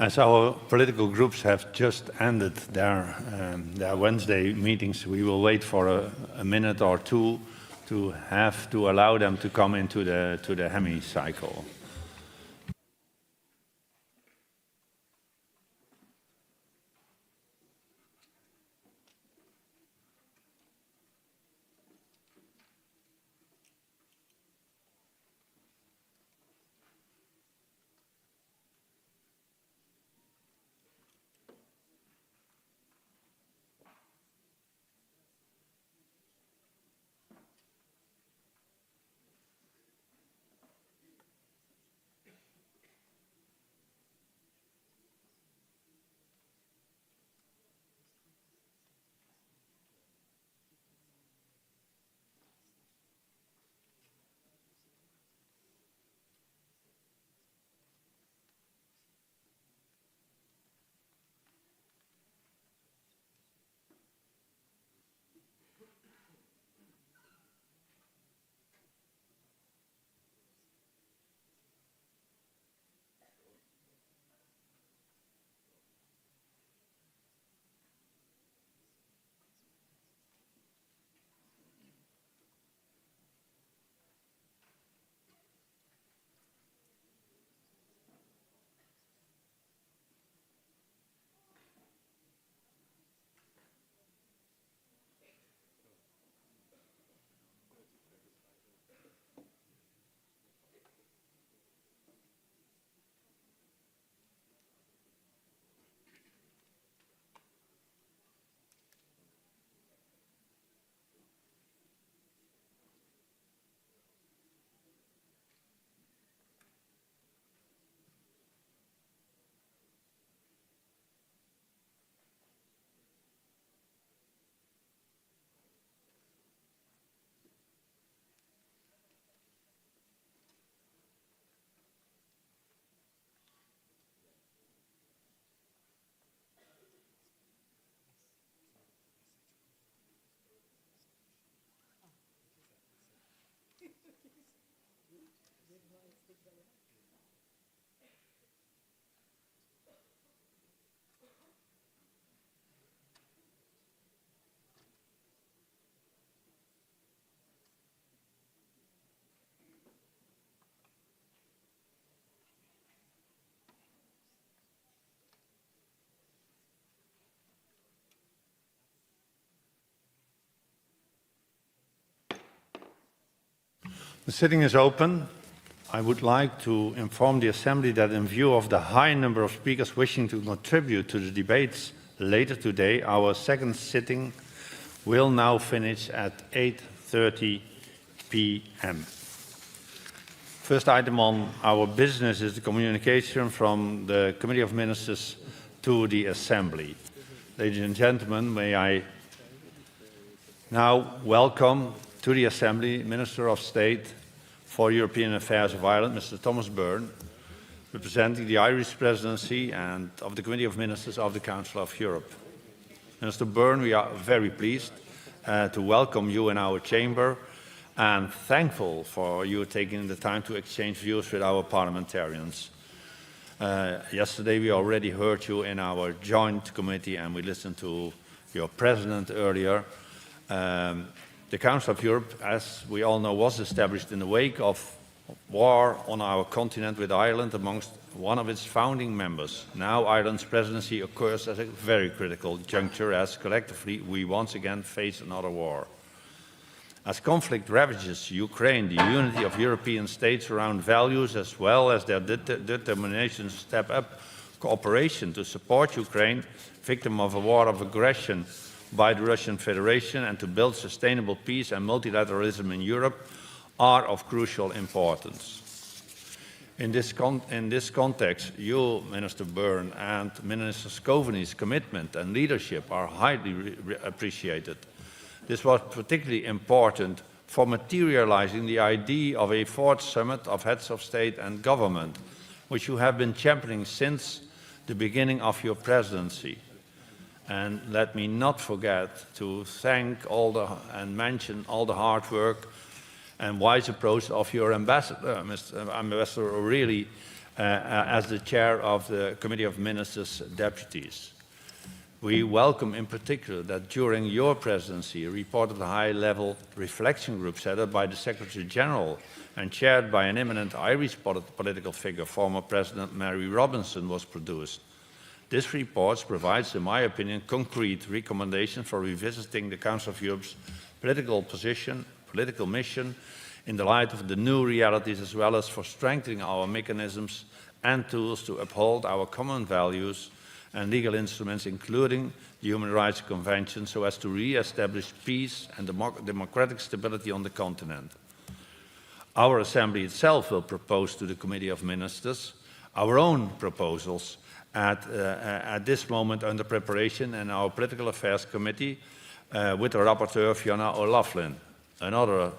As our political groups have just ended their Wednesday meetings, we will wait for a minute or two to allow them to come into the hemicycle. The sitting is open. I would like to inform the Assembly that in view of the high number of speakers wishing to contribute to the debates later today, our second sitting will now finish at 8:30 p.m. First item on our business is the communication from the Committee of Ministers to the Assembly. Ladies and gentlemen, may I now welcome to the Assembly Minister of State for European Affairs of Ireland, Mr. Thomas Byrne, representing the Irish Presidency and of the Committee of Ministers of the Council of Europe. Minister Byrne, we are very pleased to welcome you in our chamber and thankful for you taking the time to exchange views with our parliamentarians. Yesterday we already heard you in our joint committee and we listened to your president earlier. The Council of Europe, as we all know, was established in the wake of war on our continent with Ireland amongst one of its founding members. Now Ireland's presidency occurs at a very critical juncture as collectively we once again face another war. As conflict ravages Ukraine, the unity of European states around values as well as their determination to step up cooperation to support Ukraine, victim of a war of aggression by the Russian Federation, and to build sustainable peace and multilateralism in Europe are of crucial importance. In this context, you, Minister Byrne, and Minister Scoveni's commitment and leadership are highly appreciated. This was particularly important for materializing the idea of a fourth summit of heads of state and government, which you have been championing since the beginning of your presidency. And let me not forget to thank and mention all the hard work and wise approach of your ambassador, Ambassador O'Reilly, as the chair of the Committee of Ministers' Deputies. We welcome in particular that during your presidency, a report of the high-level reflection group set up by the Secretary General and chaired by an eminent Irish political figure, former President Mary Robinson, was produced. This report provides, in my opinion, concrete recommendations for revisiting the Council of Europe's political position, political mission, in the light of the new realities, as well as for strengthening our mechanisms and tools to uphold our common values and legal instruments, including the Human Rights Convention, so as to re-establish peace and democratic stability on the continent. Our Assembly itself will propose to the Committee of Ministers our own proposals at this moment under preparation in our Political Affairs Committee with the rapporteur Fiona O'Loughlin, another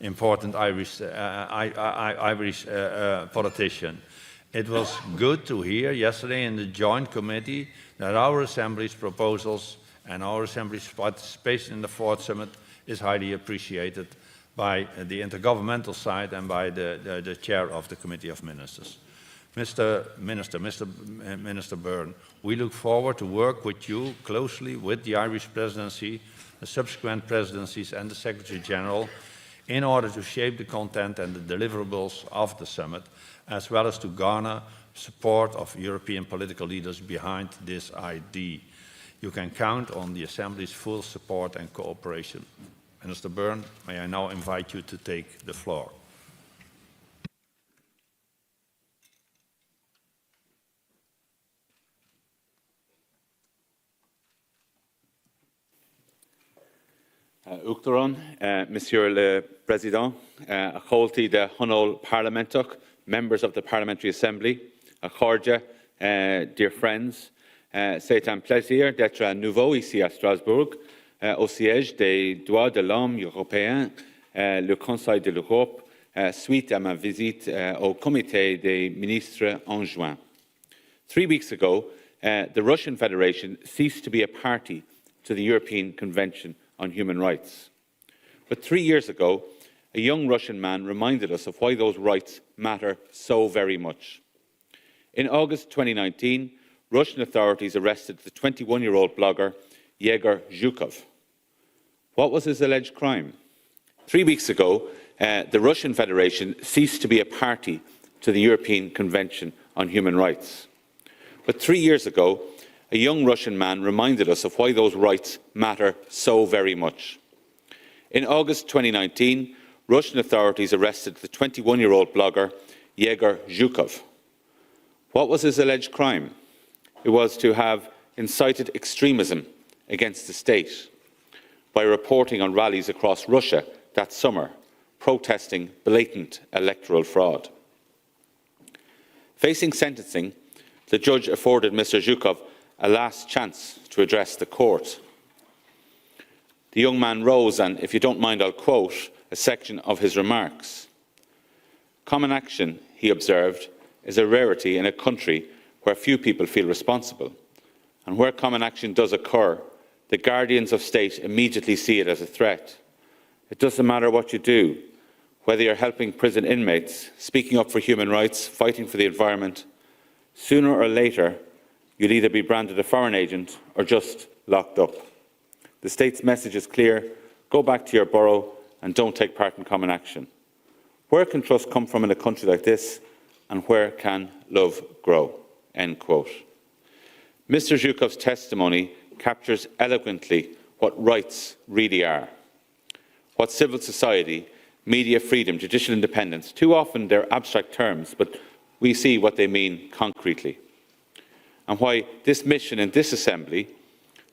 important Irish politician. It was good to hear yesterday in the joint committee that our Assembly's proposals and our Assembly's participation in the fourth summit is highly appreciated by the intergovernmental side and by the chair of the Committee of Ministers. Mr. Minister Byrne, we look forward to work with you closely with the Irish presidency, the subsequent presidencies and the Secretary General in order to shape the content and the deliverables of the summit, as well as to garner support of European political leaders behind this idea. You can count on the Assembly's full support and cooperation. Minister Byrne, may I now invite you to take the floor. Monsieur le Président, Acholti de Honol Parlamentach, members of the Parliamentary Assembly, Acharja, dear friends, c'est un plaisir d'être à nouveau ici à Strasbourg, au siège des droits de l'homme européen, le Conseil de l'Europe, suite à ma visite au Comité des ministres en juin. 3 weeks ago, the Russian Federation ceased to be a party to the European Convention on Human Rights. But 3 years ago, a young Russian man reminded us of why those rights matter so very much. In August 2019, Russian authorities arrested the 21-year-old blogger Yegor Zhukov. What was his alleged crime? 3 weeks ago, the Russian Federation ceased to be a party to the European Convention on Human Rights. But 3 years ago, a young Russian man reminded us of why those rights matter so very much. In August 2019, Russian authorities arrested the 21-year-old blogger Yegor Zhukov. What was his alleged crime? It was to have incited extremism against the state by reporting on rallies across Russia that summer, protesting blatant electoral fraud. Facing sentencing, the judge afforded Mr. Zhukov a last chance to address the court. The young man rose and, if you don't mind, I'll quote a section of his remarks. "Common action," he observed, "is a rarity in a country where few people feel responsible. And where common action does occur, the guardians of state immediately see it as a threat. It doesn't matter what you do, whether you're helping prison inmates, speaking up for human rights, fighting for the environment, sooner or later, you'll either be branded a foreign agent or just locked up. The state's message is clear: go back to your borough and don't take part in common action. Where can trust come from in a country like this, and where can love grow?" End quote. Mr. Zhukov's testimony captures eloquently what rights really are, what civil society, media freedom, judicial independence, too often they're abstract terms, but we see what they mean concretely, and why this mission in this Assembly,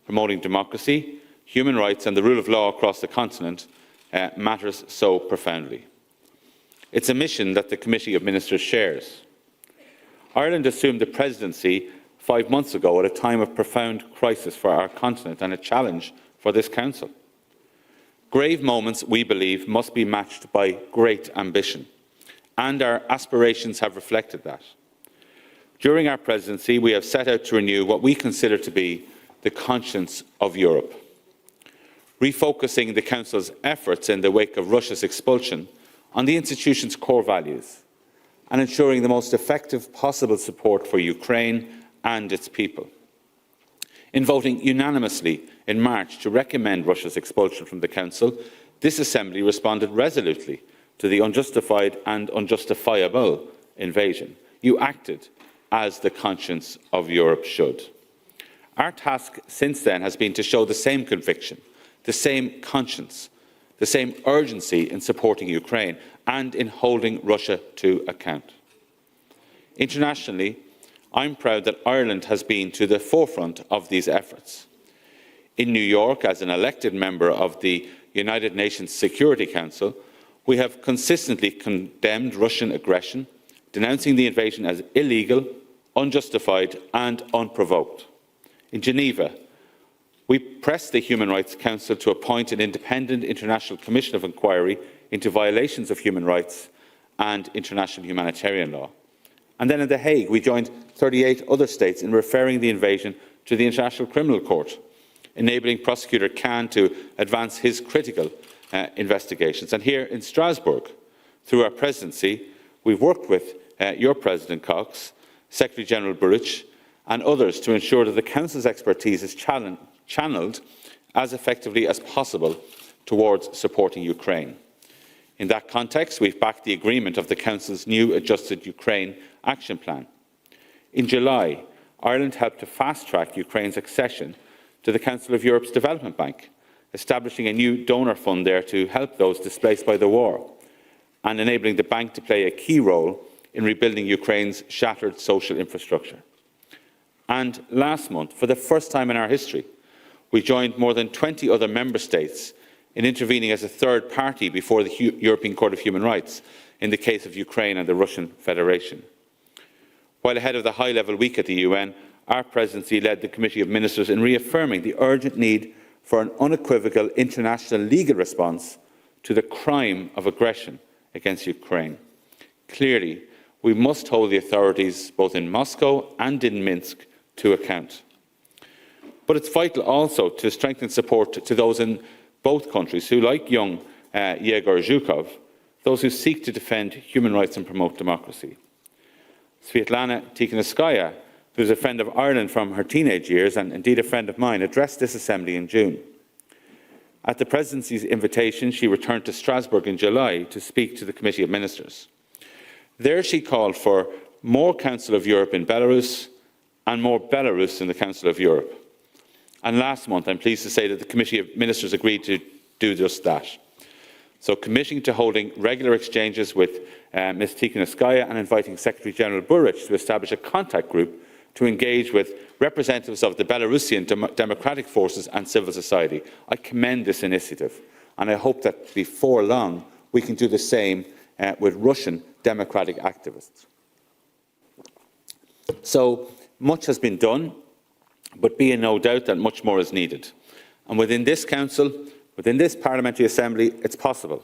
promoting democracy, human rights and the rule of law across the continent, matters so profoundly. It's a mission that the Committee of Ministers shares. Ireland assumed the presidency 5 months ago at a time of profound crisis for our continent and a challenge for this Council. Grave moments, we believe, must be matched by great ambition, and our aspirations have reflected that. During our presidency, we have set out to renew what we consider to be the conscience of Europe, refocusing the Council's efforts in the wake of Russia's expulsion on the institution's core values and ensuring the most effective possible support for Ukraine and its people. In voting unanimously in March to recommend Russia's expulsion from the Council, this Assembly responded resolutely to the unjustified and unjustifiable invasion. You acted as the conscience of Europe should. Our task since then has been to show the same conviction, the same conscience, the same urgency in supporting Ukraine and in holding Russia to account. Internationally, I'm proud that Ireland has been to the forefront of these efforts. In New York, as an elected member of the United Nations Security Council, we have consistently condemned Russian aggression, denouncing the invasion as illegal, unjustified and unprovoked. In Geneva, we pressed the Human Rights Council to appoint an independent international commission of inquiry into violations of human rights and international humanitarian law. And then in The Hague, we joined 38 other states in referring the invasion to the International Criminal Court, enabling Prosecutor Khan to advance his critical investigations. And here in Strasbourg, through our presidency, we've worked with your President Cox, Secretary General Burrich, and others to ensure that the Council's expertise is channelled as effectively as possible towards supporting Ukraine. In that context, we've backed the agreement of the Council's new adjusted Ukraine action plan. In July, Ireland helped to fast-track Ukraine's accession to the Council of Europe's Development Bank, establishing a new donor fund there to help those displaced by the war, and enabling the bank to play a key role in rebuilding Ukraine's shattered social infrastructure. And last month, for the first time in our history, we joined more than 20 other member states in intervening as a third party before the European Court of Human Rights in the case of Ukraine and the Russian Federation. While ahead of the high-level week at the UN, our presidency led the Committee of Ministers in reaffirming the urgent need for an unequivocal international legal response to the crime of aggression against Ukraine. Clearly, we must hold the authorities, both in Moscow and in Minsk, to account. But it's vital also to strengthen support to those in both countries who, like young Yegor Zhukov, those who seek to defend human rights and promote democracy. Svetlana Tikhanovskaya, who is a friend of Ireland from her teenage years and indeed a friend of mine, addressed this assembly in June. At the Presidency's invitation, she returned to Strasbourg in July to speak to the Committee of Ministers. There she called for more Council of Europe in Belarus and more Belarus in the Council of Europe. And last month, I'm pleased to say that the Committee of Ministers agreed to do just that. So committing to holding regular exchanges with Ms. Tikhanovskaya and inviting Secretary-General Burrich to establish a contact group to engage with representatives of the Belarusian democratic forces and civil society. I commend this initiative, and I hope that before long we can do the same with Russian democratic activists. So much has been done, but be in no doubt that much more is needed. And within this Council, within this Parliamentary Assembly, it's possible.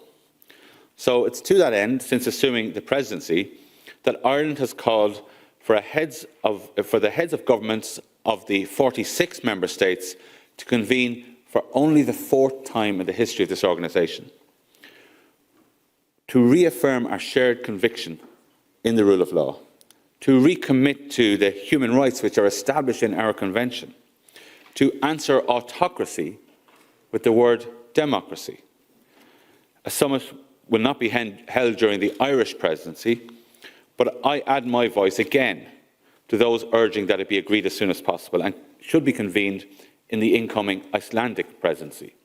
So it's to that end, since assuming the Presidency, that Ireland has called for the heads of governments of the 46 member states to convene for only the 4th time in the history of this organisation, to reaffirm our shared conviction in the rule of law, to recommit to the human rights which are established in our Convention, to answer autocracy with the word democracy. A summit will not be held during the Irish Presidency, but I add my voice again to those urging that it be agreed as soon as possible and should be convened in the incoming Icelandic Presidency.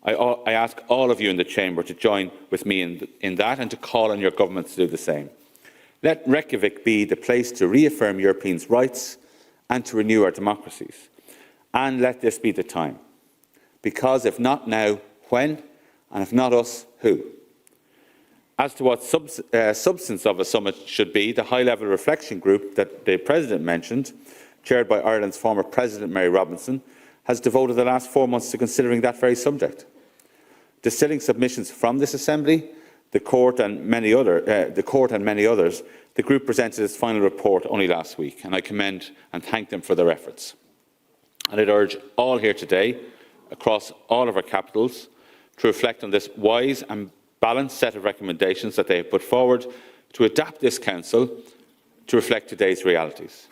I ask all of you in the Chamber to join with me in that and to call on your governments to do the same. Let Reykjavik be the place to reaffirm Europeans' rights and to renew our democracies. And let this be the time. Because if not now, when? And if not us, who? As to what substance of a summit should be, the high-level reflection group that the President mentioned, chaired by Ireland's former President Mary Robinson, has devoted the last 4 months to considering that very subject. Distilling submissions from this Assembly, the Court and many others, the group presented its final report only last week, and I commend and thank them for their efforts. And I'd urge all here today, across all of our capitals, to reflect on this wise and balanced set of recommendations that they have put forward to adapt this Council to reflect today's realities.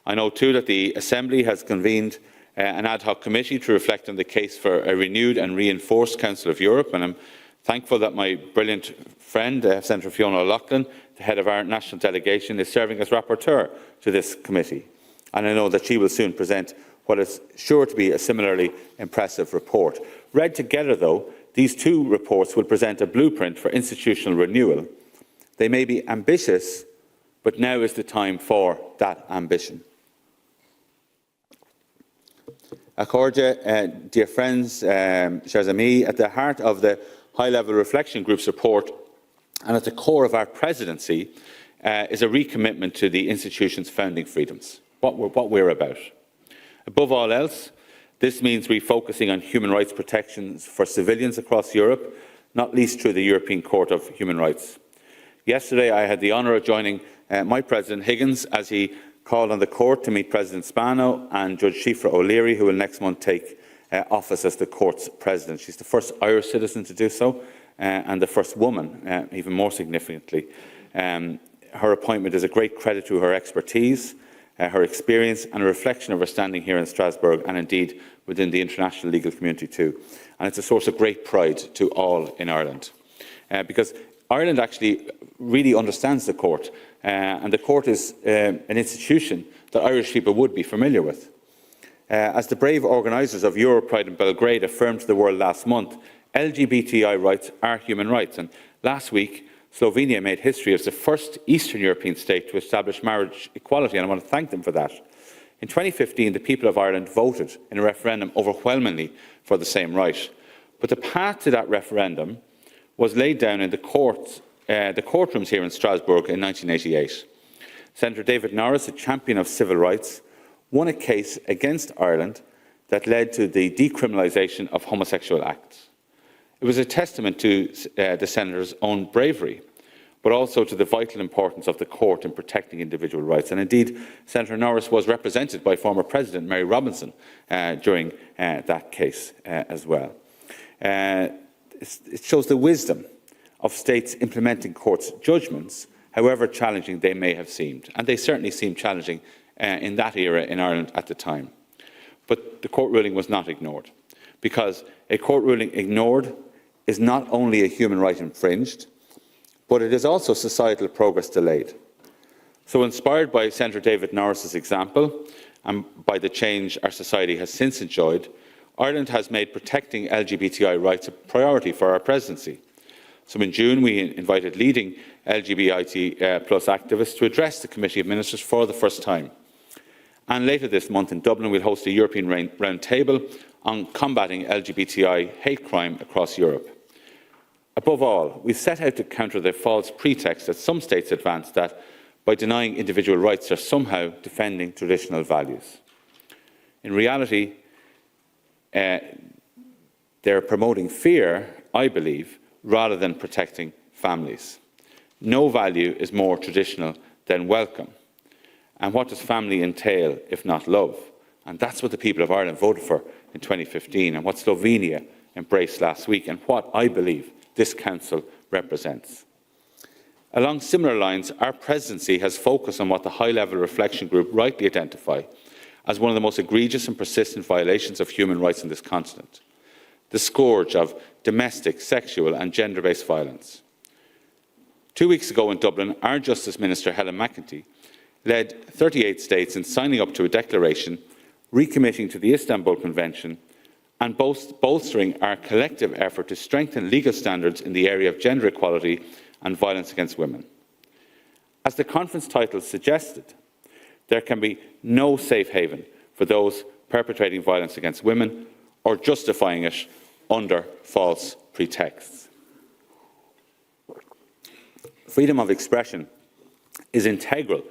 I know too that the Assembly has convened an ad hoc committee to reflect on the case for a renewed and reinforced Council of Europe, and I'm thankful that my brilliant friend, Senator Fiona O'Loughlin, the head of our national delegation, is serving as rapporteur to this committee. And I know that she will soon present what is sure to be a similarly impressive report. Read together, though, these two reports will present a blueprint for institutional renewal. They may be ambitious, but now is the time for that ambition. Accordia, dear friends, chers amis, at the heart of the high-level reflection group's report and at the core of our presidency is a recommitment to the institution's founding freedoms, what we're about. Above all else, this means refocusing on human rights protections for civilians across Europe, not least through the European Court of Human Rights. Yesterday, I had the honour of joining my President Higgins as he called on the Court to meet President Spano and Judge Shifra O'Leary, who will next month take office as the Court's President. She's the first Irish citizen to do so, and the first woman, even more significantly. Her appointment is a great credit to her expertise, her experience, and a reflection of her standing here in Strasbourg, and indeed within the international legal community too. And it's a source of great pride to all in Ireland. Because Ireland actually really understands the Court, and the Court is an institution that Irish people would be familiar with. As the brave organisers of Europride in Belgrade affirmed to the world last month, LGBTI rights are human rights. And last week, Slovenia made history as the first Eastern European state to establish marriage equality, and I want to thank them for that. In 2015, the people of Ireland voted in a referendum overwhelmingly for the same right. But the path to that referendum was laid down in the courtrooms here in Strasbourg in 1988. Senator David Norris, a champion of civil rights, won a case against Ireland that led to the decriminalisation of homosexual acts. It was a testament to the Senator's own bravery, but also to the vital importance of the Court in protecting individual rights. And indeed, Senator Norris was represented by former President Mary Robinson during that case as well. It shows the wisdom of states implementing courts' judgments, however challenging they may have seemed. And they certainly seemed challenging in that era in Ireland at the time. But the court ruling was not ignored, because a court ruling ignored is not only a human right infringed, but it is also societal progress delayed. So, inspired by Senator David Norris's example and by the change our society has since enjoyed, Ireland has made protecting LGBTI rights a priority for our presidency. So in June, we invited leading LGBT plus activists to address the Committee of Ministers for the first time. And later this month in Dublin, we'll host a European roundtable on combating LGBTI hate crime across Europe. Above all, we set out to counter the false pretext that some states advance that, by denying individual rights, they're somehow defending traditional values. In reality, they're promoting fear, I believe, rather than protecting families. No value is more traditional than welcome. And what does family entail if not love? And that's what the people of Ireland voted for in 2015, and what Slovenia embraced last week, and what I believe this Council represents. Along similar lines, our presidency has focused on what the high-level reflection group rightly identify as one of the most egregious and persistent violations of human rights on this continent: the scourge of domestic, sexual and gender-based violence. 2 weeks ago in Dublin, our Justice Minister, Helen McEntee, led 38 states in signing up to a declaration recommitting to the Istanbul Convention and bolstering our collective effort to strengthen legal standards in the area of gender equality and violence against women. As the conference title suggested, there can be no safe haven for those perpetrating violence against women or justifying it under false pretexts. Freedom of expression is integral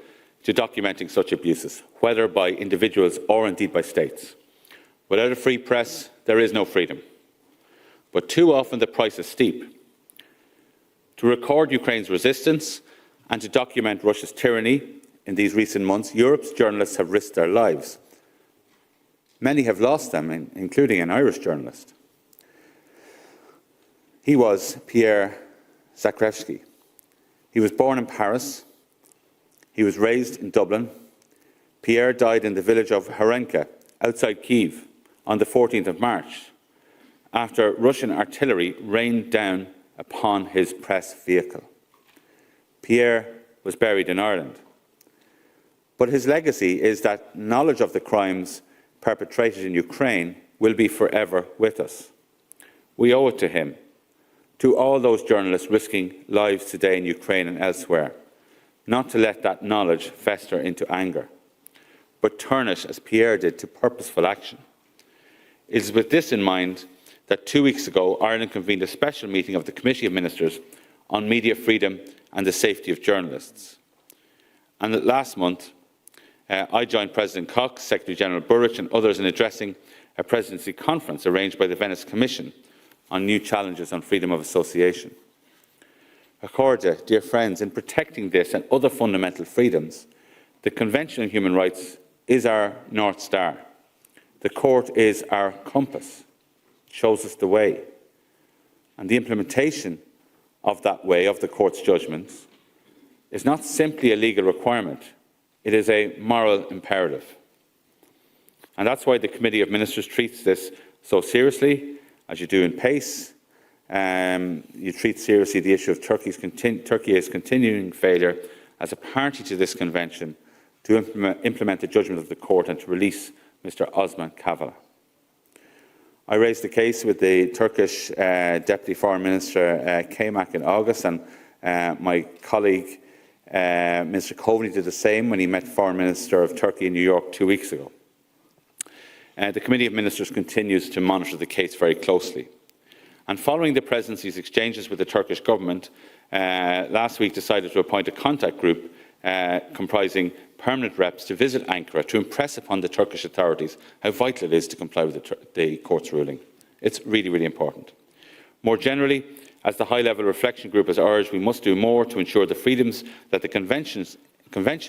to documenting such abuses, whether by individuals or indeed by states. Without a free press, there is no freedom. But too often the price is steep. To record Ukraine's resistance and to document Russia's tyranny in these recent months, Europe's journalists have risked their lives. Many have lost them, including an Irish journalist. He was Pierre Sakrevsky. He was born in Paris. He was raised in Dublin. Pierre died in the village of Harenka, outside Kyiv, on the 14th of March, after Russian artillery rained down upon his press vehicle. Pierre was buried in Ireland. But his legacy is that knowledge of the crimes perpetrated in Ukraine will be forever with us. We owe it to him, to all those journalists risking lives today in Ukraine and elsewhere, not to let that knowledge fester into anger, but turn it, as Pierre did, to purposeful action. It is with this in mind that 2 weeks ago, Ireland convened a special meeting of the Committee of Ministers on Media Freedom and the Safety of Journalists. And that last month, I joined President Cox, Secretary-General Burrich and others in addressing a presidency conference arranged by the Venice Commission on new challenges on freedom of association. Echorda, dear friends, in protecting this and other fundamental freedoms, the Convention on Human Rights is our North Star. The Court is our compass, shows us the way. And the implementation of that way, of the Court's judgments, is not simply a legal requirement, it is a moral imperative. And that's why the Committee of Ministers treats this so seriously, as you do in PACE. You treat seriously the issue of Turkey's continuing failure as a party to this convention to implement the judgment of the Court and to release Mr. Osman Kavala. I raised the case with the Turkish Deputy Foreign Minister Kemak in August, and my colleague Mr. Coveney did the same when he met Foreign Minister of Turkey in New York 2 weeks ago. The Committee of Ministers continues to monitor the case very closely. And following the Presidency's exchanges with the Turkish government, last week decided to appoint a contact group comprising permanent reps to visit Ankara to impress upon the Turkish authorities how vital it is to comply with the Court's ruling. It's really, really important. More generally, as the high-level reflection group has urged, we must do more to ensure the freedoms that the Convention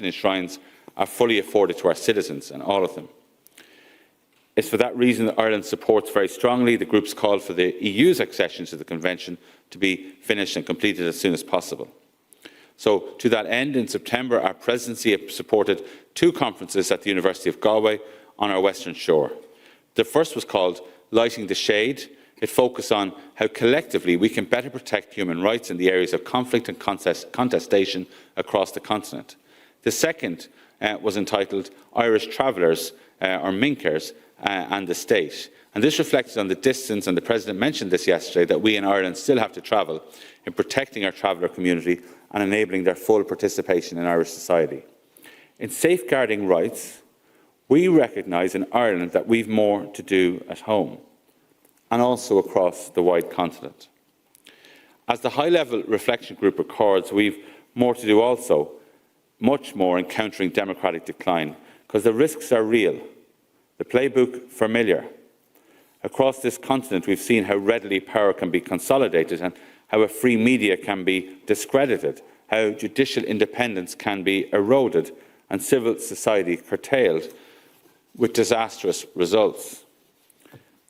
enshrines are fully afforded to our citizens, and all of them. It's for that reason that Ireland supports very strongly the group's call for the EU's accession to the Convention to be finished and completed as soon as possible. So, to that end, in September, our presidency supported 2 conferences at the University of Galway on our western shore. The first was called Lighting the Shade. It focused on how collectively we can better protect human rights in the areas of conflict and contestation across the continent. The second was entitled Irish Travellers, or Minkers, and the State. And this reflected on the distance, and the President mentioned this yesterday, that we in Ireland still have to travel in protecting our traveller community and enabling their full participation in Irish society. In safeguarding rights, we recognise in Ireland that we've more to do at home and also across the wide continent. As the high-level reflection group records, we've more to do also, much more in countering democratic decline, because the risks are real, the playbook familiar. Across this continent, we've seen how readily power can be consolidated and how a free media can be discredited, how judicial independence can be eroded and civil society curtailed with disastrous results.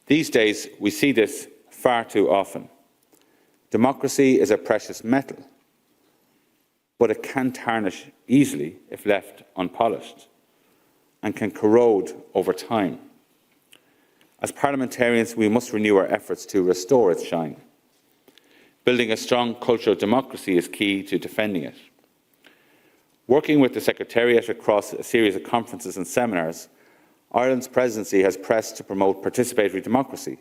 These days, we see this far too often. Democracy is a precious metal, but it can tarnish easily if left unpolished and can corrode over time. As parliamentarians, we must renew our efforts to restore its shine. Building a strong culture of democracy is key to defending it. Working with the Secretariat across a series of conferences and seminars, Ireland's presidency has pressed to promote participatory democracy,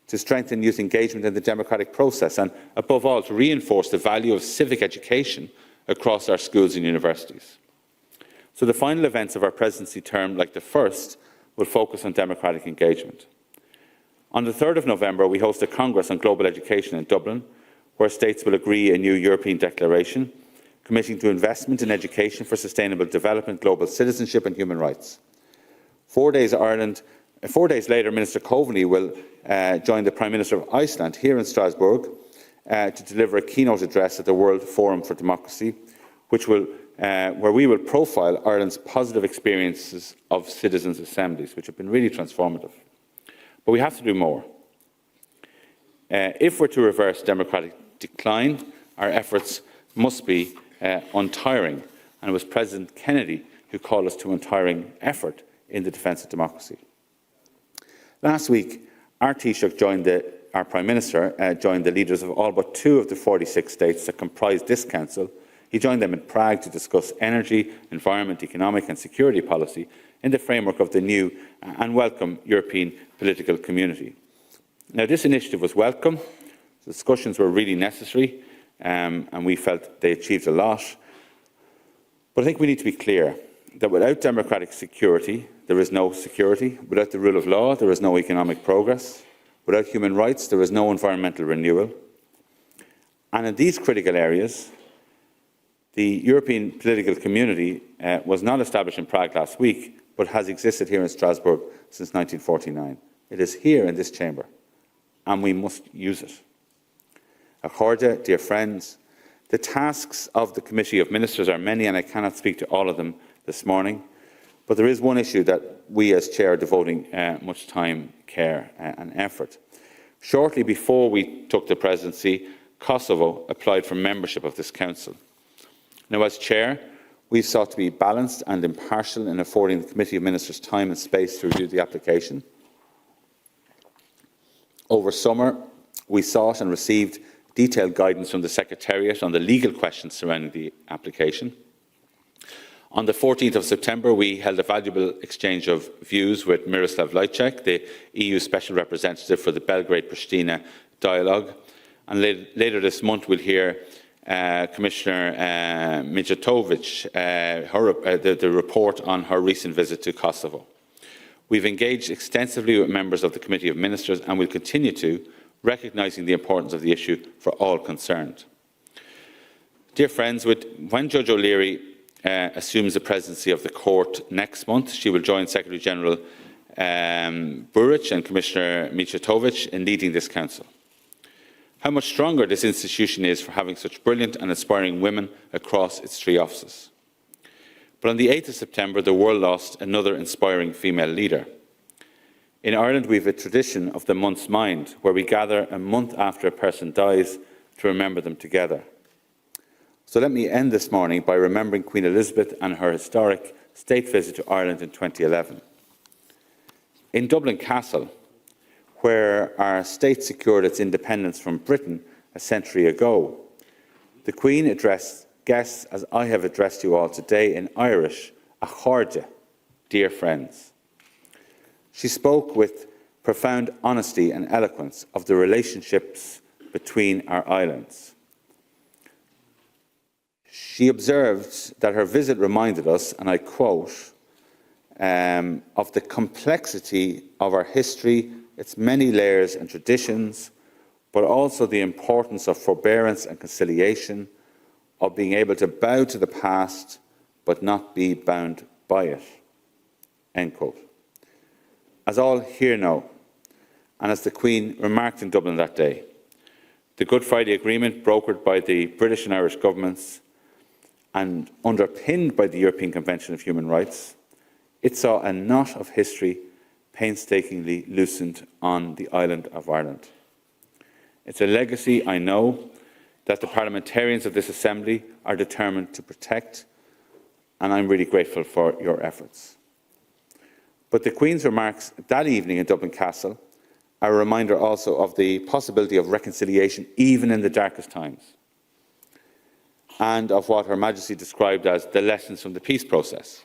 to strengthen youth engagement in the democratic process, and above all, to reinforce the value of civic education across our schools and universities. So the final events of our presidency term, like the first, will focus on democratic engagement. On the 3rd of November, we host a Congress on Global Education in Dublin, where states will agree a new European declaration committing to investment in education for sustainable development, global citizenship and human rights. 4 days later, Minister Coveney will join the Prime Minister of Iceland here in Strasbourg to deliver a keynote address at the World Forum for Democracy, where we will profile Ireland's positive experiences of citizens' assemblies, which have been really transformative. But we have to do more. If we're to reverse democratic decline, our efforts must be untiring. And it was President Kennedy who called us to untiring effort in the defence of democracy. Last week, our Taoiseach our Prime Minister joined the leaders of all but 2 of the 46 states that comprise this Council. He joined them in Prague to discuss energy, environment, economic and security policy in the framework of the new and welcome European political community. Now, this initiative was welcome. The discussions were really necessary, and we felt they achieved a lot. But I think we need to be clear that without democratic security, there is no security. Without the rule of law, there is no economic progress. Without human rights, there is no environmental renewal. And in these critical areas, the European political community was not established in Prague last week, but has existed here in Strasbourg since 1949. It is here in this chamber, and we must use it. Hարգելի, dear friends, the tasks of the Committee of Ministers are many, and I cannot speak to all of them this morning. But there is one issue that we as Chair are devoting much time, care and effort. Shortly before we took the presidency, Kosovo applied for membership of this Council. Now, as Chair, we've sought to be balanced and impartial in affording the Committee of Ministers time and space to review the application. Over summer, we sought and received detailed guidance from the Secretariat on the legal questions surrounding the application. On the 14th of September, we held a valuable exchange of views with Miroslav Lajčák, the EU Special Representative for the Belgrade-Pristina dialogue. And later this month, we'll hear Commissioner Mijatovic, the report on her recent visit to Kosovo. We've engaged extensively with members of the Committee of Ministers and will continue to, recognising the importance of the issue for all concerned. Dear friends, when Judge O'Leary assumes the presidency of the court next month, she will join Secretary General Buric and Commissioner Mijatovic in leading this council. How much stronger this institution is for having such brilliant and inspiring women across its 3 offices. But on the 8th of September, the world lost another inspiring female leader. In Ireland, we have a tradition of the month's mind, where we gather a month after a person dies to remember them together. So let me end this morning by remembering Queen Elizabeth and her historic state visit to Ireland in 2011. In Dublin Castle, where our state secured its independence from Britain a century ago, the Queen addressed guests as I have addressed you all today in Irish, a Chorja, dear friends. She spoke with profound honesty and eloquence of the relationships between our islands. She observed that her visit reminded us, and I quote, of the complexity of our history, its many layers and traditions, but also the importance of forbearance and conciliation, of being able to bow to the past but not be bound by it. End quote. As all here know, and as the Queen remarked in Dublin that day, the Good Friday Agreement, brokered by the British and Irish governments and underpinned by the European Convention of Human Rights, it saw a knot of history painstakingly loosened on the island of Ireland. It's a legacy, I know, that the parliamentarians of this Assembly are determined to protect, and I'm really grateful for your efforts. But the Queen's remarks that evening in Dublin Castle are a reminder also of the possibility of reconciliation even in the darkest times, and of what Her Majesty described as the lessons from the peace process,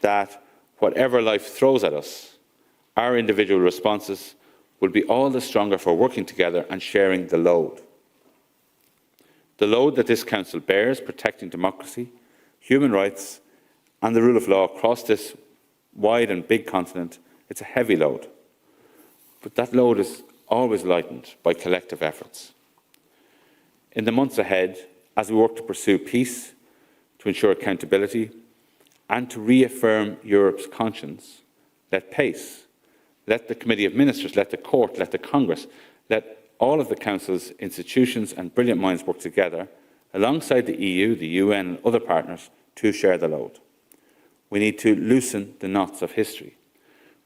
that whatever life throws at us, our individual responses will be all the stronger for working together and sharing the load. The load that this Council bears, protecting democracy, human rights and the rule of law across this wide and big continent, it's a heavy load. But that load is always lightened by collective efforts. In the months ahead, as we work to pursue peace, to ensure accountability, and to reaffirm Europe's conscience, let pace, let the Committee of Ministers, let the Court, let the Congress, let all of the Council's institutions and brilliant minds work together, alongside the EU, the UN and other partners, to share the load. We need to loosen the knots of history.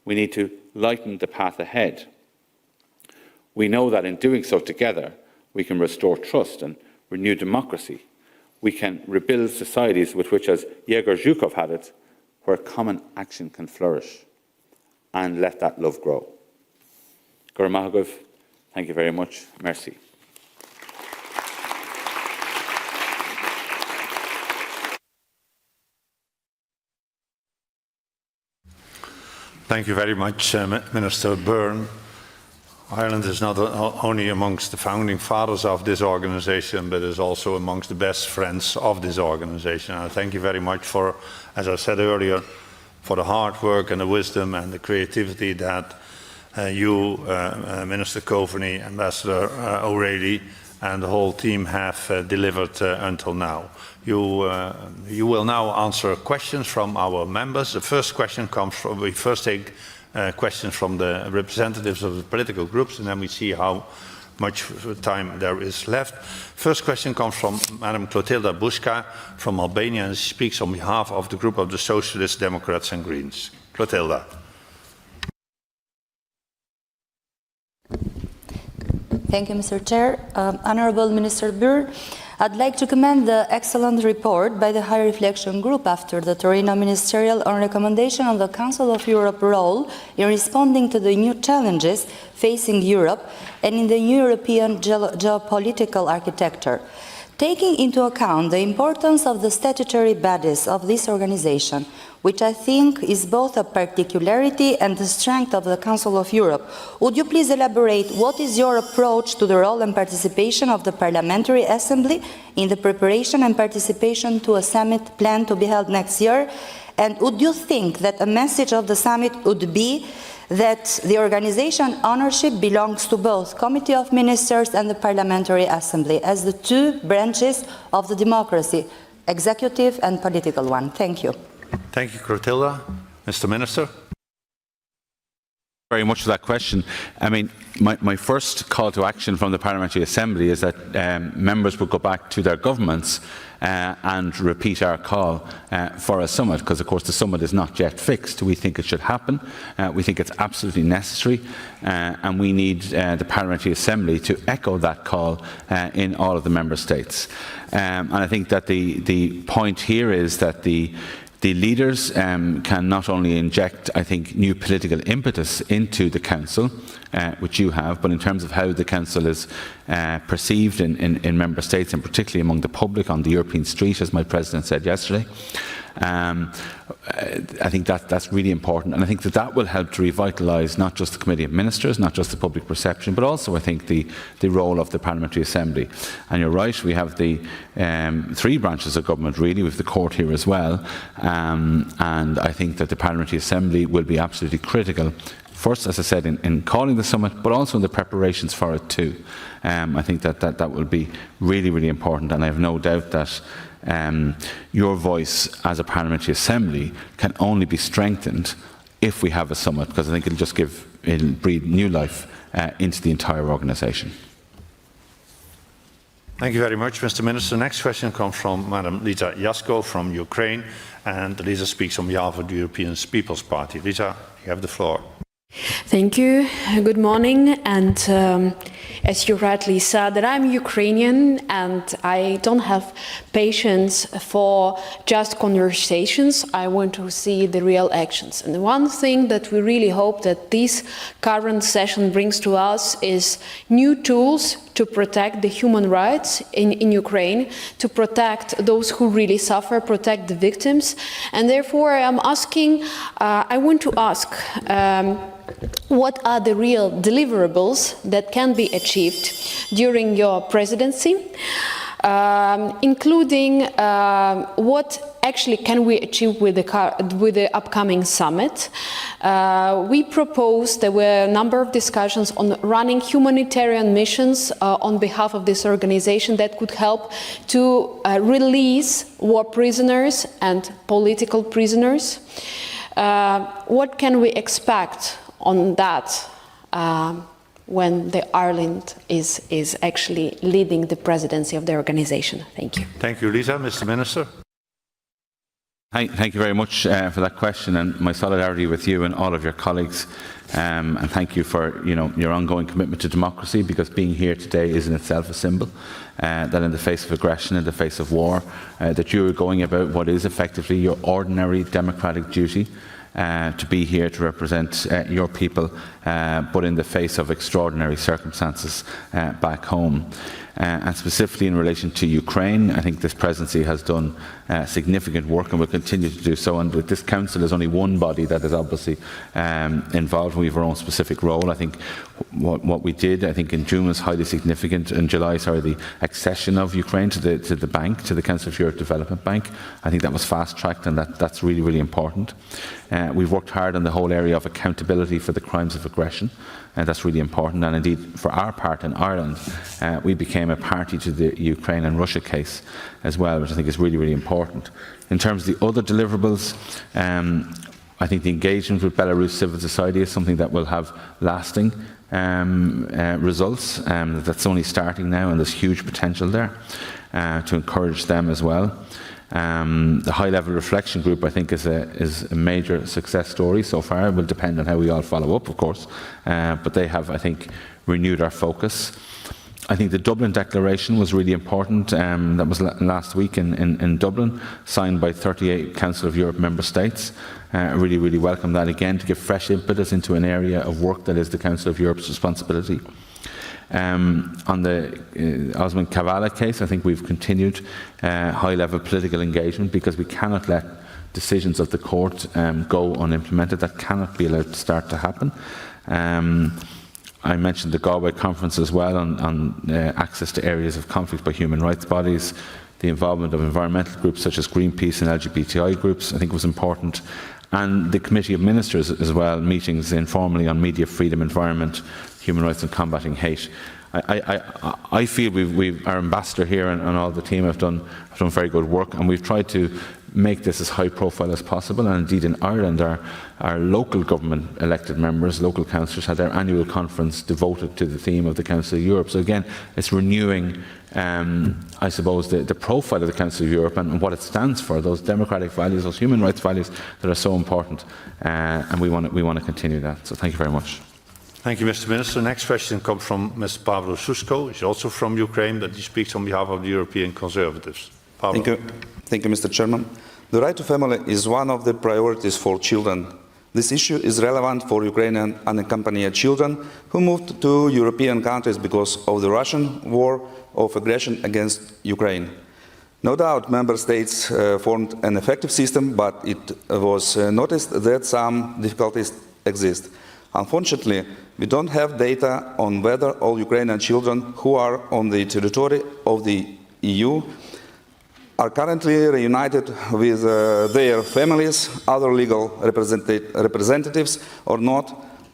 We need to lighten the path ahead. We know that in doing so together, we can restore trust and renew democracy. We can rebuild societies with which, as Yegor Zhukov had it, where common action can flourish, and let that love grow. Gura Mahagov, thank you very much. Merci. Thank you very much, Minister Byrne. Ireland is not only amongst the founding fathers of this organization, but is also amongst the best friends of this organization. And I thank you very much for, as I said earlier, for the hard work and the wisdom and the creativity that you, Minister Coveney, Ambassador O'Reilly, and the whole team have delivered until now. You will now answer questions from our members. The first question comes from, we first take questions from the representatives of the political groups, and then we see how much time there is left. First question comes from Madam Clotilda Buska from Albania, and she speaks on behalf of the group of the Socialists, Democrats and Greens. Clotilda. Thank you, Mr. Chair. Honorable Minister Byrne, I'd like to commend the excellent report by the High Reflection Group after the Torino Ministerial on recommendation of the Council of Europe role in responding to the new challenges facing Europe and in the new European geopolitical architecture. Taking into account the importance of the statutory bodies of this organization, which I think is both a particularity and the strength of the Council of Europe, would you please elaborate what is your approach to the role and participation of the Parliamentary Assembly in the preparation and participation to a summit planned to be held next year? And would you think that a message of the summit would be that the organization ownership belongs to both Committee of Ministers and the Parliamentary Assembly as the two branches of the democracy, executive and political one? Thank you. Thank you, Clotilda. Mr. Minister. Very very much for that question. I mean, my first call to action from the Parliamentary Assembly is that members would go back to their governments and repeat our call for a summit, because of course the summit is not yet fixed. We think it should happen. We think it's absolutely necessary, and we need the Parliamentary Assembly to echo that call in all of the member states. And I think that the point here is that the leaders can not only inject, I think, new political impetus into the Council, which you have, but in terms of how the Council is perceived in Member States, and particularly among the public on the European street, as my President said yesterday. I think that's really important, and I think that will help to revitalise not just the Committee of Ministers, not just the public perception, but also I think the role of the Parliamentary Assembly. And you're right, we have the three branches of government really, with the court here as well, and I think that the Parliamentary Assembly will be absolutely critical. First, as I said, in calling the summit, but also in the preparations for it too. I think that will be really, really important, and I have no doubt that your voice as a Parliamentary Assembly can only be strengthened if we have a summit, because I think it'll breathe new life into the entire organisation. Thank you very much, Mr. Minister. Next question comes from Madam Lisa Jasko from Ukraine, and Lisa speaks on behalf of the European People's Party. Lisa, you have the floor. Thank you. Good morning. And as you rightly said, that I'm Ukrainian and I don't have patience for just conversations. I want to see the real actions. And the one thing that we really hope that this current session brings to us is new tools to protect the human rights in Ukraine, to protect those who really suffer, protect the victims. And therefore I want to ask, what are the real deliverables that can be achieved during your presidency, including what actually can we achieve with the upcoming summit. We proposed, there were a number of discussions on running humanitarian missions on behalf of this organization that could help to release war prisoners and political prisoners. What can we expect on that when Ireland is actually leading the presidency of the organization? Thank you. Thank you, Lisa. Mr. Minister. Thank you very much for that question, and my solidarity with you and all of your colleagues, and thank you for your ongoing commitment to democracy, because being here today is in itself a symbol that in the face of aggression, in the face of war, that you are going about what is effectively your ordinary democratic duty, to be here to represent your people, but in the face of extraordinary circumstances back home. And specifically in relation to Ukraine, I think this presidency has done significant work and will continue to do so. And this council is only one body that is obviously involved. We have our own specific role. I think what we did, I think in June was highly significant. In July, the accession of Ukraine to the bank, to the Council of Europe Development Bank. I think that was fast-tracked, and that's really, really important. We've worked hard on the whole area of accountability for the crimes of aggression, and that's really important. And indeed, for our part in Ireland, we became a party to the Ukraine and Russia case as well, which I think is really, really important. In terms of the other deliverables, I think the engagement with Belarus civil society is something that will have lasting results. That's only starting now, and there's huge potential there to encourage them as well. The high-level reflection group, I think, is a major success story so far. It will depend on how we all follow up, of course, but they have, I think, renewed our focus. I think the Dublin Declaration was really important. That was last week in Dublin, signed by 38 Council of Europe member states. I really, really welcome that again, to give fresh impetus into an area of work that is the Council of Europe's responsibility. On the Osman Kavala case, I think we've continued high-level political engagement, because we cannot let decisions of the court go unimplemented. That cannot be allowed to start to happen. I mentioned the Galway conference as well on access to areas of conflict by human rights bodies. The involvement of environmental groups such as Greenpeace and LGBTI groups, I think, was important. And the Committee of Ministers as well, meetings informally on media freedom, environment, human rights and combating hate. I feel our ambassador here and all the team have done very good work, and we've tried to make this as high profile as possible. And indeed in Ireland, our local government elected members, local councillors, had their annual conference devoted to the theme of the Council of Europe. So again, it's renewing, I suppose, the profile of the Council of Europe and what it stands for, those democratic values, those human rights values that are so important. And we want to continue that. So thank you very much. Thank you, Mr. Minister. Next question comes from Mr. Pavlo Susko. He's also from Ukraine, but he speaks on behalf of the European Conservatives. Pavlo. Thank you, Mr. Chairman. The right to family is one of the priorities for children. This issue is relevant for Ukrainian unaccompanied children who moved to European countries because of the Russian war of aggression against Ukraine. No doubt member states formed an effective system, but it was noticed that some difficulties exist. Unfortunately, we don't have data on whether all Ukrainian children who are on the territory of the EU are currently reunited with their families, other legal representatives or not,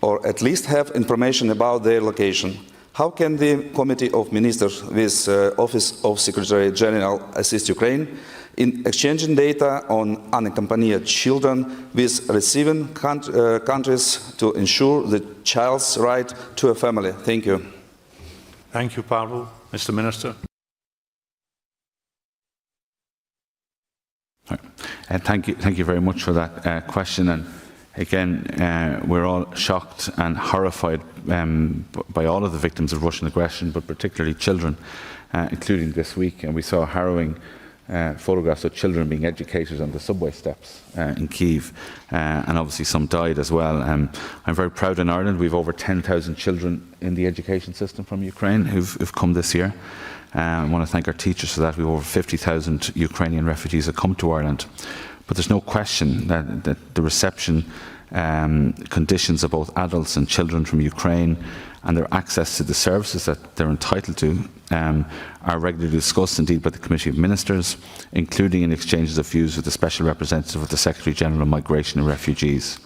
or at least have information about their location. How can the Committee of Ministers with Office of Secretary General assist Ukraine in exchanging data on unaccompanied children with receiving countries to ensure the child's right to a family? Thank you. Thank you, Pavlo. Mr. Minister. Thank you very much for that question. And again, we're all shocked and horrified by all of the victims of Russian aggression, but particularly children, including this week. And we saw harrowing photographs of children being educated on the subway steps in Kyiv, and obviously some died as well. I'm very proud in Ireland. We have over 10,000 children in the education system from Ukraine who've come this year. I want to thank our teachers for that. We have over 50,000 Ukrainian refugees that come to Ireland. But there's no question that the reception conditions of both adults and children from Ukraine and their access to the services that they're entitled to are regularly discussed indeed by the Committee of Ministers, including in exchanges of views with the Special Representative of the Secretary General of Migration and Refugees.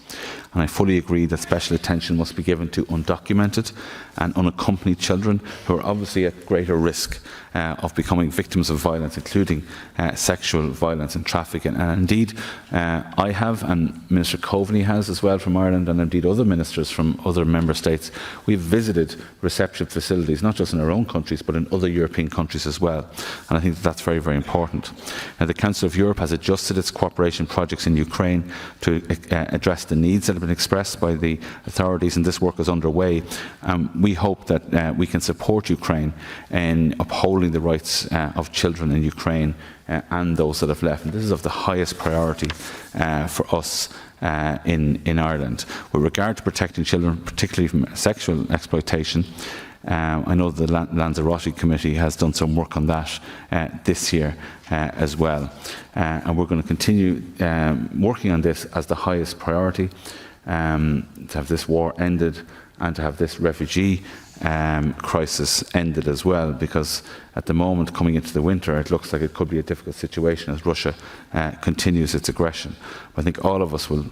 And I fully agree that special attention must be given to undocumented and unaccompanied children who are obviously at greater risk of becoming victims of violence, including sexual violence and trafficking. And indeed, I have, and Minister Coveney has as well from Ireland, and indeed other ministers from other member states, we've visited reception facilities, not just in our own countries, but in other European countries as well. And I think that's very, very important. Now, the Council of Europe has adjusted its cooperation projects in Ukraine to address the needs that have been expressed by the authorities, and this work is underway. We hope that we can support Ukraine in upholding the rights of children in Ukraine and those that have left. And this is of the highest priority for us in Ireland. With regard to protecting children, particularly from sexual exploitation, I know the Lanzarote Committee has done some work on that this year as well. And we're going to continue working on this as the highest priority, to have this war ended and to have this refugee crisis ended as well, because at the moment, coming into the winter, it looks like it could be a difficult situation as Russia continues its aggression. I think all of us will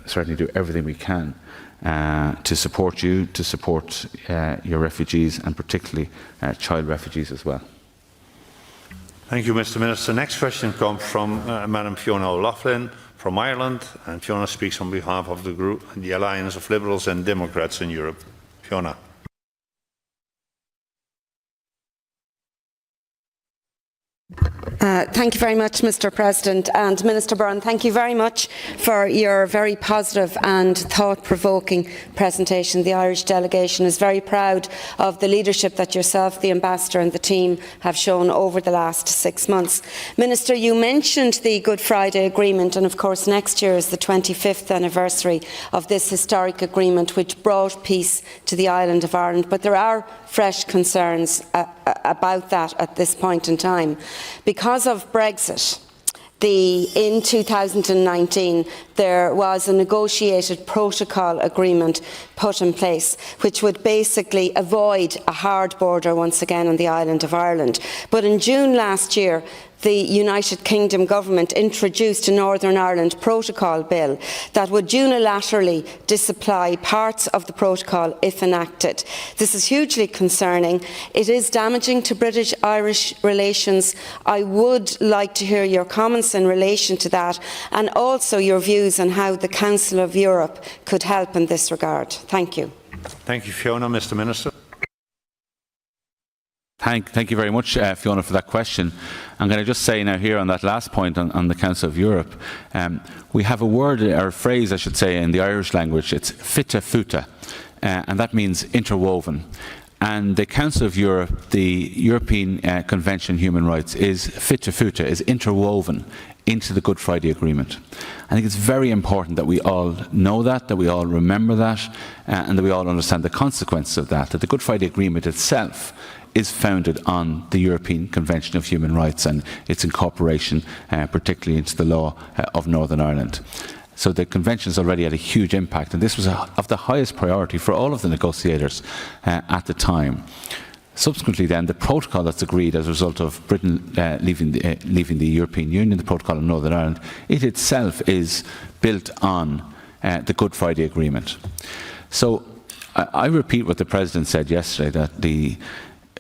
certainly do everything we can to support you, to support your refugees, and particularly child refugees as well. Thank you, Mr. Minister. Next question comes from Madam Fiona O'Loughlin from Ireland, and Fiona speaks on behalf of the group, the Alliance of Liberals and Democrats in Europe. Fiona. Thank you very much, Mr. President. And Minister Byrne, thank you very much for your very positive and thought-provoking presentation. The Irish delegation is very proud of the leadership that yourself, the Ambassador and the team have shown over the last 6 months. Minister, you mentioned the Good Friday Agreement, and of course next year is the 25th anniversary of this historic agreement which brought peace to the island of Ireland. But there are fresh concerns about that at this point in time. Because of Brexit, in 2019, there was a negotiated protocol agreement put in place, which would basically avoid a hard border once again on the island of Ireland. But in June last year, the United Kingdom government introduced a Northern Ireland Protocol bill that would unilaterally disapply parts of the protocol if enacted. This is hugely concerning. It is damaging to British-Irish relations. I would like to hear your comments in relation to that, and also your views on how the Council of Europe could help in this regard. Thank you. Thank you, Fiona. Mr. Minister. Thank you very much, Fiona, for that question. I'm going to just say now here on that last point on the Council of Europe, we have a word, or a phrase I should say, in the Irish language. It's fita futa, and that means interwoven. And the Council of Europe, the European Convention on Human Rights, is fita futa, is interwoven into the Good Friday Agreement. I think it's very important that we all know that we all remember that, and that we all understand the consequences of that the Good Friday Agreement itself is founded on the European Convention of Human Rights and its incorporation, particularly into the law of Northern Ireland. So the Convention has already had a huge impact, and this was of the highest priority for all of the negotiators at the time. Subsequently then, the protocol that's agreed as a result of Britain leaving the European Union, the Protocol on Northern Ireland, it itself is built on the Good Friday Agreement. So I repeat what the President said yesterday, that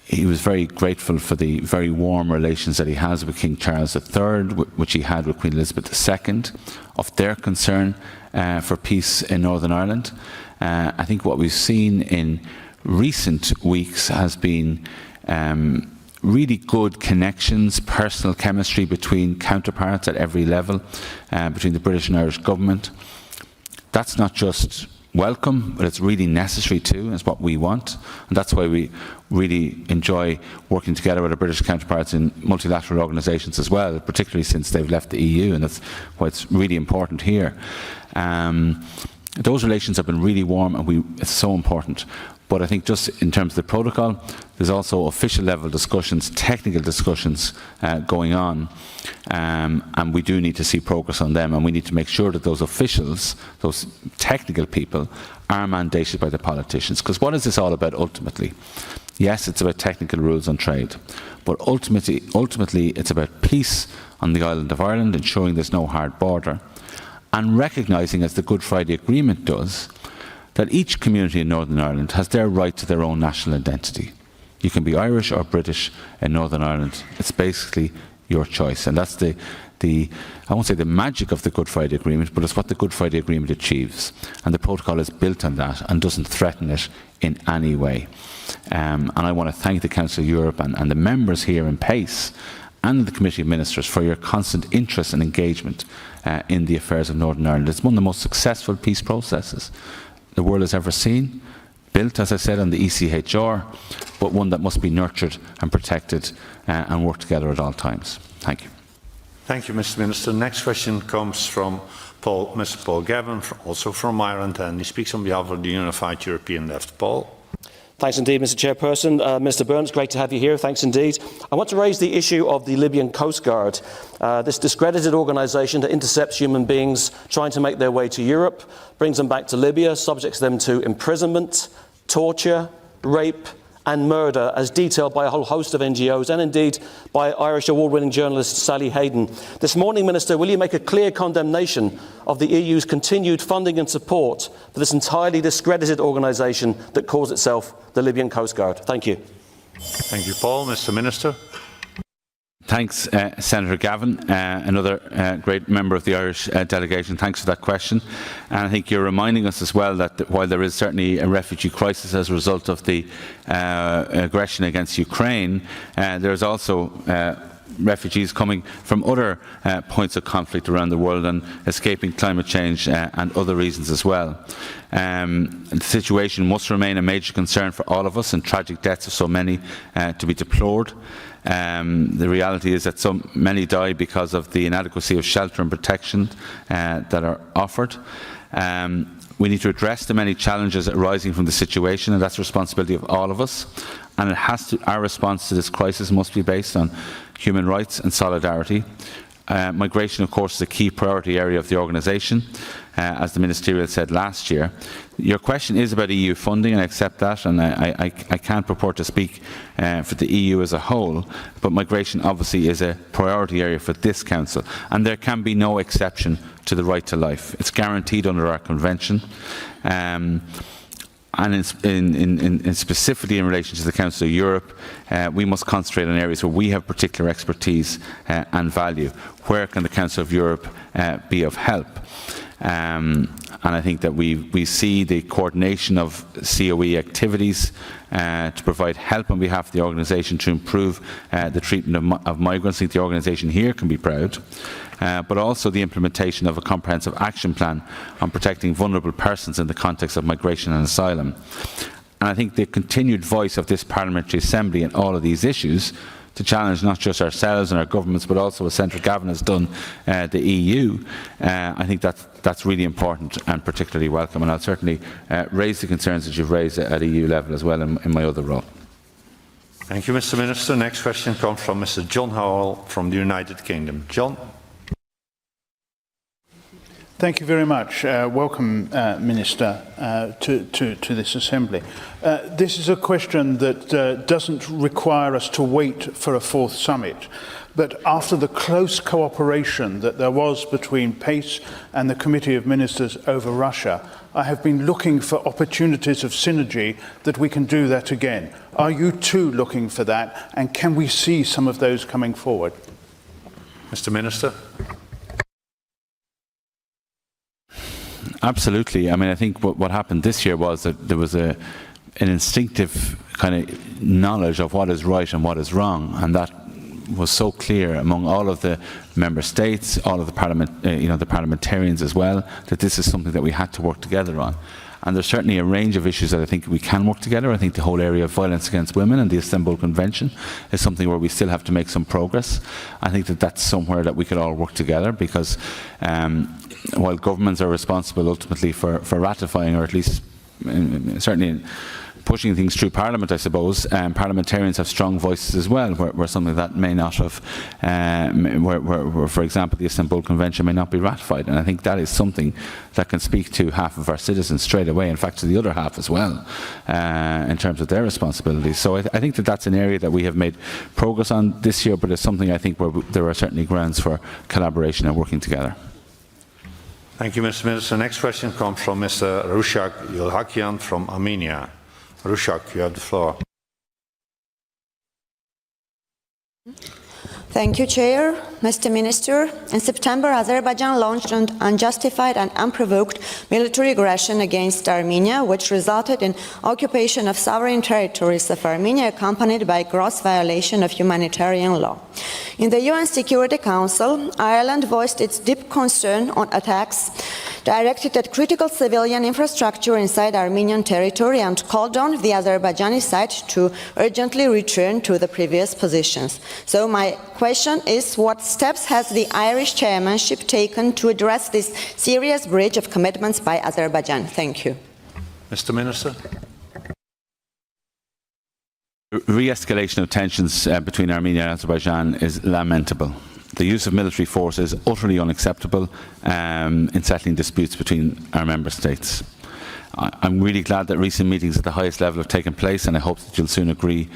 he was very grateful for the very warm relations that he has with King Charles III, which he had with Queen Elizabeth II, of their concern for peace in Northern Ireland. I think what we've seen in recent weeks has been really good connections, personal chemistry between counterparts at every level, between the British and Irish government. That's not just welcome, but it's really necessary too. It's what we want, and that's why we really enjoy working together with our British counterparts in multilateral organisations as well, particularly since they've left the EU, and that's why it's really important here. Those relations have been really warm, and it's so important. But I think just in terms of the protocol, there's also official level discussions, technical discussions going on, and we do need to see progress on them, and we need to make sure that those officials, those technical people, are mandated by the politicians. Because what is this all about ultimately? Yes, it's about technical rules on trade, but ultimately it's about peace on the island of Ireland, ensuring there's no hard border, and recognising, as the Good Friday Agreement does, that each community in Northern Ireland has their right to their own national identity. You can be Irish or British in Northern Ireland. It's basically your choice. And that's I won't say the magic of the Good Friday Agreement, but it's what the Good Friday Agreement achieves. And the protocol is built on that and doesn't threaten it in any way. And I want to thank the Council of Europe and the members here in PACE and the Committee of Ministers for your constant interest and engagement in the affairs of Northern Ireland. It's one of the most successful peace processes the world has ever seen, built, as I said, on the ECHR, but one that must be nurtured and protected and work together at all times. Thank you. Thank you, Mr. Minister. Next question comes from Mr. Paul Gavin, also from Ireland, and he speaks on behalf of the Unified European Left. Paul. Thanks indeed, Mr. Chairperson. Mr. Burns, great to have you here. Thanks indeed. I want to raise the issue of the Libyan Coast Guard, this discredited organisation that intercepts human beings trying to make their way to Europe, brings them back to Libya, subjects them to imprisonment, torture, rape and murder, as detailed by a whole host of NGOs and indeed by Irish award-winning journalist Sally Hayden. This morning, Minister, will you make a clear condemnation of the EU's continued funding and support for this entirely discredited organisation that calls itself the Libyan Coast Guard? Thank you. Thank you, Paul. Mr. Minister. Thanks, Senator Gavin, another great member of the Irish delegation. Thanks for that question. And I think you're reminding us as well that while there is certainly a refugee crisis as a result of the aggression against Ukraine, there is also refugees coming from other points of conflict around the world and escaping climate change and other reasons as well. The situation must remain a major concern for all of us, and tragic deaths of so many to be deplored. The reality is that so many die because of the inadequacy of shelter and protection that are offered. We need to address the many challenges arising from the situation, and that's the responsibility of all of us. And our response to this crisis must be based on human rights and solidarity. Migration, of course, is a key priority area of the organisation, as the Ministerial said last year. Your question is about EU funding, and I accept that, and I can't purport to speak for the EU as a whole, but migration obviously is a priority area for this Council, and there can be no exception to the right to life. It's guaranteed under our Convention. And specifically in relation to the Council of Europe, we must concentrate on areas where we have particular expertise and value. Where can the Council of Europe be of help? And I think that we see the coordination of COE activities to provide help on behalf of the organisation to improve the treatment of migrants. I think the organisation here can be proud. But also the implementation of a comprehensive action plan on protecting vulnerable persons in the context of migration and asylum. And I think the continued voice of this Parliamentary Assembly in all of these issues to challenge not just ourselves and our governments, but also as Central Gavin has done the EU, I think that's really important and particularly welcome. And I'll certainly raise the concerns that you've raised at EU level as well in my other role. Thank you, Mr. Minister. Next question comes from Mr. John Howell from the United Kingdom. John. Thank you very much. Welcome, Minister, to this Assembly. This is a question that doesn't require us to wait for a fourth summit, but after the close cooperation that there was between PACE and the Committee of Ministers over Russia, I have been looking for opportunities of synergy that we can do that again. Are you too looking for that, and can we see some of those coming forward? Mr. Minister. Absolutely. I mean, I think what happened this year was that there was an instinctive kind of knowledge of what is right and what is wrong, and that was so clear among all of the member states, all of the parliament, the parliamentarians as well, that this is something that we had to work together on. And there's certainly a range of issues that I think we can work together. I think the whole area of violence against women and the Istanbul Convention is something where we still have to make some progress. I think that that's somewhere that we could all work together, because while governments are responsible ultimately for ratifying, or at least certainly pushing things through Parliament, I suppose, parliamentarians have strong voices as well, where something that may not have, where, for example, the Istanbul Convention may not be ratified. And I think that is something that can speak to half of our citizens straight away, in fact to the other half as well, in terms of their responsibilities. So I think that that's an area that we have made progress on this year, but it's something I think where there are certainly grounds for collaboration and working together. Thank you, Mr. Minister. Next question comes from Mr. Rushak Yilhakian from Armenia. Rushak, you have the floor. Thank you, Chair. Mr. Minister, in September, Azerbaijan launched an unjustified and unprovoked military aggression against Armenia, which resulted in occupation of sovereign territories of Armenia, accompanied by gross violation of humanitarian law. In the UN Security Council, Ireland voiced its deep concern on attacks directed at critical civilian infrastructure inside Armenian territory and called on the Azerbaijani side to urgently return to the previous positions. So my question is, what steps has the Irish chairmanship taken to address this serious breach of commitments by Azerbaijan? Thank you. Mr. Minister. Re-escalation of tensions between Armenia and Azerbaijan is lamentable. The use of military force is utterly unacceptable in settling disputes between our member states. I'm really glad that recent meetings at the highest level have taken place, and I hope that you'll soon agree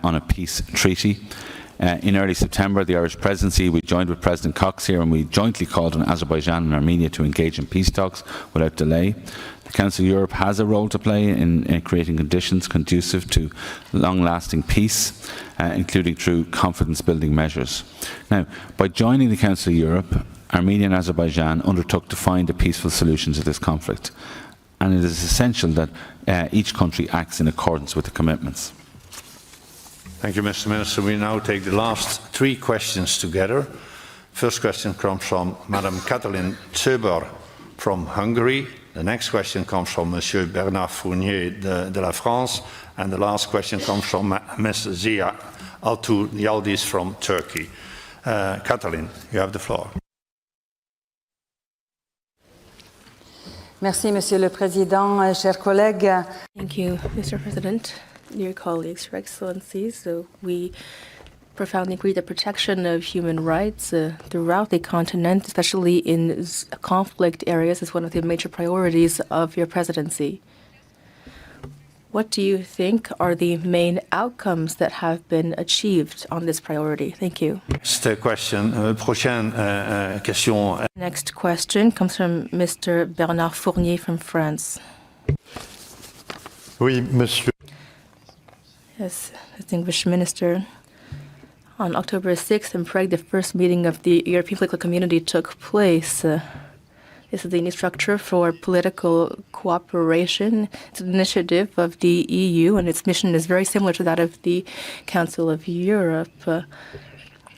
on a peace treaty. In early September, the Irish presidency, we joined with President Cox here, and we jointly called on Azerbaijan and Armenia to engage in peace talks without delay. The Council of Europe has a role to play in creating conditions conducive to long-lasting peace, including through confidence-building measures. Now, by joining the Council of Europe, Armenia and Azerbaijan undertook to find a peaceful solution to this conflict, and it is essential that each country acts in accordance with the commitments. Thank you, Mr. Minister. We now take the last three questions together. First question comes from Madam Katalin Zöber from Hungary. The next question comes from Monsieur Bernard Fournier de la France. And the last question comes from Ms. Zia Altu Yaldis from Turkey. Katalin, you have the floor. Merci, Monsieur le Président, chers collègues. Thank you, Mr. President, dear colleagues, Your Excellencies. We, the Hungarian Presidency, welcome the Council of Europe, the Council of Europe, and the European Parliament, and the Council of Europe, profoundly agree the protection of human rights throughout the continent, especially in conflict areas, is one of the major priorities of your presidency. What do you think are the main outcomes that have been achieved on this priority? Thank you. Next question. Question. Next question comes from Mr. Bernard Fournier from France. Oui, monsieur. Yes, distinguished minister. On October 6th in Prague, the first meeting of the European political community took place. This is the new structure for political cooperation. It's an initiative of the EU, and its mission is very similar to that of the Council of Europe.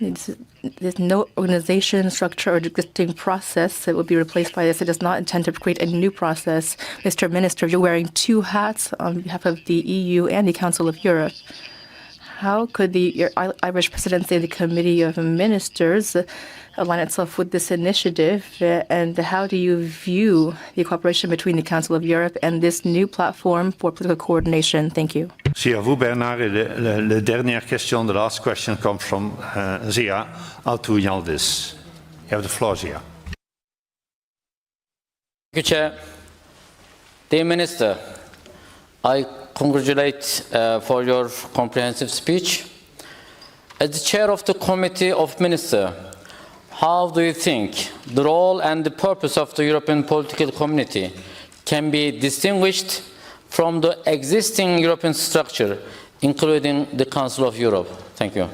There's no organization, structure, or existing process that will be replaced by this. It does not intend to create a new process. Mr. Minister, you're wearing two hats on behalf of the EU and the Council of Europe. How could your Irish presidency of the Committee of Ministers align itself with this initiative, and how do you view the cooperation between the Council of Europe and this new platform for political coordination? Thank you. Merci à vous, Bernard. La dernière question, the last question, comes from Zia Altu-Yaldis. You have the floor, Zia. Thank you, Chair. Dear Minister, I congratulate for your comprehensive speech. As the chair of the Committee of Ministers, how do you think the role and the purpose of the European political community can be distinguished from the existing European structure, including the Council of Europe? Thank you.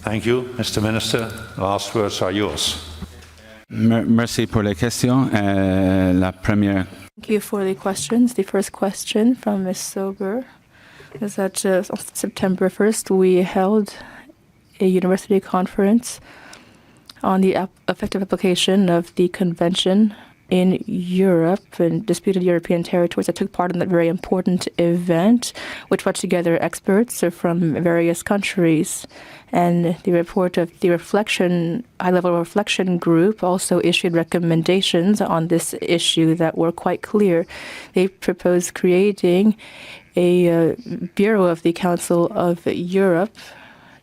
Thank you, Mr. Minister. The last words are yours. Merci pour les questions. La première. Thank you for the questions. The first question from Ms. Sober is that on September 1st we held a university conference on the effective application of the Convention in Europe and disputed European territories. I took part in that very important event, which brought together experts from various countries. And the report of the high-level reflection group also issued recommendations on this issue that were quite clear. They proposed creating a Bureau of the Council of Europe,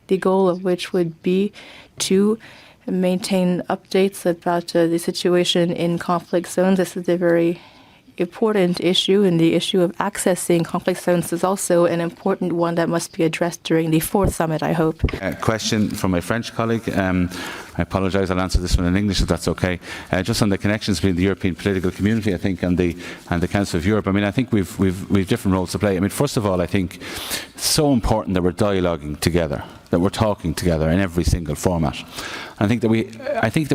the goal of which would be to maintain updates about the situation in conflict zones. This is a very important issue, and the issue of accessing conflict zones is also an important one that must be addressed during the fourth summit, I hope. A question from my French colleague. I apologise, I'll answer this one in English if that's okay. Just on the connections between the European political community, I think, and the Council of Europe. I mean, I think we've different roles to play. I mean, first of all, I think it's so important that we're dialoguing together, that we're talking together in every single format. I think that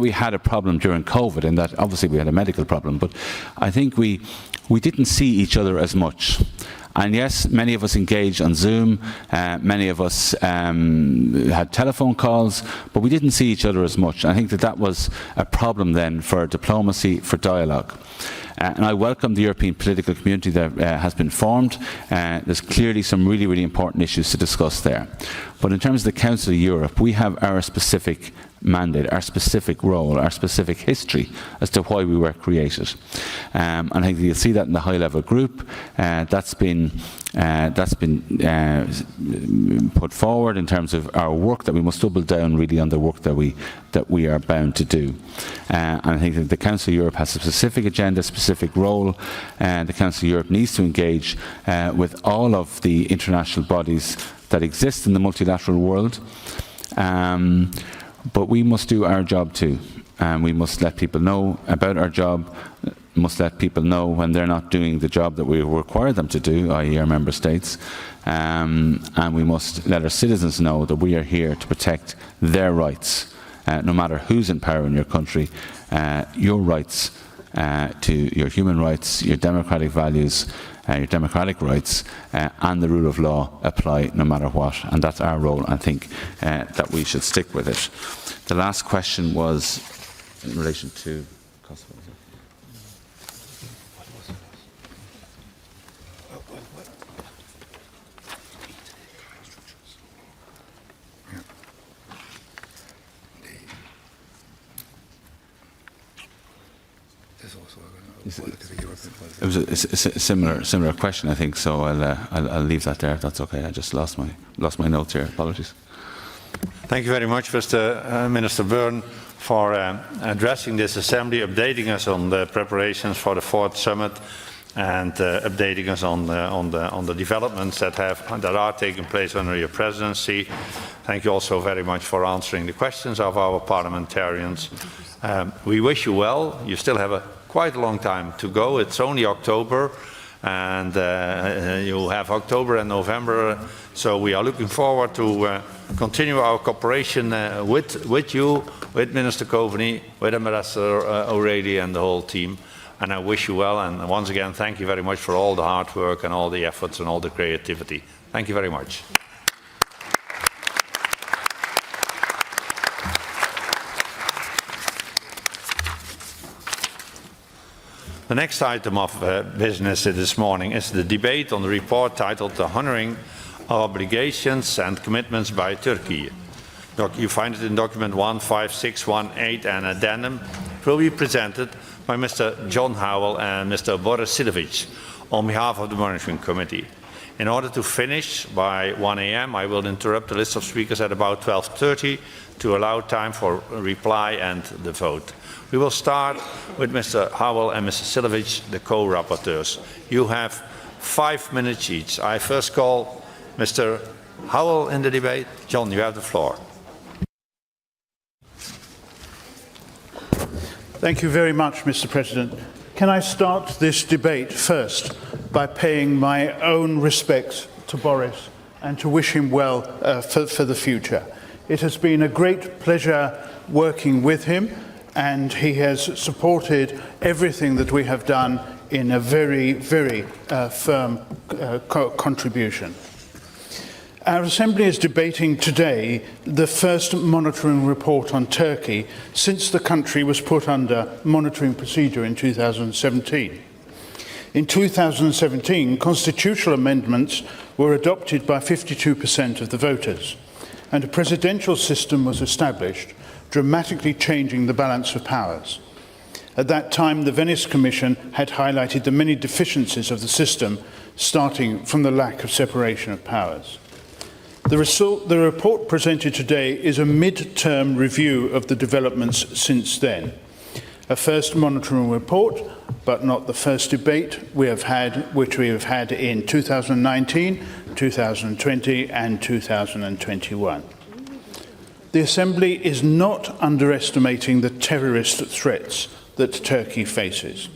we had a problem during COVID, in that obviously we had a medical problem, but I think we didn't see each other as much. And yes, many of us engaged on Zoom, many of us had telephone calls, but we didn't see each other as much. I think that was a problem then for diplomacy, for dialogue. And I welcome the European political community that has been formed. There's clearly some really, really important issues to discuss there. But in terms of the Council of Europe, we have our specific mandate, our specific role, our specific history as to why we were created. And I think you'll see that in the high-level group. That's been put forward in terms of our work, that we must double down really on the work that we are bound to do. And I think that the Council of Europe has a specific agenda, specific role, and the Council of Europe needs to engage with all of the international bodies that exist in the multilateral world. But we must do our job too, and we must let people know about our job, must let people know when they're not doing the job that we require them to do, i.e. our member states, and we must let our citizens know that we are here to protect their rights, no matter who's in power in your country. Your rights to your human rights, your democratic values, your democratic rights and the rule of law apply no matter what, and that's our role. I think that we should stick with it. The last question was in relation to Kosovo. It was a similar question, I think. So I'll leave that there. If that's okay. I just lost my notes here. Apologies. Thank you very much, Mr. Minister Byrne, for addressing this assembly, updating us on the preparations for the 4th summit, and updating us on the developments that are taking place under your presidency. Thank you also very much for answering the questions of our parliamentarians. We wish you well. You still have quite a long time to go. It's only October, and you have October and November. So we are looking forward to continue our cooperation with you, with Minister Coveney, with Ambassador O'Reilly and the whole team. And I wish you well. And once again, thank you very much for all the hard work and all the efforts and all the creativity. Thank you very much. The next item of business this morning is the debate on the report titled "The Honouring of Obligations and Commitments by Turkey." You find it in document 15618 and addendum. It will be presented by Mr. John Howell and Mr. Boris Sidovic on behalf of the Monitoring Committee. In order to finish by 1 a.m., I will interrupt the list of speakers at about 12:30 to allow time for reply and the vote. We will start with Mr. Howell and Mr. Sidovic, the co-rapporteurs. You have 5 minutes each. I first call Mr. Howell in the debate. John, you have the floor. Thank you very much, Mr. President. Can I start this debate first by paying my own respects to Boris and to wish him well for the future. It has been a great pleasure working with him, and he has supported everything that we have done in a very, very firm contribution. Our Assembly is debating today the first monitoring report on Turkey since the country was put under monitoring procedure in 2017. In 2017, constitutional amendments were adopted by 52% of the voters, and a presidential system was established, dramatically changing the balance of powers. At that time, the Venice Commission had highlighted the many deficiencies of the system, starting from the lack of separation of powers. The report presented today is a mid-term review of the developments since then. A first monitoring report, but not the first debate which we have had in 2019, 2020 and 2021. The Assembly is not underestimating the terrorist threats that Turkey faces.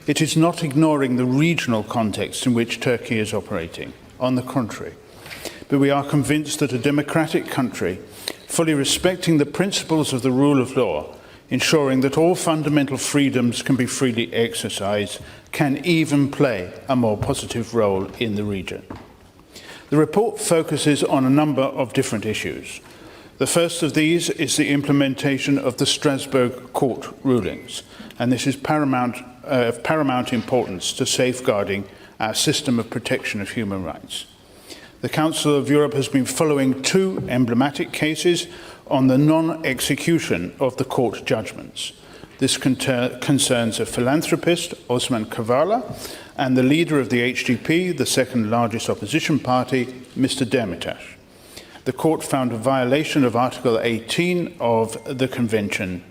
It is not ignoring the regional context in which Turkey is operating. On the contrary. But we are convinced that a democratic country, fully respecting the principles of the rule of law, ensuring that all fundamental freedoms can be freely exercised, can even play a more positive role in the region. The report focuses on a number of different issues. The first of these is the implementation of the Strasbourg court rulings, and this is of paramount importance to safeguarding our system of protection of human rights. The Council of Europe has been following 2 emblematic cases on the non-execution of the court judgments. This concerns a philanthropist, Osman Kavala, and the leader of the HDP, the second largest opposition party, Mr. Demirtas. The court found a violation of Article 18 of the Convention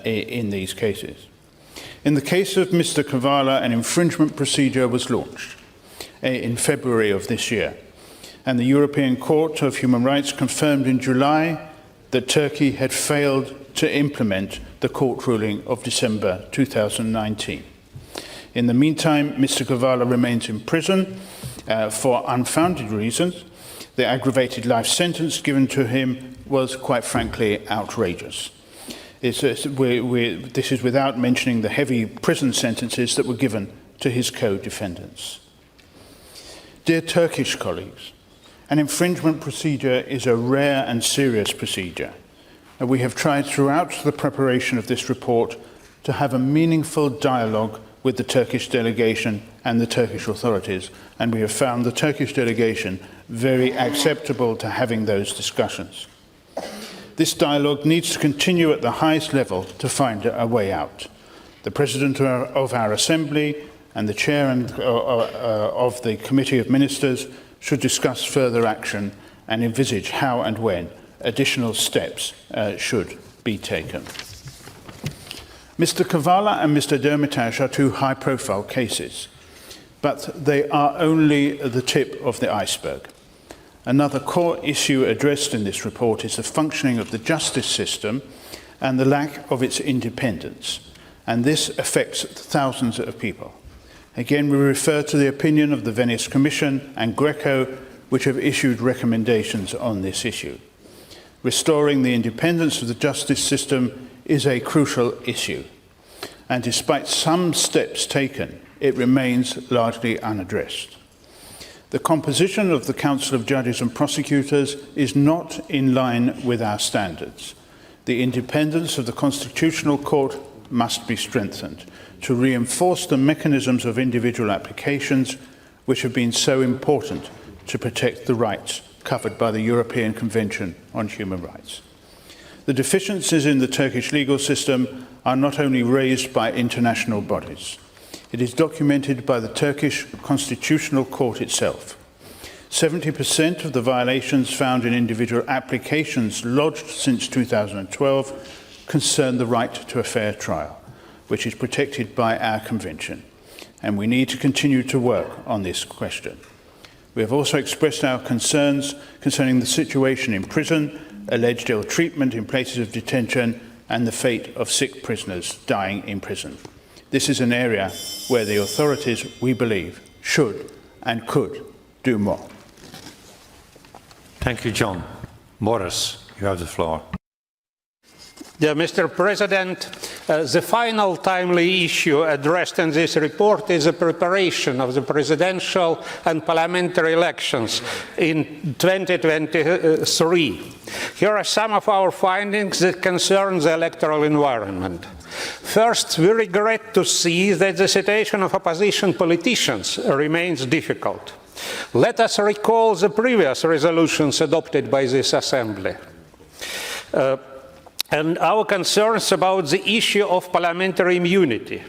in these cases. In the case of Mr. Kavala, an infringement procedure was launched in February of this year, and the European Court of Human Rights confirmed in July that Turkey had failed to implement the court ruling of December 2019. In the meantime, Mr. Kavala remains in prison for unfounded reasons. The aggravated life sentence given to him was, quite frankly, outrageous. This is without mentioning the heavy prison sentences that were given to his co-defendants. Dear Turkish colleagues, an infringement procedure is a rare and serious procedure. And we have tried throughout the preparation of this report to have a meaningful dialogue with the Turkish delegation and the Turkish authorities, and we have found the Turkish delegation very acceptable to having those discussions. This dialogue needs to continue at the highest level to find a way out. The President of our Assembly and the Chair of the Committee of Ministers should discuss further action and envisage how and when additional steps should be taken. Mr. Kavala and Mr. Dermitage are two high-profile cases, but they are only the tip of the iceberg. Another core issue addressed in this report is the functioning of the justice system and the lack of its independence, and this affects thousands of people. Again, we refer to the opinion of the Venice Commission and Greco, which have issued recommendations on this issue. Restoring the independence of the justice system is a crucial issue, and despite some steps taken, it remains largely unaddressed. The composition of the Council of Judges and Prosecutors is not in line with our standards. The independence of the Constitutional Court must be strengthened to reinforce the mechanisms of individual applications which have been so important to protect the rights covered by the European Convention on Human Rights. The deficiencies in the Turkish legal system are not only raised by international bodies. It is documented by the Turkish Constitutional Court itself. 70% of the violations found in individual applications lodged since 2012 concern the right to a fair trial, which is protected by our Convention, and we need to continue to work on this question. We have also expressed our concerns concerning the situation in prison, alleged ill treatment in places of detention, and the fate of sick prisoners dying in prison. This is an area where the authorities, we believe, should and could do more. Thank you, John. Boris, you have the floor. Mr. President, the final timely issue addressed in this report is the preparation of the presidential and parliamentary elections in 2023. Here are some of our findings that concern the electoral environment. First, we regret to see that the situation of opposition politicians remains difficult. Let us recall the previous resolutions adopted by this Assembly. And our concerns about the issue of parliamentary immunity.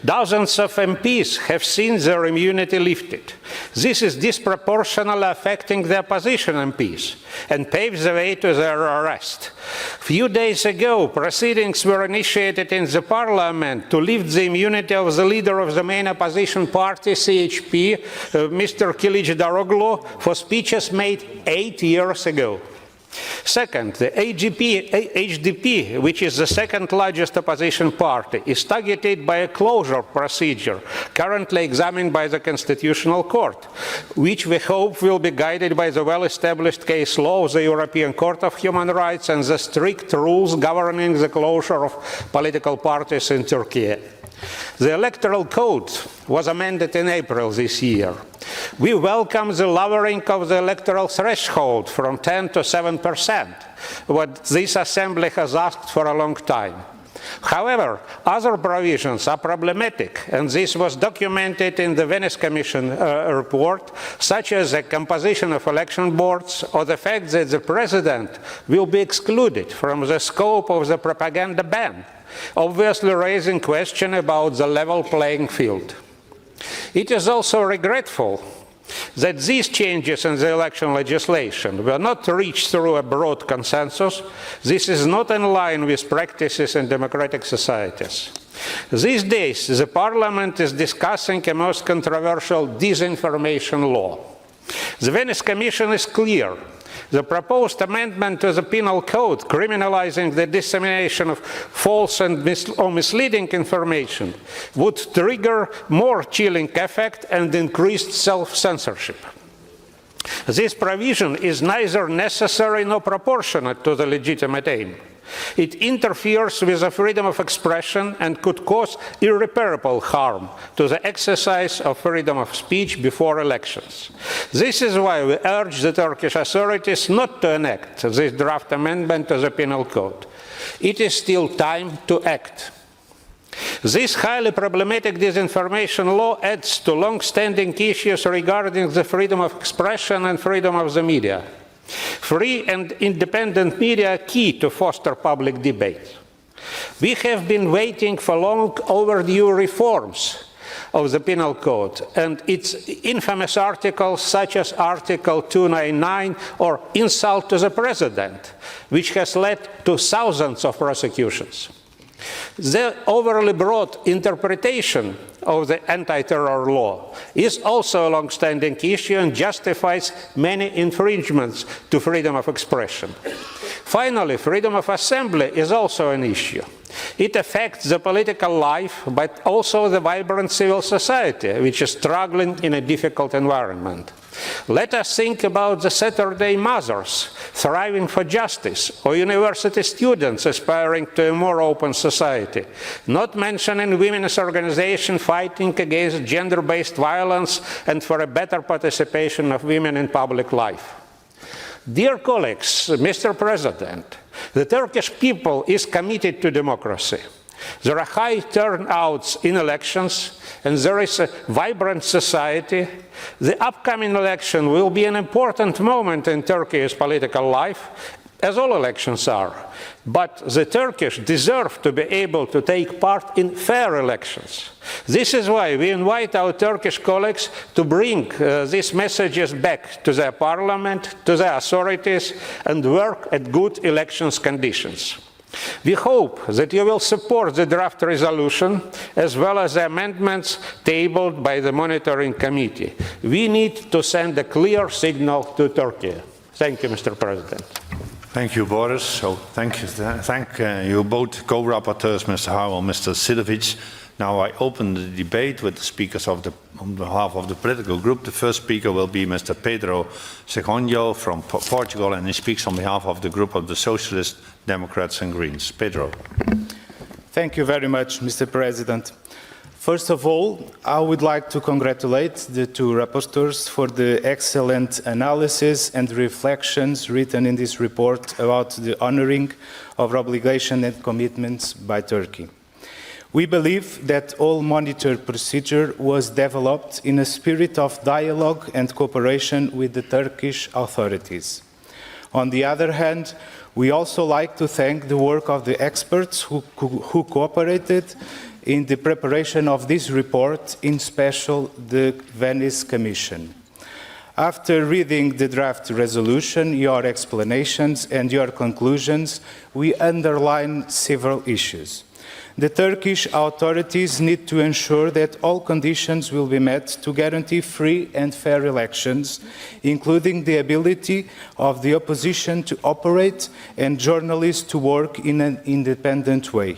Dozens of MPs have seen their immunity lifted. This is disproportionately affecting the opposition MPs and paves the way to their arrest. A few days ago, proceedings were initiated in the parliament to lift the immunity of the leader of the main opposition party, CHP, Mr. Kilic Daroglu, for speeches made 8 years ago. Second, the HDP, which is the second largest opposition party, is targeted by a closure procedure currently examined by the Constitutional Court, which we hope will be guided by the well-established case law of the European Court of Human Rights and the strict rules governing the closure of political parties in Turkey. The electoral code was amended in April this year. We welcome the lowering of the electoral threshold from 10 to 7%, what this Assembly has asked for a long time. However, other provisions are problematic, and this was documented in the Venice Commission report, such as the composition of election boards or the fact that the President will be excluded from the scope of the propaganda ban, obviously raising question about the level playing field. It is also regretful that these changes in the election legislation were not reached through a broad consensus. This is not in line with practices in democratic societies. These days, the Parliament is discussing a most controversial disinformation law. The Venice Commission is clear. The proposed amendment to the Penal Code criminalizing the dissemination of false and or misleading information would trigger more chilling effect and increased self-censorship. This provision is neither necessary nor proportionate to the legitimate aim. It interferes with the freedom of expression and could cause irreparable harm to the exercise of freedom of speech before elections. This is why we urge the Turkish authorities not to enact this draft amendment to the Penal Code. It is still time to act. This highly problematic disinformation law adds to long-standing issues regarding the freedom of expression and freedom of the media. Free and independent media are key to foster public debate. We have been waiting for long overdue reforms. of the Penal Code and its infamous articles such as Article 299 or insult to the President, which has led to thousands of prosecutions. The overly broad interpretation of the anti-terror law is also a long-standing issue and justifies many infringements to freedom of expression. Finally, freedom of assembly is also an issue. It affects the political life, but also the vibrant civil society, which is struggling in a difficult environment. Let us think about the Saturday mothers thriving for justice, or university students aspiring to a more open society, not mentioning women's organizations fighting against gender-based violence and for a better participation of women in public life. Dear colleagues, Mr. President, the Turkish people is committed to democracy. There are high turnouts in elections, and there is a vibrant society. The upcoming election will be an important moment in Turkey's political life, as all elections are. But the Turkish deserve to be able to take part in fair elections. This is why we invite our Turkish colleagues to bring these messages back to their parliament, to their authorities, and work at good elections conditions. We hope that you will support the draft resolution as well as the amendments tabled by the Monitoring Committee. We need to send a clear signal to Turkey. Thank you, Mr. President. Thank you, Boris. So thank you both co-rapporteurs, Mr. Howell and Mr. Sidovic. Now I open the debate with the speakers on behalf of the political group. The first speaker will be Mr. Pedro Segonho from Portugal, and he speaks on behalf of the group of the Socialists, Democrats and Greens. Pedro. Thank you very much, Mr. President. First of all, I would like to congratulate the two rapporteurs for the excellent analysis and reflections written in this report about the honoring of obligations and commitments by Turkey. We believe that all monitor procedure was developed in a spirit of dialogue and cooperation with the Turkish authorities. On the other hand, we also like to thank the work of the experts who cooperated in the preparation of this report, in special the Venice Commission. After reading the draft resolution, your explanations and your conclusions, we underline several issues. The Turkish authorities need to ensure that all conditions will be met to guarantee free and fair elections, including the ability of the opposition to operate and journalists to work in an independent way.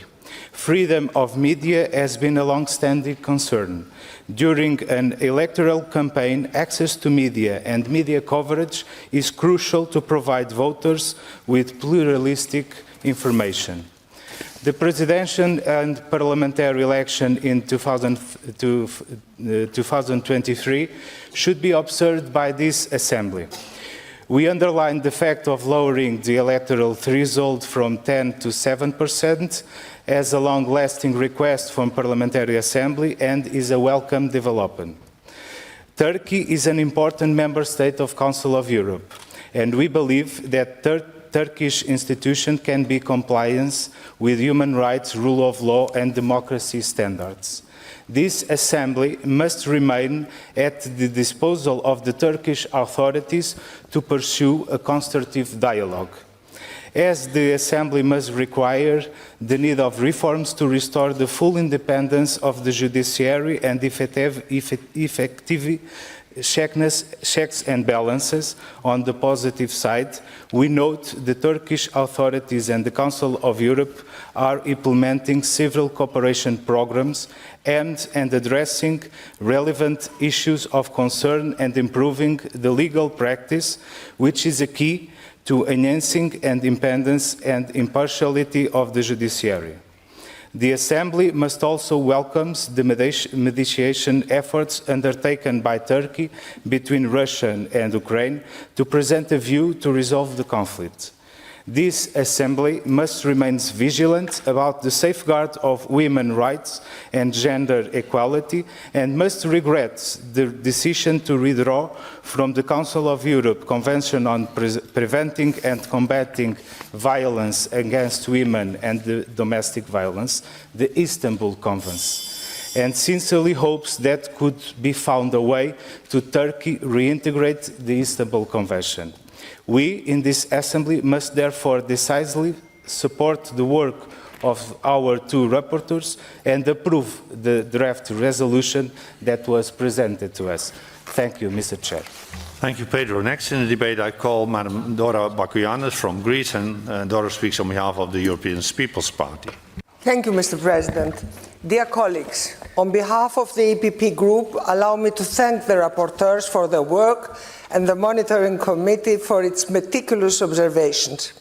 Freedom of media has been a long-standing concern. During an electoral campaign, access to media and media coverage is crucial to provide voters with pluralistic information. The presidential and parliamentary election in 2023 should be observed by this Assembly. We underline the fact of lowering the electoral threshold from 10 to 7% as a long-lasting request from Parliamentary Assembly and is a welcome development. Turkey is an important member state of Council of Europe, and we believe that Turkish institutions can be compliant with human rights, rule of law and democracy standards. This Assembly must remain at the disposal of the Turkish authorities to pursue a constructive dialogue. As the Assembly must require the need of reforms to restore the full independence of the judiciary and effective checks and balances. On the positive side, we note the Turkish authorities and the Council of Europe are implementing several cooperation programs and addressing relevant issues of concern and improving the legal practice, which is a key to enhancing independence and impartiality of the judiciary. The Assembly must also welcome the mediation efforts undertaken by Turkey between Russia and Ukraine to present a view to resolve the conflict. This Assembly must remain vigilant about the safeguard of women's rights and gender equality and must regret the decision to withdraw from the Council of Europe Convention on Preventing and Combating Violence Against Women and Domestic Violence, the Istanbul Convention. and sincerely hopes that could be found a way to Turkey reintegrate the Istanbul Convention. We in this Assembly must therefore decisively support the work of our two rapporteurs and approve the draft resolution that was presented to us. Thank you, Mr. Chair. Thank you, Pedro. Next in the debate, I call Madam Dora Bakuyanis from Greece, and Dora speaks on behalf of the European People's Party. Thank you, Mr. President. Dear colleagues, on behalf of the EPP Group, allow me to thank the rapporteurs for their work and the Monitoring Committee for its meticulous observations.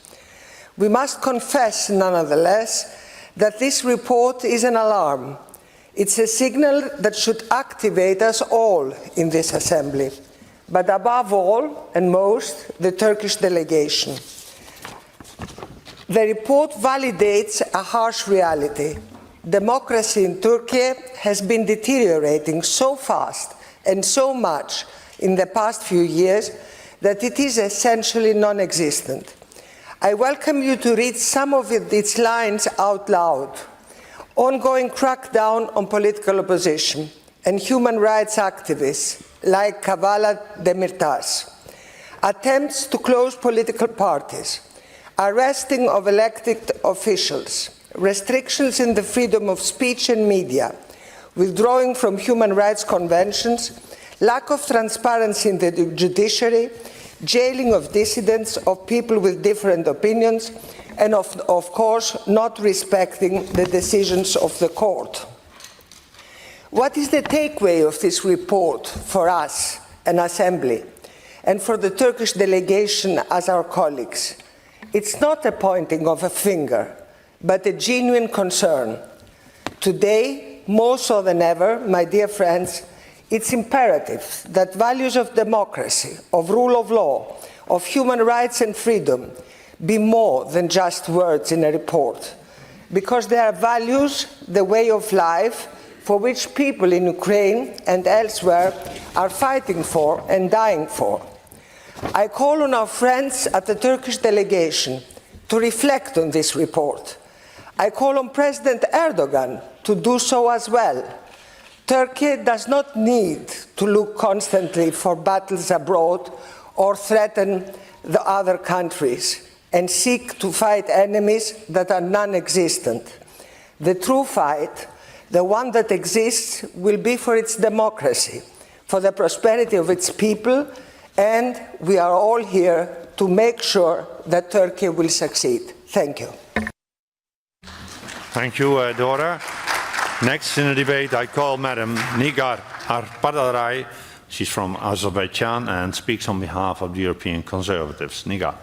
We must confess, nonetheless, that this report is an alarm. It's a signal that should activate us all in this Assembly, but above all and most, the Turkish delegation. The report validates a harsh reality. Democracy in Turkey has been deteriorating so fast and so much in the past few years that it is essentially non-existent. I welcome you to read some of its lines out loud. Ongoing crackdown on political opposition and human rights activists like Kavala Demirtas. Attempts to close political parties. Arresting of elected officials. Restrictions in the freedom of speech and media. Withdrawing from human rights conventions. Lack of transparency in the judiciary. Jailing of dissidents, of people with different opinions, and of course, not respecting the decisions of the court. What is the takeaway of this report for us, an Assembly, and for the Turkish delegation as our colleagues? It's not a pointing of a finger, but a genuine concern. Today, more so than ever, my dear friends, it's imperative that values of democracy, of rule of law, of human rights and freedom be more than just words in a report, because they are values, the way of life, for which people in Ukraine and elsewhere are fighting for and dying for. I call on our friends at the Turkish delegation to reflect on this report. I call on President Erdogan to do so as well. Turkey does not need to look constantly for battles abroad or threaten the other countries and seek to fight enemies that are non-existent. The true fight, the one that exists, will be for its democracy, for the prosperity of its people, and we are all here to make sure that Turkey will succeed. Thank you. Thank you, Dora. Next in the debate, I call Madam Nigar Arpadaray. She's from Azerbaijan and speaks on behalf of the European Conservatives. Nigar.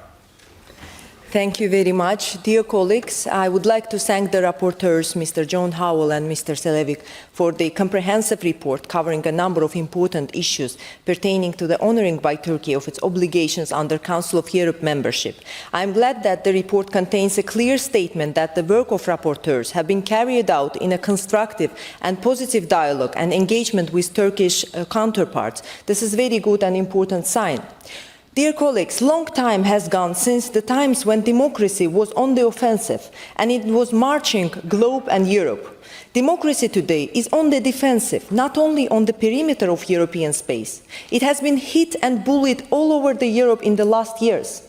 Thank you very much. Dear colleagues, I would like to thank the rapporteurs, Mr. John Howell and Mr. Selevic, for the comprehensive report covering a number of important issues pertaining to the honoring by Turkey of its obligations under Council of Europe membership. I am glad that the report contains a clear statement that the work of rapporteurs have been carried out in a constructive and positive dialogue and engagement with Turkish counterparts. This is a very good and important sign. Dear colleagues, long time has gone since the times when democracy was on the offensive and it was marching globe and Europe. Democracy today is on the defensive, not only on the perimeter of European space. It has been hit and bullied all over the Europe in the last years.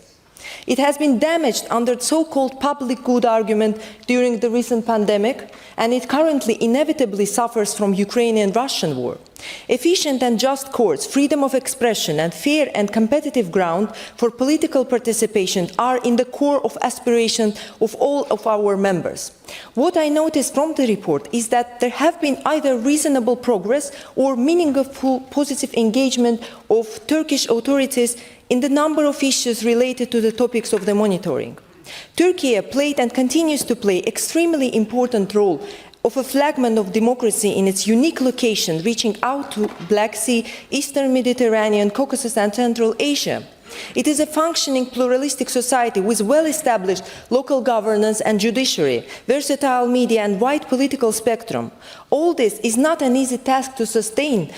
It has been damaged under the so-called public good argument during the recent pandemic, and it currently inevitably suffers from Ukrainian-Russian war. Efficient and just courts, freedom of expression, and fair and competitive ground for political participation are in the core of aspiration of all of our members. What I noticed from the report is that there have been either reasonable progress or meaningful positive engagement of Turkish authorities in the number of issues related to the topics of the monitoring. Turkey played and continues to play extremely important role of a flagman of democracy in its unique location, reaching out to Black Sea, Eastern Mediterranean, Caucasus and Central Asia. It is a functioning pluralistic society with well-established local governance and judiciary, versatile media and wide political spectrum. All this is not an easy task to sustain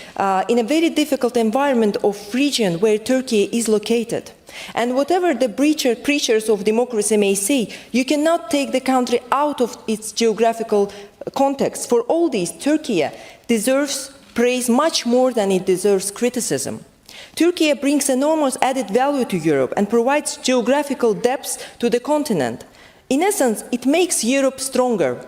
in a very difficult environment of region where Turkey is located. And whatever the preachers of democracy may say, you cannot take the country out of its geographical context, for all these, Turkey deserves praise much more than it deserves criticism. Turkey brings enormous added value to Europe and provides geographical depth to the continent. In essence, it makes Europe stronger.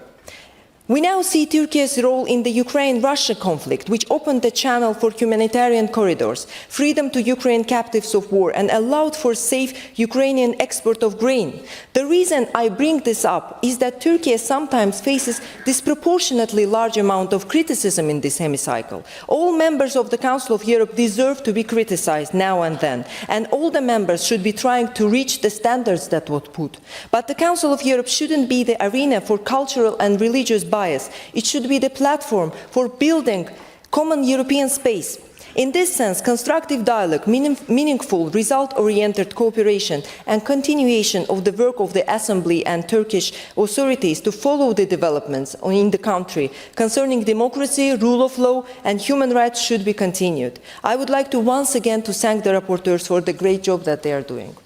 We now see Turkey's role in the Ukraine-Russia conflict, which opened the channel for humanitarian corridors, freedom to Ukraine captives of war, and allowed for safe Ukrainian export of grain. The reason I bring this up is that Turkey sometimes faces disproportionately large amount of criticism in this hemicycle. All members of the Council of Europe deserve to be criticized now and then, and all the members should be trying to reach the standards that were put. But the Council of Europe shouldn't be the arena for cultural and religious bias. It should be the platform for building common European space. In this sense, constructive dialogue, meaningful, result-oriented cooperation and continuation of the work of the Assembly and Turkish authorities to follow the developments in the country concerning democracy, rule of law and human rights should be continued. I would like to once again to thank the rapporteurs for the great job that they are doing.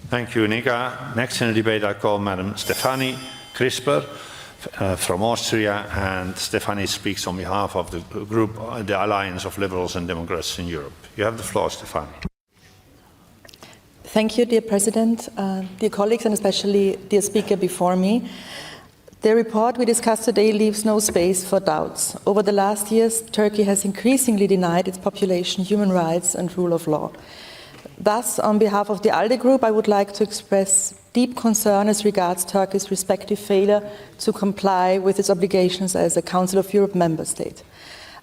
Thank you, Nika. Next in the debate I call Madam Stefanie Crisper from Austria, and Stefanie speaks on behalf of the group, the Alliance of Liberals and Democrats in Europe. You have the floor, Stefanie. Thank you, dear President, dear colleagues, and especially dear speaker before me. The report we discussed today leaves no space for doubts. Over the last years, Turkey has increasingly denied its population human rights and rule of law. Thus, on behalf of the ALDE Group, I would like to express deep concern as regards Turkey's respective failure to comply with its obligations as a Council of Europe member state.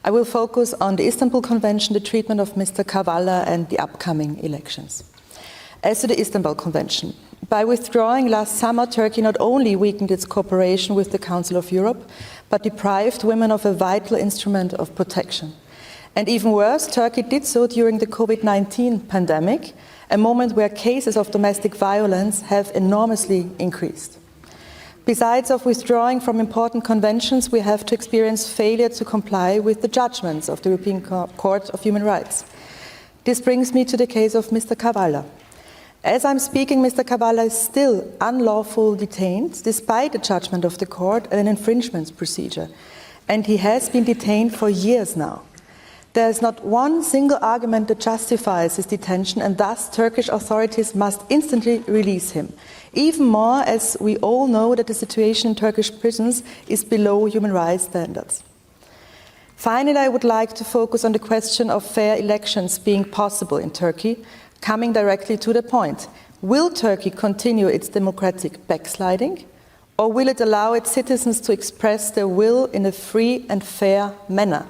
I will focus on the Istanbul Convention, the treatment of Mr. Kavala, and the upcoming elections. As to the Istanbul Convention, by withdrawing last summer, Turkey not only weakened its cooperation with the Council of Europe, but deprived women of a vital instrument of protection. And even worse, Turkey did so during the COVID-19 pandemic, a moment where cases of domestic violence have enormously increased. Besides of withdrawing from important conventions, we have to experience failure to comply with the judgments of the European Court of Human Rights. This brings me to the case of Mr. Kavala. As I'm speaking, Mr. Kavala is still unlawfully detained, despite the judgment of the court and an infringement procedure. And he has been detained for years now. There is not one single argument that justifies his detention, and thus Turkish authorities must instantly release him. Even more as we all know that the situation in Turkish prisons is below human rights standards. Finally, I would like to focus on the question of fair elections being possible in Turkey, coming directly to the point. Will Turkey continue its democratic backsliding, or will it allow its citizens to express their will in a free and fair manner?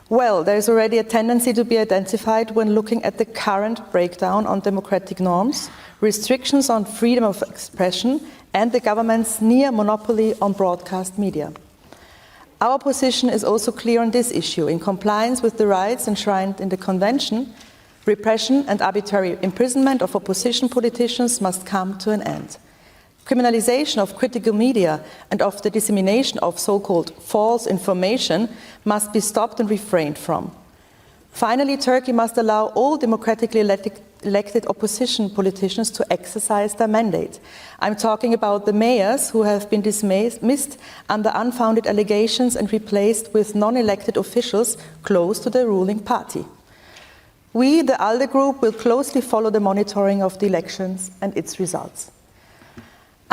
Well, there is already a tendency to be identified when looking at the current breakdown on democratic norms, restrictions on freedom of expression, and the government's near monopoly on broadcast media. Our position is also clear on this issue. In compliance with the rights enshrined in the Convention, repression and arbitrary imprisonment of opposition politicians must come to an end. Criminalization of critical media and of the dissemination of so-called false information must be stopped and refrained from. Finally, Turkey must allow all democratically elected opposition politicians to exercise their mandate. I'm talking about the mayors who have been dismissed under unfounded allegations and replaced with non-elected officials close to the ruling party. We, the ALDE Group, will closely follow the monitoring of the elections and its results.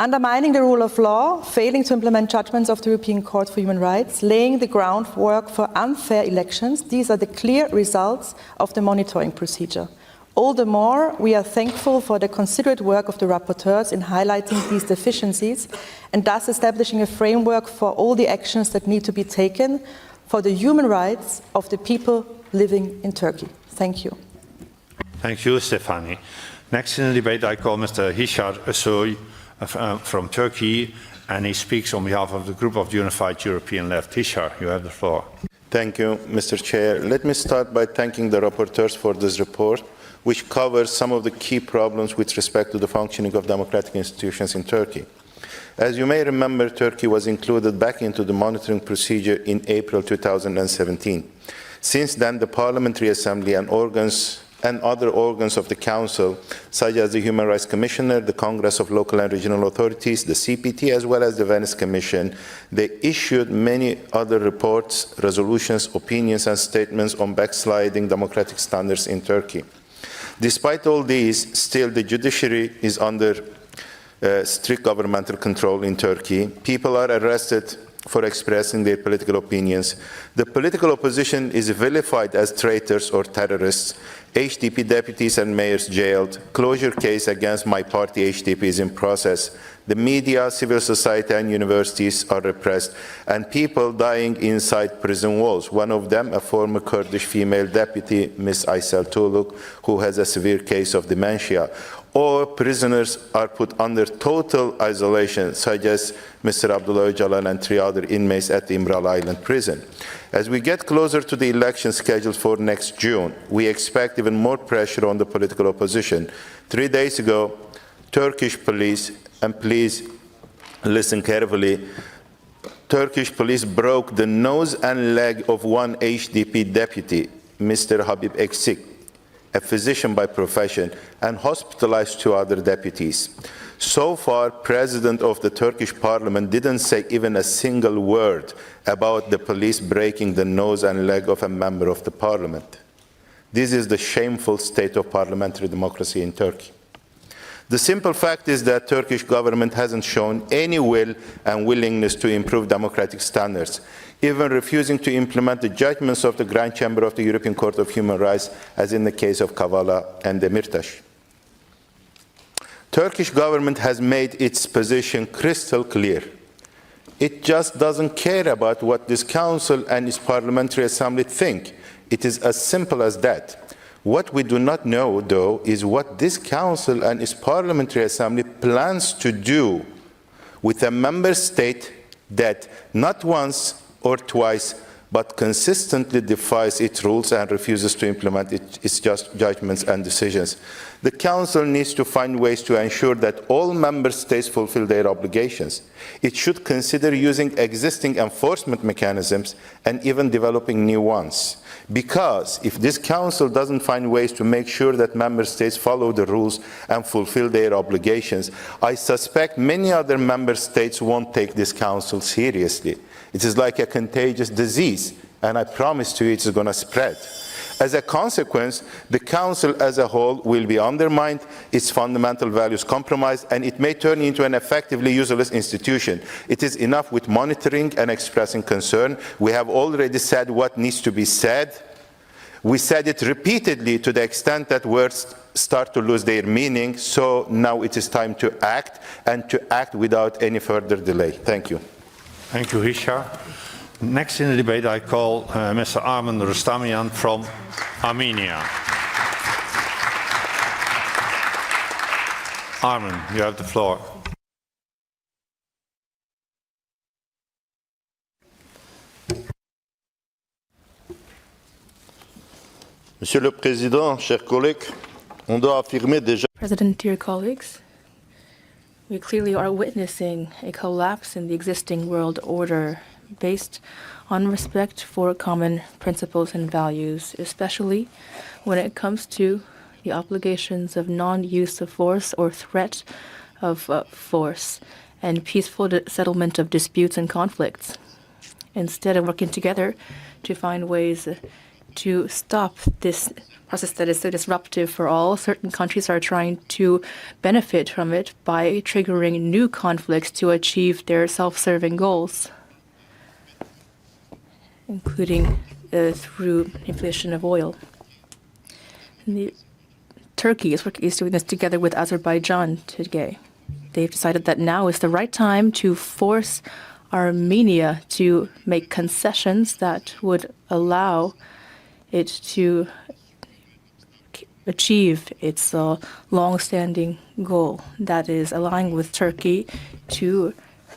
Undermining the rule of law, failing to implement judgments of the European Court for Human Rights, laying the groundwork for unfair elections, these are the clear results of the monitoring procedure. All the more, we are thankful for the considerate work of the rapporteurs in highlighting these deficiencies and thus establishing a framework for all the actions that need to be taken for the human rights of the people living in Turkey. Thank you. Thank you, Stefanie. Next in the debate, I call Mr. Hishar Ösoy from Turkey, and he speaks on behalf of the group of the Unified European Left. Hishar, you have the floor. Thank you, Mr. Chair. Let me start by thanking the rapporteurs for this report, which covers some of the key problems with respect to the functioning of democratic institutions in Turkey. As you may remember, Turkey was included back into the monitoring procedure in April 2017. Since then, the Parliamentary Assembly and organs and other organs of the Council, such as the Human Rights Commissioner, the Congress of Local and Regional Authorities, the CPT, as well as the Venice Commission. They issued many other reports, resolutions, opinions, and statements on backsliding democratic standards in Turkey. Despite all these, still the judiciary is under strict governmental control in Turkey. People are arrested for expressing their political opinions. The political opposition is vilified as traitors or terrorists. HDP deputies and mayors jailed. Closure case against my party HDP is in process. The media, civil society, and universities are repressed, and people dying inside prison walls. One of them, a former Kurdish female deputy, Ms. Aysel Tuluk, who has a severe case of dementia. Or prisoners are put under total isolation, such as Mr. Abdullah Öcalan and 3 other inmates at the Imral Island prison. As we get closer to the election scheduled for next June, we expect even more pressure on the political opposition. 3 days ago, Turkish police, and please listen carefully, Turkish police broke the nose and leg of one HDP deputy, Mr. Habib Eksik, a physician by profession, and hospitalized 2 other deputies. So far, President of the Turkish Parliament didn't say even a single word about the police breaking the nose and leg of a member of the Parliament. This is the shameful state of parliamentary democracy in Turkey. The simple fact is that Turkish government hasn't shown any will and willingness to improve democratic standards, even refusing to implement the judgments of the Grand Chamber of the European Court of Human Rights, as in the case of Kavala and Demirtas. Turkish government has made its position crystal clear. It just doesn't care about what this council and its parliamentary assembly think. It is as simple as that. What we do not know, though, is what this council and its parliamentary assembly plans to do with a member state that not once or twice, but consistently defies its rules and refuses to implement its judgments and decisions. The Council needs to find ways to ensure that all member states fulfill their obligations. It should consider using existing enforcement mechanisms and even developing new ones. Because if this Council doesn't find ways to make sure that member states follow the rules and fulfill their obligations, I suspect many other member states won't take this Council seriously. It is like a contagious disease, and I promise to you it's going to spread. As a consequence, the Council as a whole will be undermined, its fundamental values compromised, and it may turn into an effectively useless institution. It is enough with monitoring and expressing concern. We have already said what needs to be said. We said it repeatedly to the extent that words start to lose their meaning, so now it is time to act, and to act without any further delay. Thank you. Thank you, Hisha. Next in the debate, I call Mr. Armand Rustamian from Armenia. Armand, you have the floor. Monsieur le Président, chers collègues, on doit affirmer déjà. President, dear colleagues, we clearly are witnessing a collapse in the existing world order based on respect for common principles and values, especially when it comes to the obligations of non-use of force or threat of force and peaceful settlement of disputes and conflicts. Instead of working together to find ways to stop this process that is so disruptive for all, certain countries are trying to benefit from it by triggering new conflicts to achieve their self-serving goals, including through inflation of oil. Turkey is doing this together with Azerbaijan today. They've decided that now is the right time to force Armenia to make concessions that would allow it to achieve its long-standing goal, that is aligning with Turkey to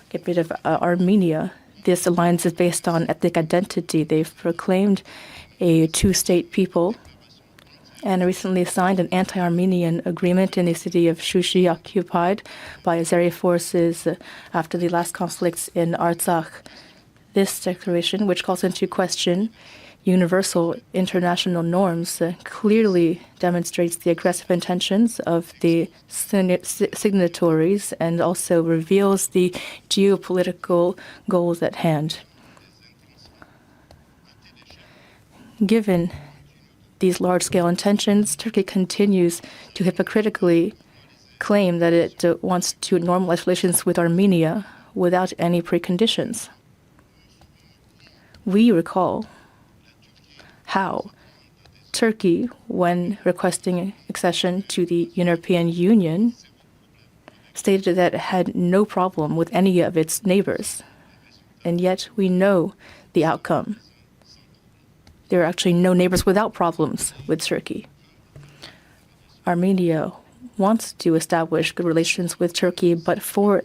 get rid of Armenia. This alliance is based on ethnic identity. They've proclaimed a two-state people and recently signed an anti-Armenian agreement in the city of Shushi, occupied by Azeri forces after the last conflicts in Artsakh. This declaration, which calls into question universal international norms clearly demonstrates the aggressive intentions of the signatories and also reveals the geopolitical goals at hand. Given these large-scale intentions, Turkey continues to hypocritically claim that it wants to normalize relations with Armenia without any preconditions. We recall how Turkey, when requesting accession to the European Union, stated that it had no problem with any of its neighbors. And yet we know the outcome. There are actually no neighbors without problems with Turkey. Armenia wants to establish good relations with Turkey, but for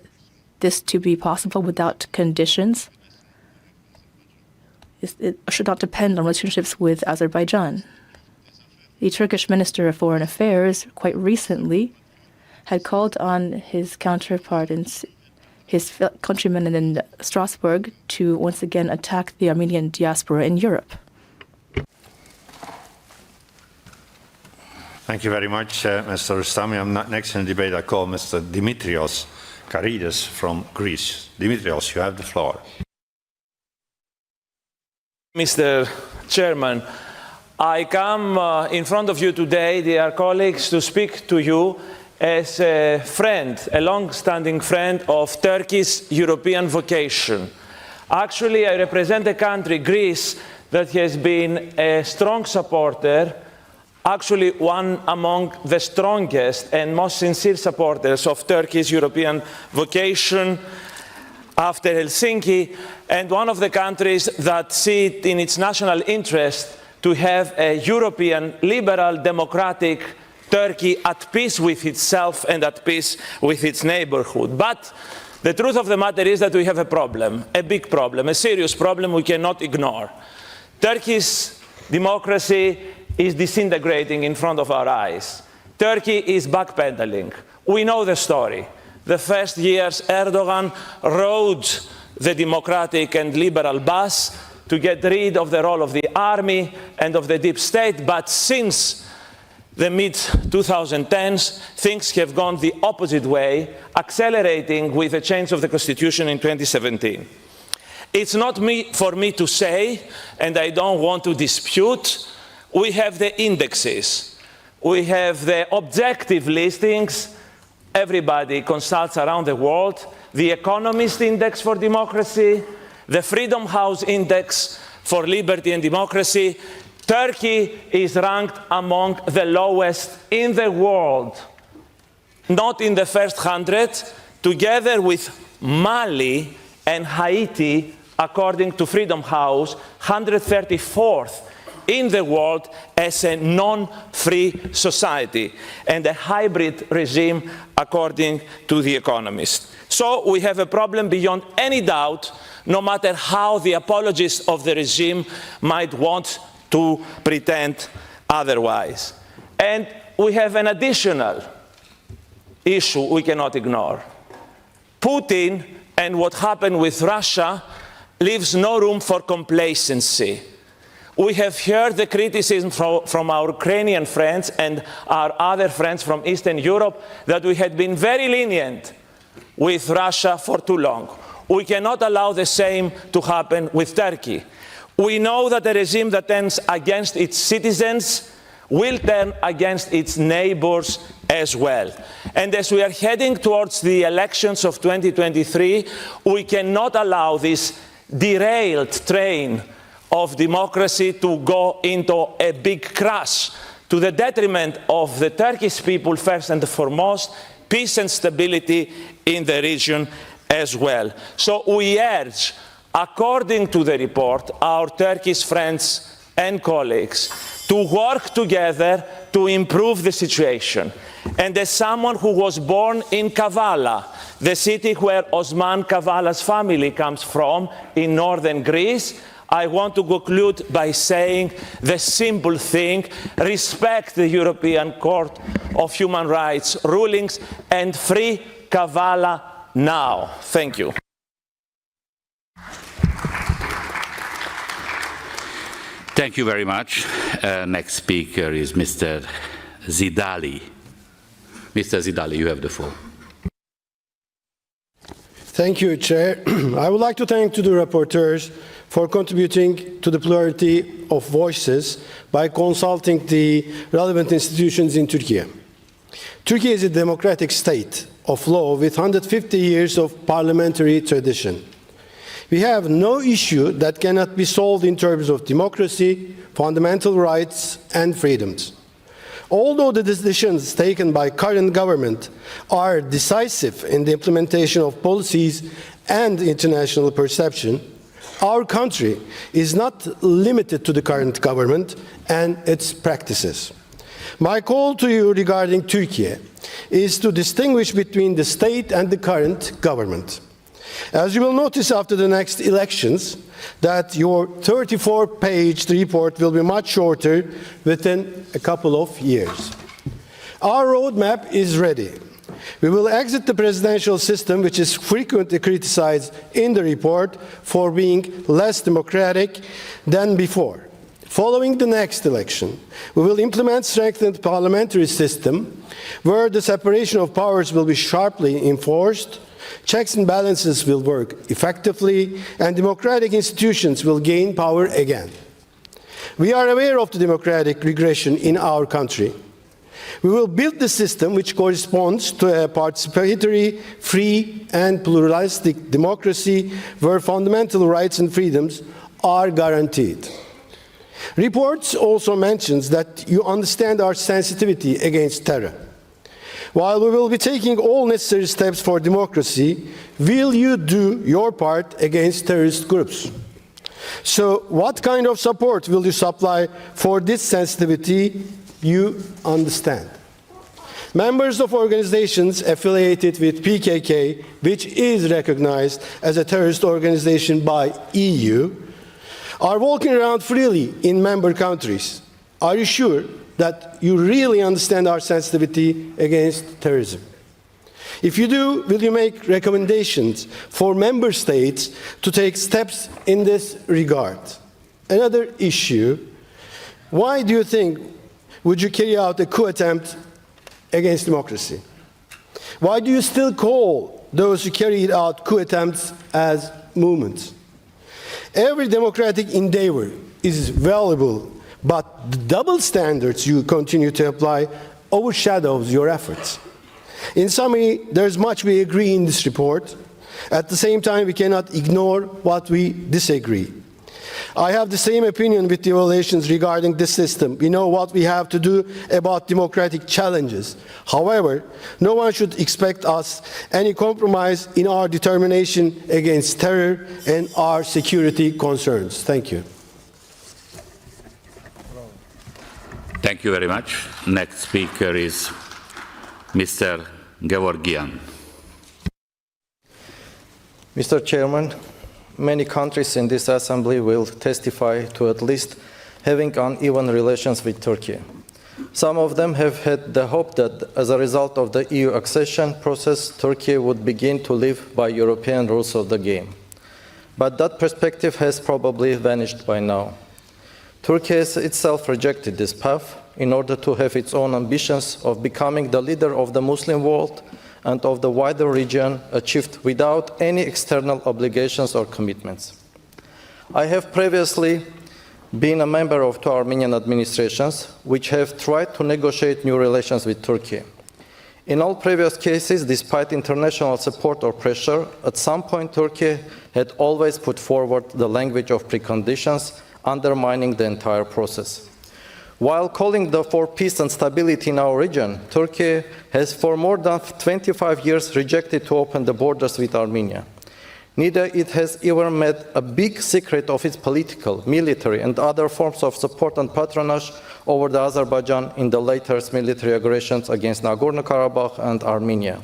this to be possible without conditions, it should not depend on relationships with Azerbaijan. The Turkish Minister of Foreign Affairs quite recently had called on his counterpart and his countrymen in Strasbourg to once again attack the Armenian diaspora in Europe. Thank you very much, Mr. Rustamian. Next in the debate, I call Mr. Dimitrios Karidis from Greece. Dimitrios, you have the floor. Mr. Chairman, I come in front of you today, dear colleagues, to speak to you as a friend, a long-standing friend of Turkey's European vocation. Actually, I represent a country, Greece, that has been a strong supporter, actually one among the strongest and most sincere supporters of Turkey's European vocation after Helsinki, and one of the countries that see it in its national interest to have a European, liberal, democratic Turkey at peace with itself and at peace with its neighborhood. But the truth of the matter is that we have a problem, a big problem, a serious problem we cannot ignore. Turkey's democracy is disintegrating in front of our eyes. Turkey is backpedaling. We know the story. The first years, Erdogan rode the democratic and liberal bus to get rid of the role of the army and of the deep state, but since the mid-2010s, things have gone the opposite way, accelerating with the change of the constitution in 2017. It's not for me to say, and I don't want to dispute, we have the indexes, we have the objective listings. Everybody consults around the world, the Economist Index for Democracy, the Freedom House Index for Liberty and Democracy. Turkey is ranked among the lowest in the world, not in the first 100, together with Mali and Haiti, according to Freedom House, 134th in the world as a non-free society and a hybrid regime, according to The Economist. So we have a problem beyond any doubt, no matter how the apologists of the regime might want to pretend otherwise. And we have an additional issue we cannot ignore. Putin and what happened with Russia leaves no room for complacency. We have heard the criticism from our Ukrainian friends and our other friends from Eastern Europe that we had been very lenient with Russia for too long. We cannot allow the same to happen with Turkey. We know that a regime that turns against its citizens will turn against its neighbors as well. And as we are heading towards the elections of 2023, we cannot allow this derailed train of democracy to go into a big crash to the detriment of the Turkish people first and foremost, peace and stability in the region as well. So we urge, according to the report, our Turkish friends and colleagues to work together to improve the situation. And as someone who was born in Kavala, the city where Osman Kavala's family comes from in northern Greece, I want to conclude by saying the simple thing: respect the European Court of Human Rights rulings and free Kavala now. Thank you. Thank you very much. Next speaker is Mr. Zidali. Mr. Zidali, you have the floor. Thank you, Chair. I would like to thank the rapporteurs for contributing to the plurality of voices by consulting the relevant institutions in Turkey. Turkey is a democratic state of law with 150 years of parliamentary tradition. We have no issue that cannot be solved in terms of democracy, fundamental rights, and freedoms. Although the decisions taken by current government are decisive in the implementation of policies and international perception, our country is not limited to the current government and its practices. My call to you regarding Turkey is to distinguish between the state and the current government. As you will notice after the next elections, that your 34-page report will be much shorter within a couple of years. Our roadmap is ready. We will exit the presidential system, which is frequently criticized in the report for being less democratic than before. Following the next election, we will implement strengthened parliamentary system where the separation of powers will be sharply enforced, checks and balances will work effectively, and democratic institutions will gain power again. We are aware of the democratic regression in our country. We will build the system which corresponds to a participatory, free, and pluralistic democracy where fundamental rights and freedoms are guaranteed. Reports also mentions that you understand our sensitivity against terror. While we will be taking all necessary steps for democracy, will you do your part against terrorist groups? So what kind of support will you supply for this sensitivity you understand? Members of organizations affiliated with PKK, which is recognized as a terrorist organization by EU, are walking around freely in member countries. Are you sure that you really understand our sensitivity against terrorism? If you do, will you make recommendations for member states to take steps in this regard? Another issue, why do you think would you carry out a coup attempt against democracy? Why do you still call those who carried out coup attempts as movements? Every democratic endeavor is valuable, but the double standards you continue to apply overshadows your efforts. In summary, there's much we agree in this report. At the same time, we cannot ignore what we disagree. I have the same opinion with the evaluations regarding this system. We know what we have to do about democratic challenges. However, no one should expect us any compromise in our determination against terror and our security concerns. Thank you. Thank you very much. Next speaker is Mr. Gevorgian. Mr. Chairman, many countries in this Assembly will testify to at least having uneven relations with Turkey. Some of them have had the hope that as a result of the EU accession process, Turkey would begin to live by European rules of the game. But that perspective has probably vanished by now. Turkey has itself rejected this path in order to have its own ambitions of becoming the leader of the Muslim world and of the wider region achieved without any external obligations or commitments. I have previously been a member of two Armenian administrations which have tried to negotiate new relations with Turkey. In all previous cases, despite international support or pressure, at some point Turkey had always put forward the language of preconditions, undermining the entire process. While calling for peace and stability in our region, Turkey has for more than 25 years rejected to open the borders with Armenia. Neither it has ever made a big secret of its political, military, and other forms of support and patronage over the Azerbaijan in the latest military aggressions against Nagorno-Karabakh and Armenia.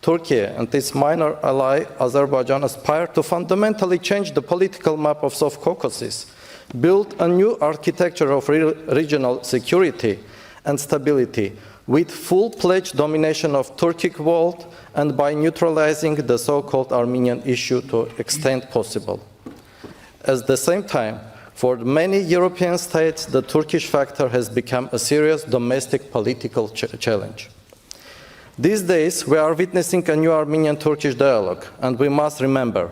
Turkey and its minor ally, Azerbaijan, aspire to fundamentally change the political map of South Caucasus, build a new architecture of regional security and stability with full-fledged domination of Turkic world and by neutralizing the so-called Armenian issue to the extent possible. At the same time, For many European states, the Turkish factor has become a serious domestic political challenge. These days, we are witnessing a new Armenian-Turkish dialogue, and we must remember,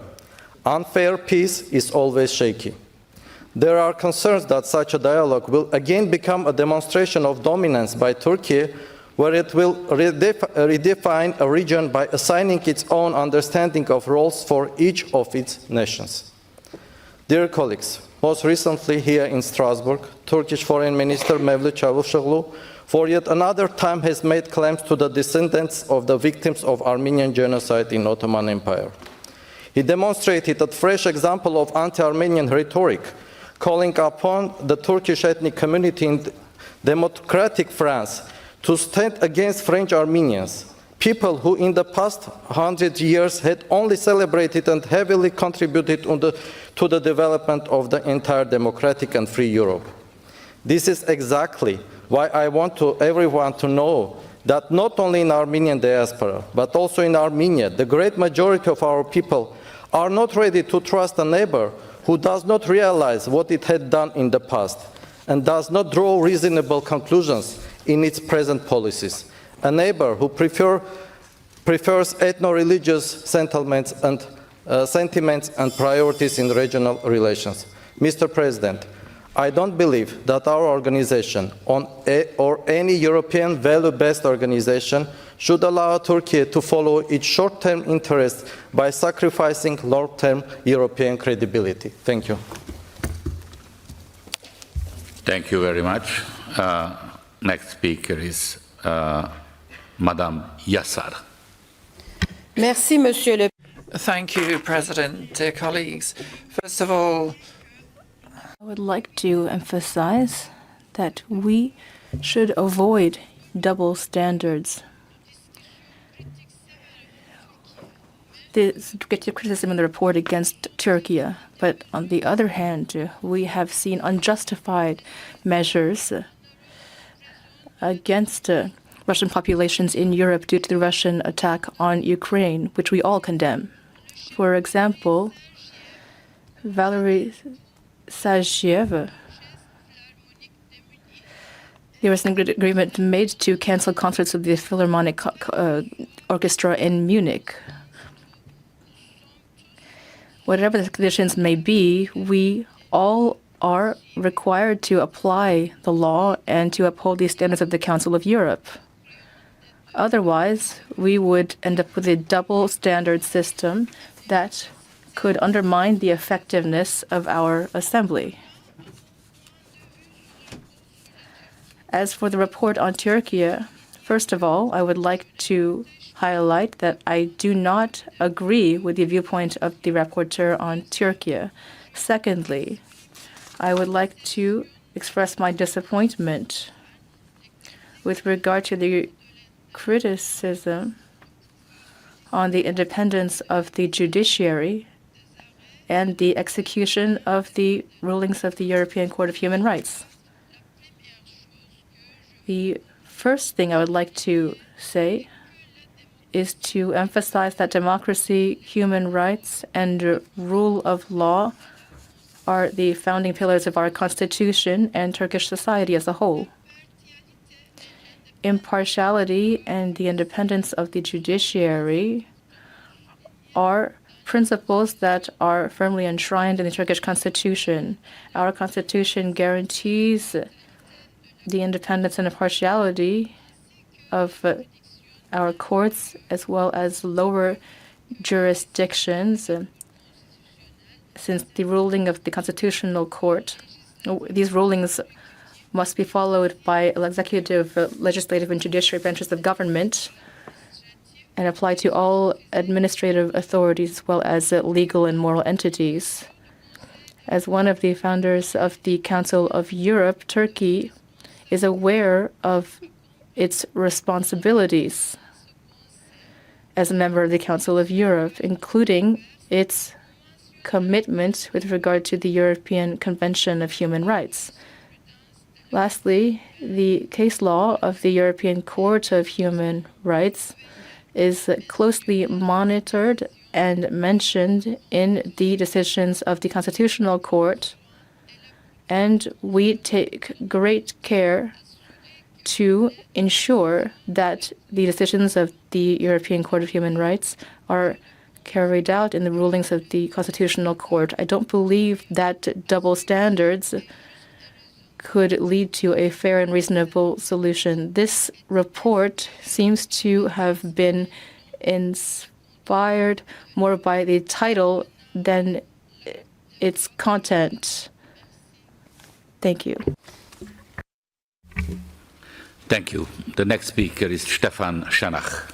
unfair peace is always shaky. There are concerns that such a dialogue will again become a demonstration of dominance by Turkey, where it will redefine a region by assigning its own understanding of roles for each of its nations. Dear colleagues, most recently here in Strasbourg, Turkish Foreign Minister Mevlut Çavuşoğlu for yet another time has made claims to the descendants of the victims of Armenian genocide in Ottoman Empire. He demonstrated a fresh example of anti-Armenian rhetoric, calling upon the Turkish ethnic community in democratic France to stand against French Armenians, people who in the past 100 years had only celebrated and heavily contributed to the development of the entire democratic and free Europe. This is exactly why I want everyone to know that not only in Armenian diaspora, but also in Armenia, the great majority of our people are not ready to trust a neighbor who does not realize what it had done in the past and does not draw reasonable conclusions in its present policies. A neighbor who prefers ethno-religious sentiments and priorities in regional relations. Mr. President, I don't believe that our organization or any European value-based organization should allow Turkey to follow its short-term interests by sacrificing long-term European credibility. Thank you. Thank you very much. Next speaker is Madame Yassar. Merci, Monsieur le. Thank you, President. Dear colleagues, first of all, I would like to emphasize that we should avoid double standards. This gets criticism in the report against Turkey, but on the other hand, we have seen unjustified measures against Russian populations in Europe due to the Russian attack on Ukraine, which we all condemn. For example, Valery Sajiev, there was an agreement made to cancel concerts of the Philharmonic Orchestra in Munich. Whatever the conditions may be, we all are required to apply the law and to uphold the standards of the Council of Europe. Otherwise, we would end up with a double standard system that could undermine the effectiveness of our assembly. As for the report on Turkey, first of all, I would like to highlight that I do not agree with the viewpoint of the rapporteur on Turkey. Secondly, I would like to express my disappointment with regard to the criticism on the independence of the judiciary and the execution of the rulings of the European Court of Human Rights. The first thing I would like to say is to emphasize that democracy, human rights, and rule of law are the founding pillars of our constitution and Turkish society as a whole. Impartiality and the independence of the judiciary are principles that are firmly enshrined in the Turkish constitution. Our constitution guarantees the independence and impartiality of our courts as well as lower jurisdictions since the ruling of the Constitutional Court. These rulings must be followed by executive, legislative, and judiciary branches of government and apply to all administrative authorities as well as legal and moral entities. As one of the founders of the Council of Europe, Turkey is aware of its responsibilities as a member of the Council of Europe, including its commitment with regard to the European Convention of Human Rights. Lastly, the case law of the European Court of Human Rights is closely monitored and mentioned in the decisions of the Constitutional Court, And we take great care to ensure that the decisions of the European Court of Human Rights are carried out in the rulings of the Constitutional Court. I don't believe that double standards could lead to a fair and reasonable solution. This report seems to have been inspired more by the title than its content. Thank you. Thank you. The next speaker is Stefan Shanach.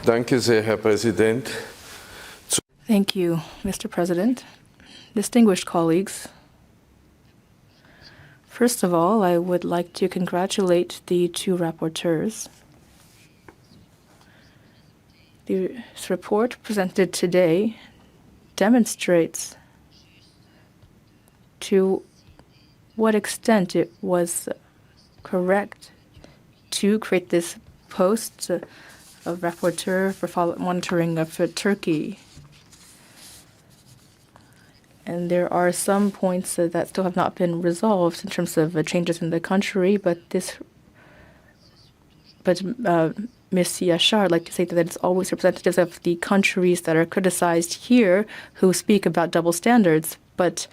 Danke sehr, Herr Präsident. Thank you, Mr. President. Distinguished colleagues, first of all, I would like to congratulate the two rapporteurs. This report presented today demonstrates to what extent it was correct to create this post of rapporteur for monitoring of Turkey. And there are some points that still have not been resolved in terms of changes in the country, but Ms. Yashar, I'd like to say that it's always representatives of the countries that are criticized here who speak about double standards, but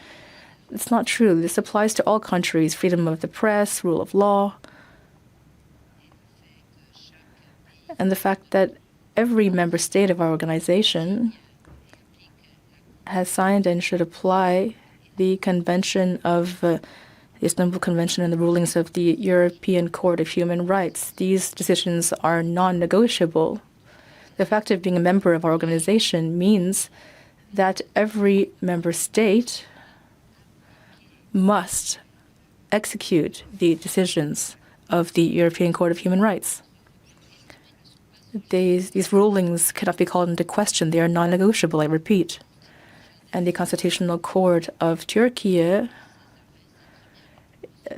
it's not true. This applies to all countries: freedom of the press, rule of law, and the fact that every member state of our organization has signed and should apply the Convention of the Istanbul Convention and the rulings of the European Court of Human Rights. These decisions are non-negotiable. The fact of being a member of our organization means that every member state must execute the decisions of the European Court of Human Rights. These rulings cannot be called into question. They are non-negotiable, I repeat. And the Constitutional Court of Turkey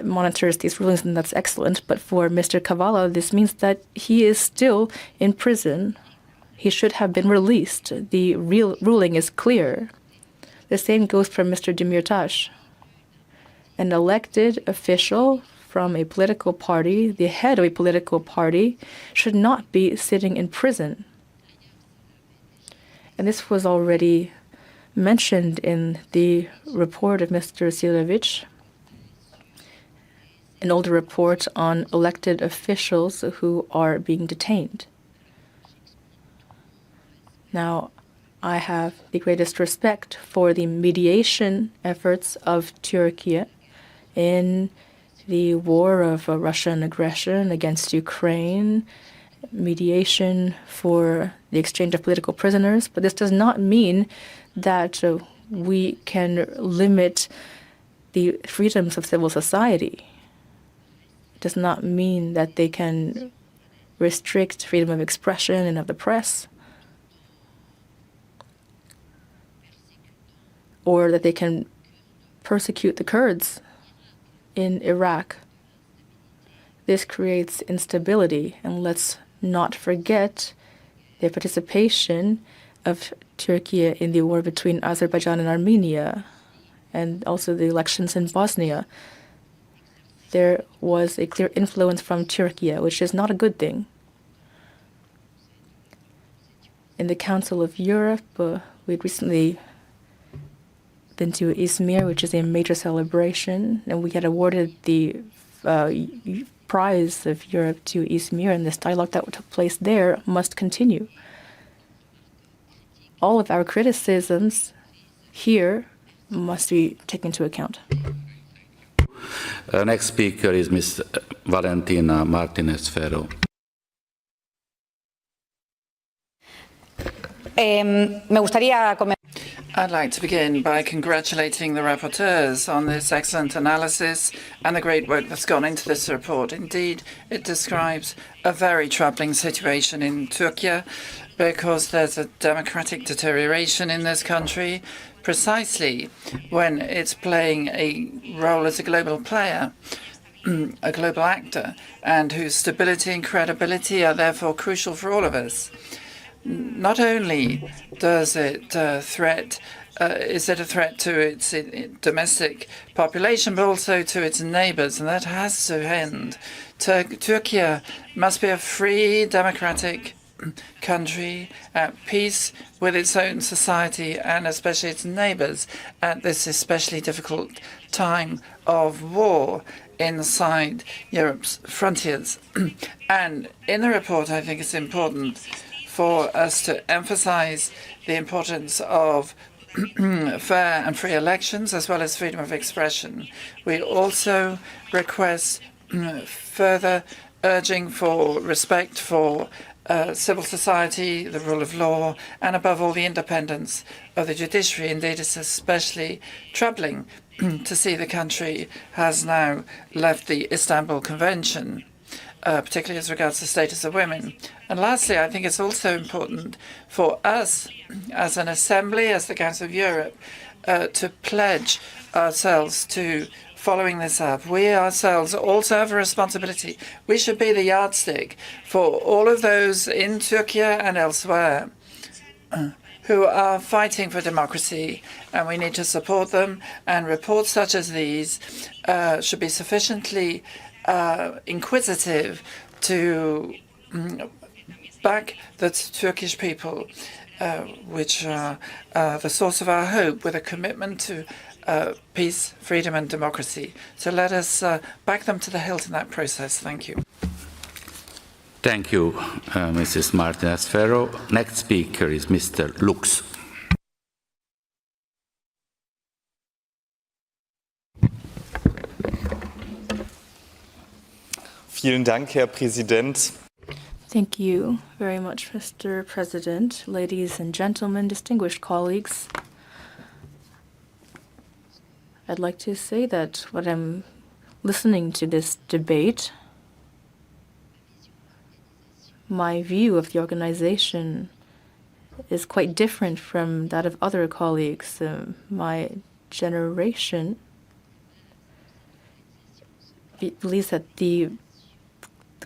monitors these rulings, and that's excellent. But for Mr. Kavala, this means that he is still in prison. He should have been released. The real ruling is clear. The same goes for Mr. Demirtas, an elected official from a political party. The head of a political party should not be sitting in prison. And this was already mentioned in the report of Mr. Silevich, an older report on elected officials who are being detained. Now, I have the greatest respect for the mediation efforts of Turkey in the war of Russian aggression against Ukraine, mediation for the exchange of political prisoners, but this does not mean that we can limit the freedoms of civil society. It does not mean that they can restrict freedom of expression and of the press, or that they can persecute the Kurds in Iraq. This creates instability, and let's not forget the participation of Turkey in the war between Azerbaijan and Armenia, and also the elections in Bosnia. There was a clear influence from Turkey, which is not a good thing. In the Council of Europe, we'd recently been to Izmir, which is a major celebration, and we had awarded the prize of Europe to Izmir, and this dialogue that took place there must continue. All of our criticisms here must be taken into account. Next speaker is Ms. Valentina Martinez-Ferro. I'd like to begin by congratulating the rapporteurs on this excellent analysis and the great work that's gone into this report. Indeed, it describes a very troubling situation in Turkey because there's a democratic deterioration in this country precisely when it's playing a role as a global player. a global actor and whose stability and credibility are therefore crucial for all of us. Not only does it is it a threat to its domestic population, but also to its neighbors, and that has to end. Turkey must be a free, democratic country at peace with its own society and especially its neighbors at this especially difficult time of war inside Europe's frontiers. And in the report, I think it's important for us to emphasize the importance of fair and free elections as well as freedom of expression. We also request further urging for respect for civil society, the rule of law, and above all, the independence of the judiciary. Indeed, it's especially troubling to see the country has now left the Istanbul Convention, particularly as regards the status of women. And lastly, I think it's also important for us as an assembly, as the Council of Europe, to pledge ourselves to following this up. We ourselves also have a responsibility. We should be the yardstick for all of those in Turkey and elsewhere who are fighting for democracy, and we need to support them. And reports such as these should be sufficiently inquisitive to back the Turkish people, which are the source of our hope, with a commitment to peace, freedom, and democracy. So let us back them to the hilt in that process. Thank you. Thank you, Mrs. Martinez-Ferro. Next speaker is Mr. Lux. Vielen Dank, Herr Präsident. Thank you very much, Mr. President, ladies and gentlemen, distinguished colleagues. I'd like to say that when I'm listening to this debate, my view of the organization is quite different from that of other colleagues. My generation believes that the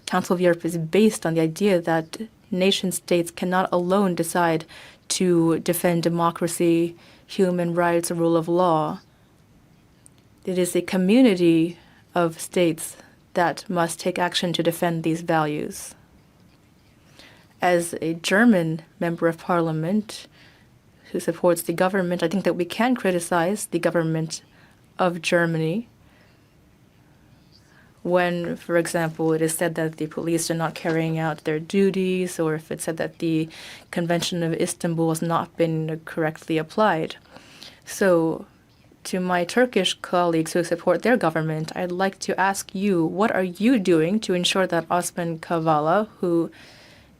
Council of Europe is based on the idea that nation states cannot alone decide to defend democracy, human rights, or rule of law. It is a community of states that must take action to defend these values. As a German member of parliament who supports the government, I think that we can criticize the government of Germany when, for example, it is said that the police are not carrying out their duties, or if it's said that the Convention of Istanbul has not been correctly applied. So, to my Turkish colleagues who support their government, I'd like to ask you, what are you doing to ensure that Osman Kavala, who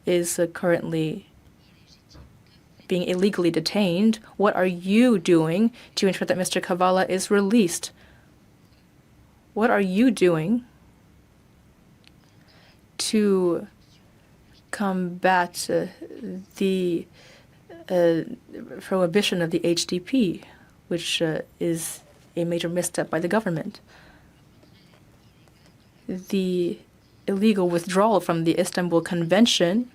is currently being illegally detained, what are you doing to ensure that Mr. Kavala is released? What are you doing to combat the prohibition of the HDP, which is a major misstep by the government? The illegal withdrawal from the Istanbul Convention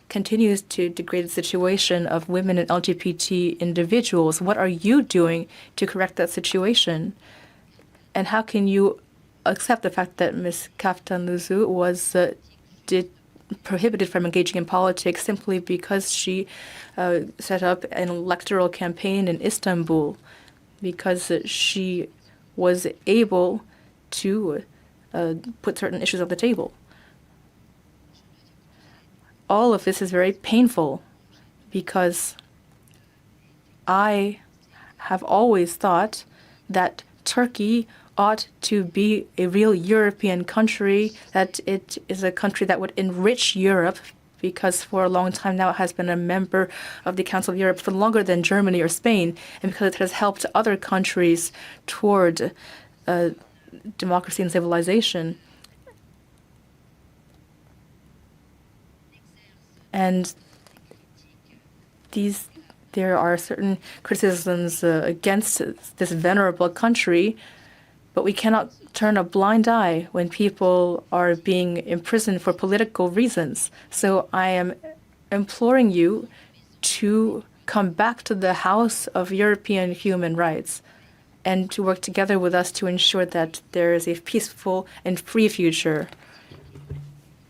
continues to degrade the situation of women and LGBT individuals. What are you doing to correct that situation? And how can you accept the fact that Ms. Kaftanluzu was prohibited from engaging in politics simply because she set up an electoral campaign in Istanbul, because she was able to put certain issues on the table? All of this is very painful because I have always thought that Turkey ought to be a real European country, that it is a country that would enrich Europe, because for a long time now it has been a member of the Council of Europe for longer than Germany or Spain, and because it has helped other countries toward democracy and civilization. And there are certain criticisms against this venerable country, But we cannot turn a blind eye when people are being imprisoned for political reasons. So I am imploring you to come back to the House of European Human Rights and to work together with us to ensure that there is a peaceful and free future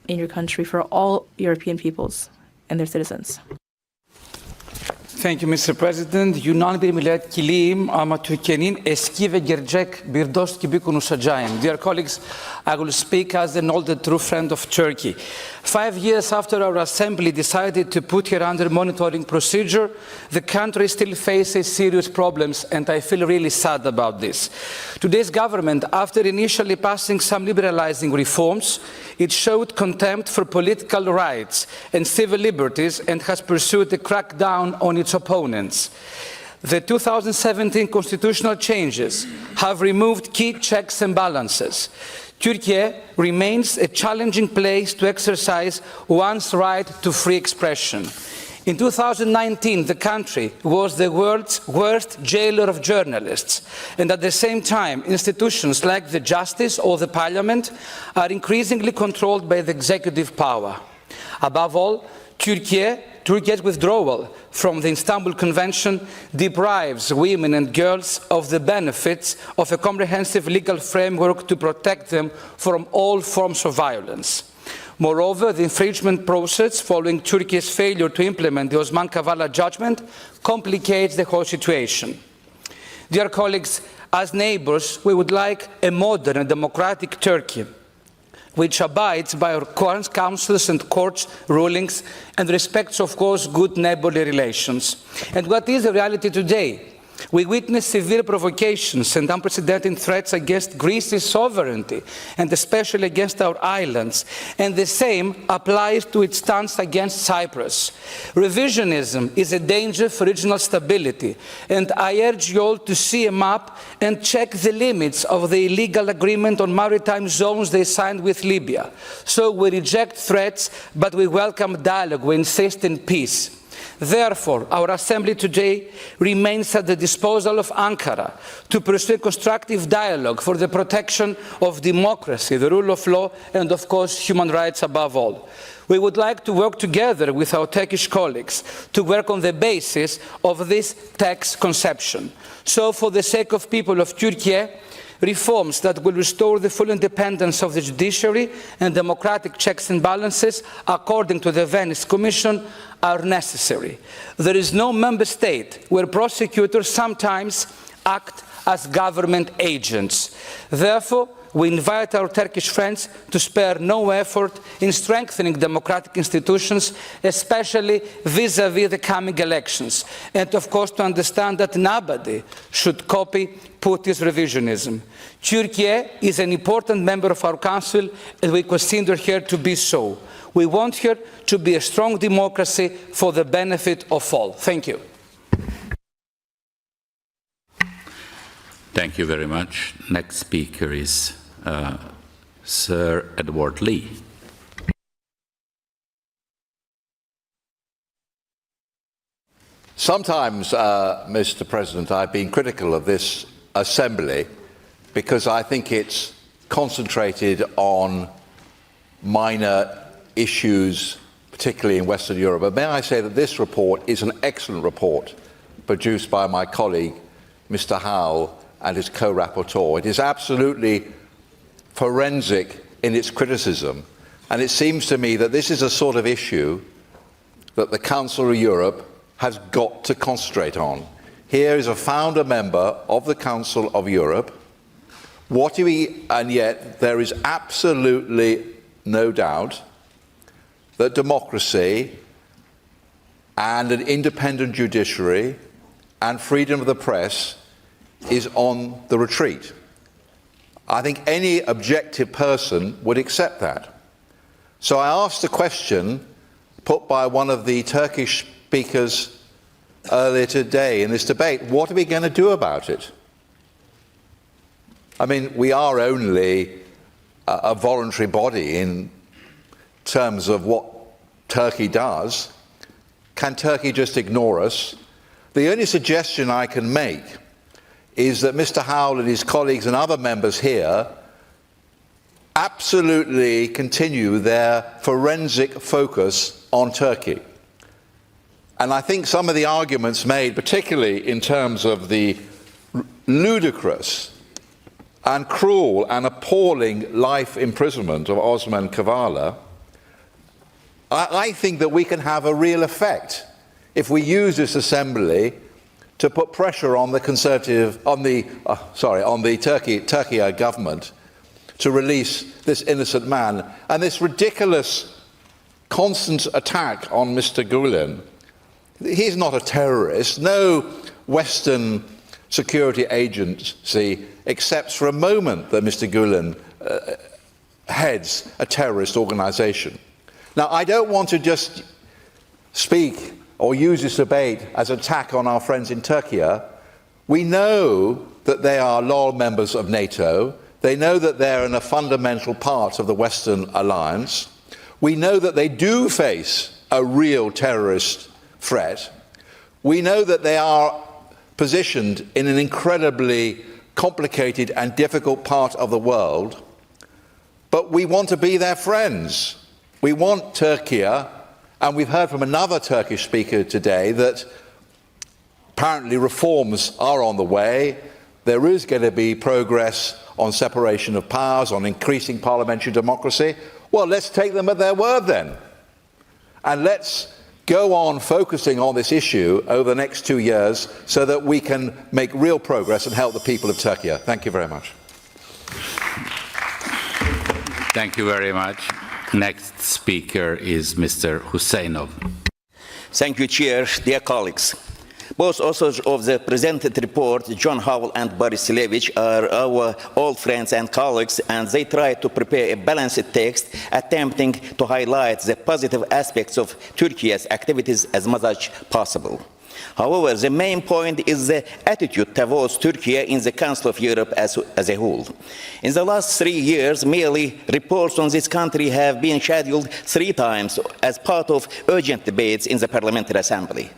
in your country for all European peoples and their citizens. Thank you, Mr. President. Yunan bir millet kiliyim ama Türkiye'nin eski ve gerçek bir dost gibi konuşacağım. Dear colleagues, I will speak as an old and true friend of Turkey. 5 years after our assembly decided to put her under monitoring procedure, the country still faces serious problems, and I feel really sad about this. Today's government, after initially passing some liberalizing reforms, it showed contempt for political rights and civil liberties and has pursued a crackdown on its opponents. The 2017 constitutional changes have removed key checks and balances. Turkey remains a challenging place to exercise one's right to free expression. In 2019, the country was the world's worst jailer of journalists, and at the same time, institutions like the justice or the parliament are increasingly controlled by the executive power. Above all, Turkey's withdrawal from the Istanbul Convention deprives women and girls of the benefits of a comprehensive legal framework to protect them from all forms of violence. Moreover, the infringement process following Turkey's failure to implement the Osman Kavala judgment complicates the whole situation. Dear colleagues, as neighbors, we would like a modern and democratic Turkey, which abides by our councils and courts' rulings and respects, of course, good neighbourly relations. And what is the reality today? We witness severe provocations and unprecedented threats against Greece's sovereignty, and especially against our islands. And the same applies to its stance against Cyprus. Revisionism is a danger for regional stability, and I urge you all to see a map and check the limits of the illegal agreement on maritime zones they signed with Libya. So we reject threats, but we welcome dialogue. We insist in peace. Therefore, our Assembly today remains at the disposal of Ankara to pursue constructive dialogue for the protection of democracy, the rule of law, and of course human rights above all. We would like to work together with our Turkish colleagues to work on the basis of this text conception. So, for the sake of people of Turkey, reforms that will restore the full independence of the judiciary and democratic checks and balances, according to the Venice Commission, are necessary. There is no member state where prosecutors sometimes act as government agents. Therefore, we invite our Turkish friends to spare no effort in strengthening democratic institutions, especially vis-à-vis the coming elections, and of course to understand that nobody should copy Putin's revisionism. Turkey is an important member of our Council, and we consider her to be so. We want her to be a strong democracy for the benefit of all. Thank you. Thank you very much. Next speaker is Sir Edward Lee. Sometimes, Mr. President, I've been critical of this Assembly because I think it's concentrated on minor issues, particularly in Western Europe. But may I say that this report is an excellent report produced by my colleague, Mr. Howell, and his co-rapporteur. It is absolutely forensic in its criticism, and it seems to me that this is a sort of issue that the Council of Europe has got to concentrate on. Here is a founder member of the Council of Europe. And yet there is absolutely no doubt that democracy and an independent judiciary and freedom of the press is on the retreat. I think any objective person would accept that. So I asked a question put by one of the Turkish speakers earlier today in this debate: what are we going to do about it? I mean, we are only a voluntary body in terms of what Turkey does. Can Turkey just ignore us? The only suggestion I can make is that Mr. Howell and his colleagues and other members here absolutely continue their forensic focus on Turkey. And I think some of the arguments made, particularly in terms of the ludicrous and cruel and appalling life imprisonment of Osman Kavala, I think that we can have a real effect if we use this assembly to put pressure on the Turkey government to release this innocent man. And this ridiculous constant attack on Mr. Gulen, he's not a terrorist. No Western security agency accepts for a moment that Mr. Gulen heads a terrorist organization. Now, I don't want to just speak or use this debate as an attack on our friends in Turkey. We know that they are loyal members of NATO. They know that they're in a fundamental part of the Western alliance. We know that they do face a real terrorist threat. We know that they are positioned in an incredibly complicated and difficult part of the world. But we want to be their friends. We want Turkey, and we've heard from another Turkish speaker today that apparently reforms are on the way. There is going to be progress on separation of powers, on increasing parliamentary democracy. Well, let's take them at their word then. And let's go on focusing on this issue over the next 2 years so that we can make real progress and help the people of Turkey. Thank you very much. Thank you very much. Next speaker is Mr. Husseinov. Thank you, Chair. Dear colleagues, both authors of the presented report, John Howell and Boris Silevich, are our old friends and colleagues, and they tried to prepare a balanced text attempting to highlight the positive aspects of Turkey's activities as much as possible. However, the main point is the attitude towards Turkey in the Council of Europe as a whole. In the last 3 years, merely reports on this country have been scheduled 3 times as part of urgent debates in the Parliamentary Assembly.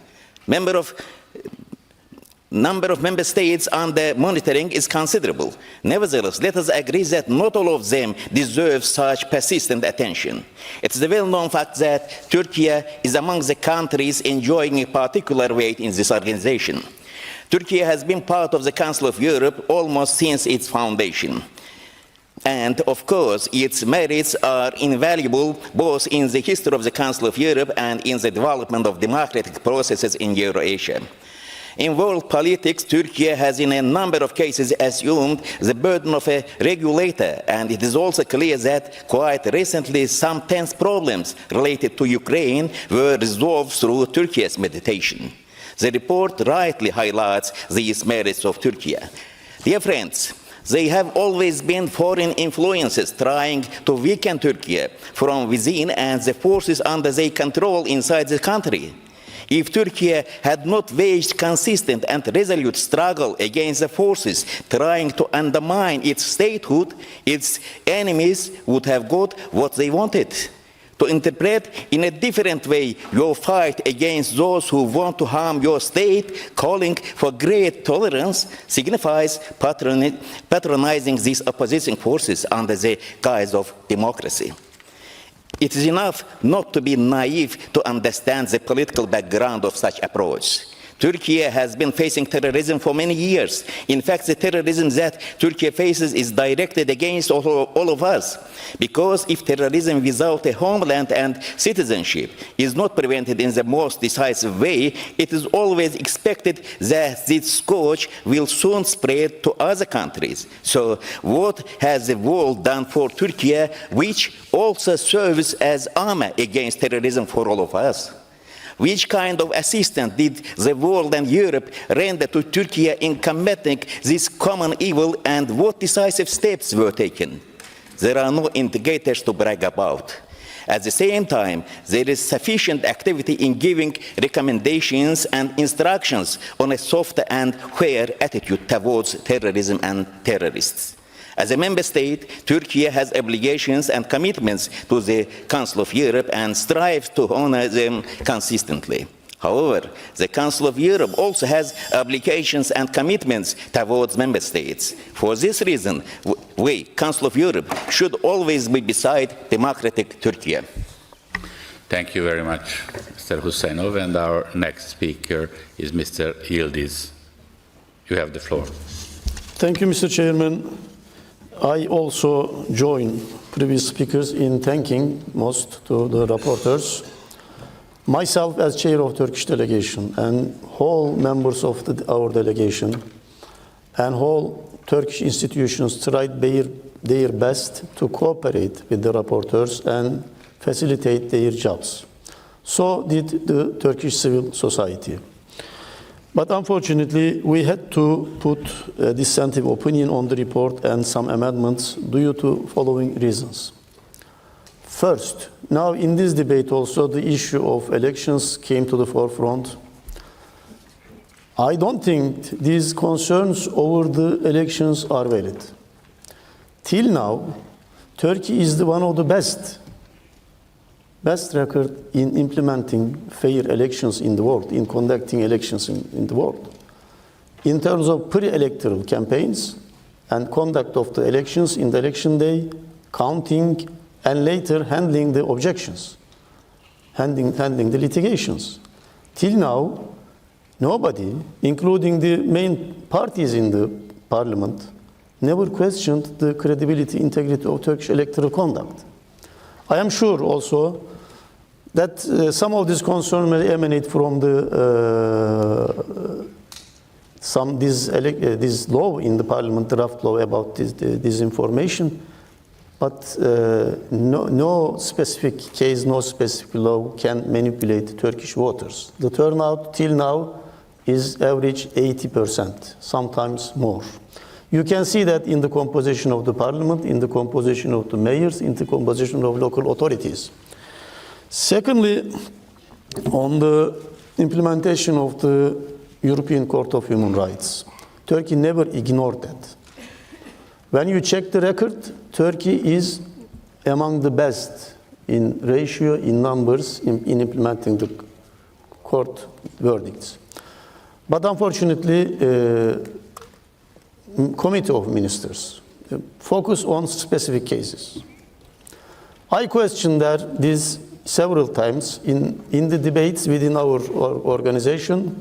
Number of member states under monitoring is considerable. Nevertheless, let us agree that not all of them deserve such persistent attention. It is a well-known fact that Turkey is among the countries enjoying a particular weight in this organization. Turkey has been part of the Council of Europe almost since its foundation. And, of course, its merits are invaluable both in the history of the Council of Europe and in the development of democratic processes in Eurasia. In world politics, Turkey has in a number of cases assumed the burden of a regulator, and it is also clear that quite recently some tense problems related to Ukraine were resolved through Turkey's mediation. The report rightly highlights these merits of Turkey. Dear friends, there have always been foreign influences trying to weaken Turkey from within and the forces under their control inside the country. If Turkey had not waged consistent and resolute struggle against the forces trying to undermine its statehood, its enemies would have got what they wanted. To interpret in a different way your fight against those who want to harm your state, calling for great tolerance, signifies patronizing these opposition forces under the guise of democracy. It is enough not to be naive to understand the political background of such approach. Turkey has been facing terrorism for many years. In fact, the terrorism that Turkey faces is directed against all of us. Because if terrorism without a homeland and citizenship is not prevented in the most decisive way, it is always expected that this scourge will soon spread to other countries. So what has the world done for Turkey, which also serves as armor against terrorism for all of us? Which kind of assistance did the world and Europe render to Turkey in combating this common evil, and what decisive steps were taken? There are no indicators to brag about. At the same time, there is sufficient activity in giving recommendations and instructions on a soft and fair attitude towards terrorism and terrorists. As a member state, Turkey has obligations and commitments to the Council of Europe and strives to honor them consistently. However, the Council of Europe also has obligations and commitments towards member states. For this reason, we, Council of Europe, should always be beside democratic Turkey. Thank you very much, Mr. Husseinov. And our next speaker is Mr. Yildiz. You have the floor. Thank you, Mr. Chairman. I also join previous speakers in thanking most to the rapporteurs. Myself as chair of Turkish delegation and whole members of our delegation and whole Turkish institutions tried their best to cooperate with the rapporteurs and facilitate their jobs. So did the Turkish civil society. But unfortunately, we had to put a dissenting opinion on the report and some amendments due to following reasons. First, now in this debate also the issue of elections came to the forefront. I don't think these concerns over the elections are valid. Till now, Turkey is one of the best record in implementing fair elections in the world, in conducting elections in the world. In terms of pre-electoral campaigns and conduct of the elections in the election day, counting, and later handling the objections, handling the litigations. Till now, nobody, including the main parties in the parliament, never questioned the credibility, integrity of Turkish electoral conduct. I am sure also that some of this concern may emanate from this law in the parliament, draft law about this information. But no specific case, no specific law can manipulate Turkish voters. The turnout till now is average 80%, sometimes more. You can see that in the composition of the parliament, in the composition of the mayors, in the composition of local authorities. Secondly, on the implementation of the European Court of Human Rights, Turkey never ignored that. When you check the record, Turkey is among the best in ratio, in numbers, in implementing the court verdicts. But unfortunately, Committee of Ministers focus on specific cases. I questioned this several times in the debates within our organization.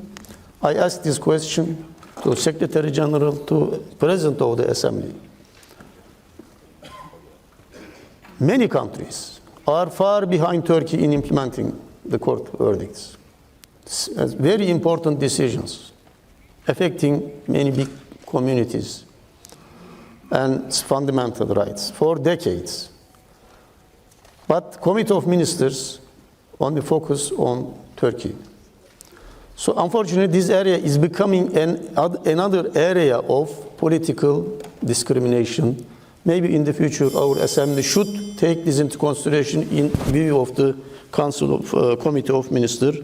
I asked this question to Secretary General, to President of the Assembly. Many countries are far behind Turkey in implementing the court verdicts. Very important decisions affecting many big communities and fundamental rights for decades. But Committee of Ministers only focus on Turkey. So unfortunately, this area is becoming another area of political discrimination. Maybe in the future our Assembly should take this into consideration in view of the Council of Committee of Ministers.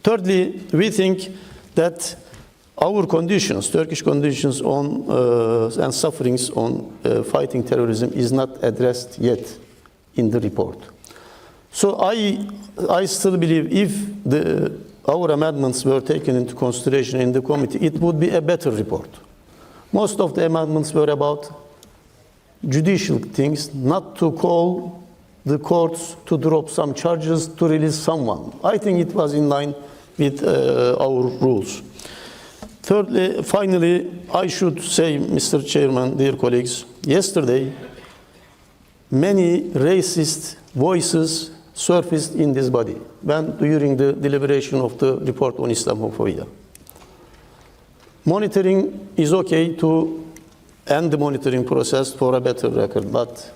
Thirdly, we think that our conditions, Turkish conditions on and sufferings on fighting terrorism is not addressed yet in the report. So I still believe if our amendments were taken into consideration in the committee, it would be a better report. Most of the amendments were about judicial things, not to call the courts to drop some charges to release someone. I think it was in line with our rules. Thirdly, finally, I should say, Mr. Chairman, dear colleagues, yesterday, many racist voices surfaced in this body during the deliberation of the report on Islamophobia. Monitoring is okay to end the monitoring process for a better record, but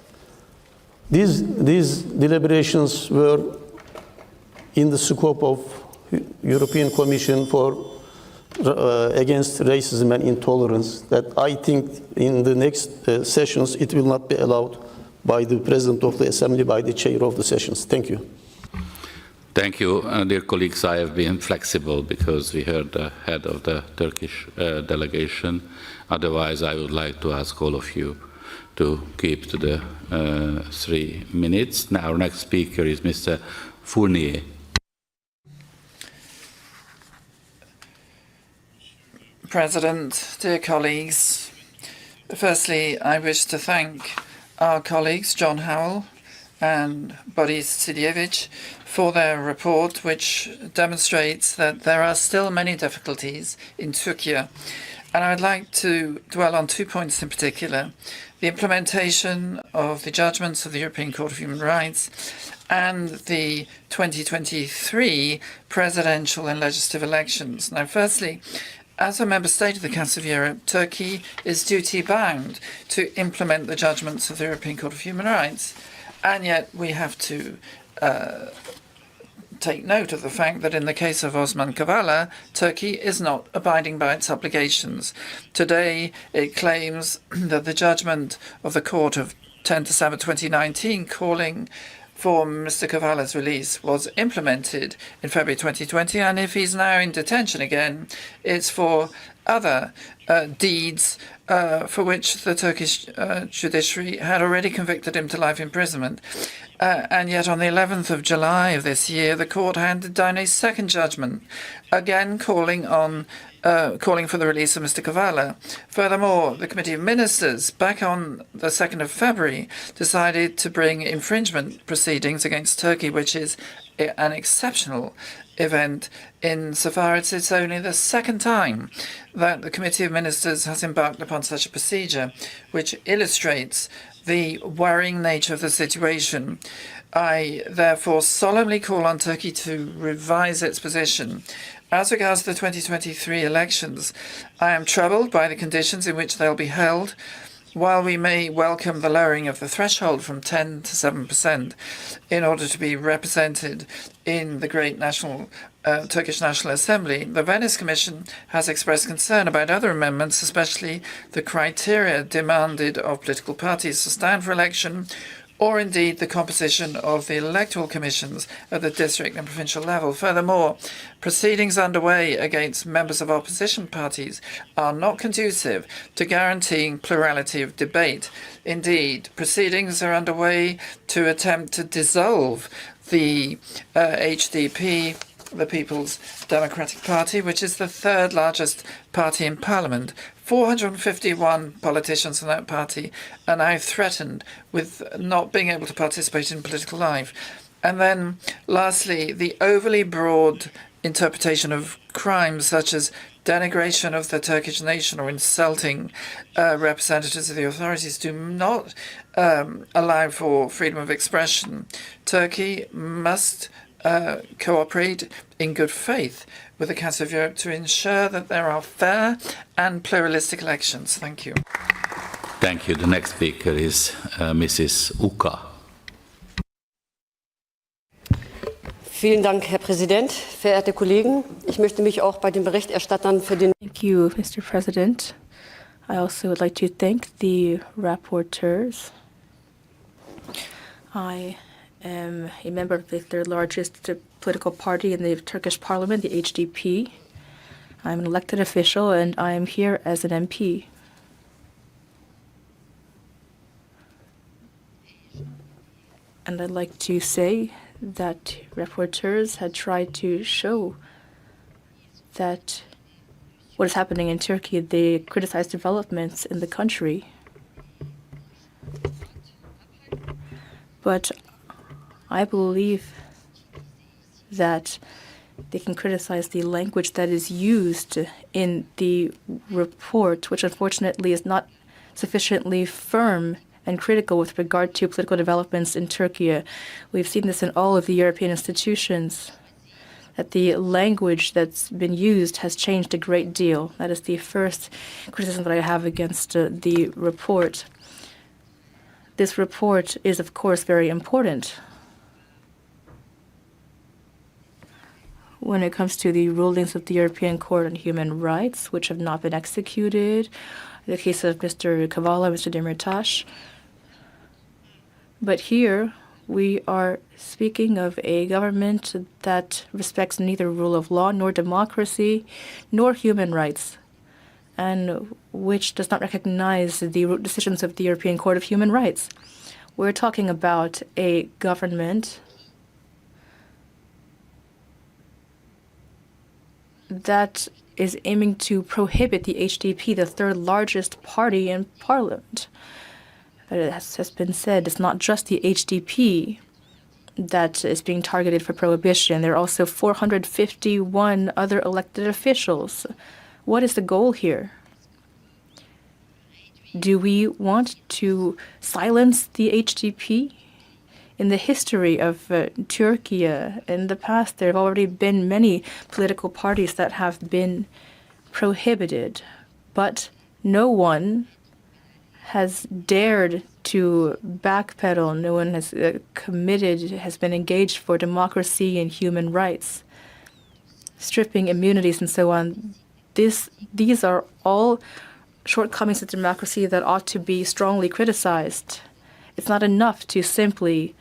these deliberations were in the scope of European Commission for against racism and intolerance, that I think in the next sessions it will not be allowed by the President of the Assembly, by the Chair of the sessions. Thank you. Thank you, dear colleagues. I have been flexible because we heard the head of the Turkish delegation. Otherwise, I would like to ask all of you to keep to the 3 minutes. Now, our next speaker is Mr. Fournier. President, dear colleagues, firstly, I wish to thank our colleagues, John Howell and Boris Sidievich, for their report, which demonstrates that there are still many difficulties in Turkey. And I would like to dwell on 2 points in particular: the implementation of the judgments of the European Court of Human Rights and the 2023 presidential and legislative elections. Now, firstly, as a member state of the Council of Europe, Turkey is duty-bound to implement the judgments of the European Court of Human Rights. And yet we have to take note of the fact that in the case of Osman Kavala, Turkey is not abiding by its obligations. Today, it claims that the judgment of the court of 10 December 2019 calling for Mr. Kavala's release was implemented in February 2020, and if he's now in detention again, it's for other deeds for which the Turkish judiciary had already convicted him to life imprisonment. And yet on the 11th of July of this year, the court handed down a second judgment, again calling for the release of Mr. Kavala. Furthermore, the Committee of Ministers, back on the 2nd of February, decided to bring infringement proceedings against Turkey, which is an exceptional event insofar as it's only the second time that the Committee of Ministers has embarked upon such a procedure, which illustrates the worrying nature of the situation. I therefore solemnly call on Turkey to revise its position. As regards the 2023 elections, I am troubled by the conditions in which they'll be held. While we may welcome the lowering of the threshold from 10 to 7% in order to be represented in the great Turkish National Assembly, the Venice Commission has expressed concern about other amendments, especially the criteria demanded of political parties to stand for election, or indeed the composition of the electoral commissions at the district and provincial level. Furthermore, proceedings underway against members of opposition parties are not conducive to guaranteeing plurality of debate. Indeed, proceedings are underway to attempt to dissolve the HDP, the People's Democratic Party, which is the third largest party in parliament. 451 politicians from that party are now threatened with not being able to participate in political life. And then, lastly, the overly broad interpretation of crimes such as denigration of the Turkish nation or insulting representatives of the authorities do not allow for freedom of expression. Turkey must cooperate in good faith with the Council of Europe to ensure that there are fair and pluralistic elections. Thank you. Thank you. The next speaker is Mrs. Uka. Vielen Dank, Herr Präsident, verehrte Kollegen. Ich möchte mich auch bei den Berichterstattern für den Thank you, Mr. President. I also would like to thank the rapporteurs. I am a member of the third largest political party in the Turkish parliament, the HDP. I'm an elected official and I am here as an MP. And I'd like to say that rapporteurs had tried to show that what is happening in Turkey, they criticize developments in the country. But I believe that they can criticize the language that is used in the report, which unfortunately is not sufficiently firm and critical with regard to political developments in Turkey. We've seen this in all of the European institutions, that the language that's been used has changed a great deal. That is the first criticism that I have against the report. This report is, of course, very important when it comes to the rulings of the European Court on Human Rights, which have not been executed, in the case of Mr. Kavala, Mr. Demirtas. But here we are speaking of a government that respects neither rule of law, nor democracy, nor human rights, and which does not recognize the decisions of the European Court of Human Rights. We're talking about a government that is aiming to prohibit the HDP, the third largest party in parliament. But it has been said it's not just the HDP that is being targeted for prohibition. There are also 451 other elected officials. What is the goal here? Do we want to silence the HDP? In the history of Turkey, in the past, there have already been many political parties that have been prohibited, but no one has dared to backpedal. No one has has been engaged for democracy and human rights, stripping immunities and so on. These are all shortcomings of democracy that ought to be strongly criticized. It's not enough to simply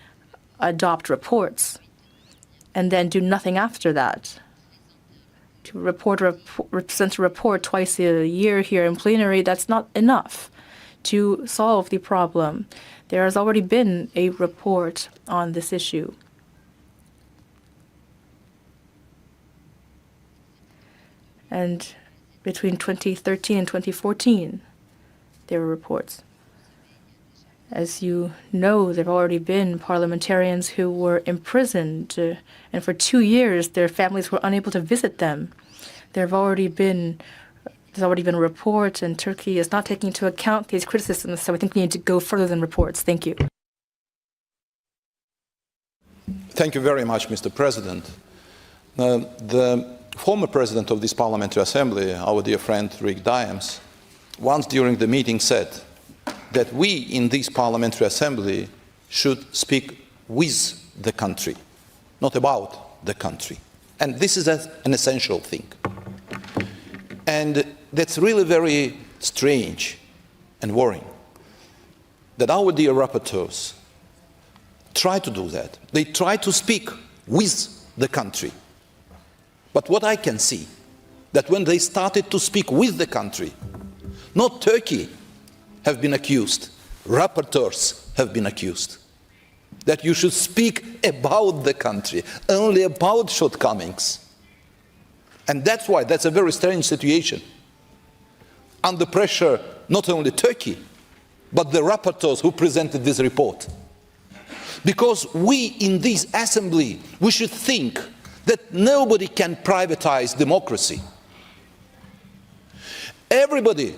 adopt reports and then do nothing after that. To present a report twice a year here in plenary, that's not enough to solve the problem. There has already been a report on this issue. And between 2013 and 2014, there were reports. As you know, there have already been parliamentarians who were imprisoned, and for 2 years their families were unable to visit them. There's already been a report, and Turkey is not taking into account these criticisms, so I think we need to go further than reports. Thank you. Thank you very much, Mr. President. The former president of this Parliamentary Assembly, our dear friend Rick Diams, once during the meeting said that we in this Parliamentary Assembly should speak with the country, not about the country. And this is an essential thing. And that's really very strange and worrying that our dear rapporteurs try to do that. They try to speak with the country. But what I can see, that when they started to speak with the country, not Turkey have been accused, rapporteurs have been accused, that you should speak about the country, only about shortcomings. And that's why that's a very strange situation. Under pressure, not only Turkey, but the rapporteurs who presented this report. Because we in this assembly, we should think that nobody can privatize democracy. Everybody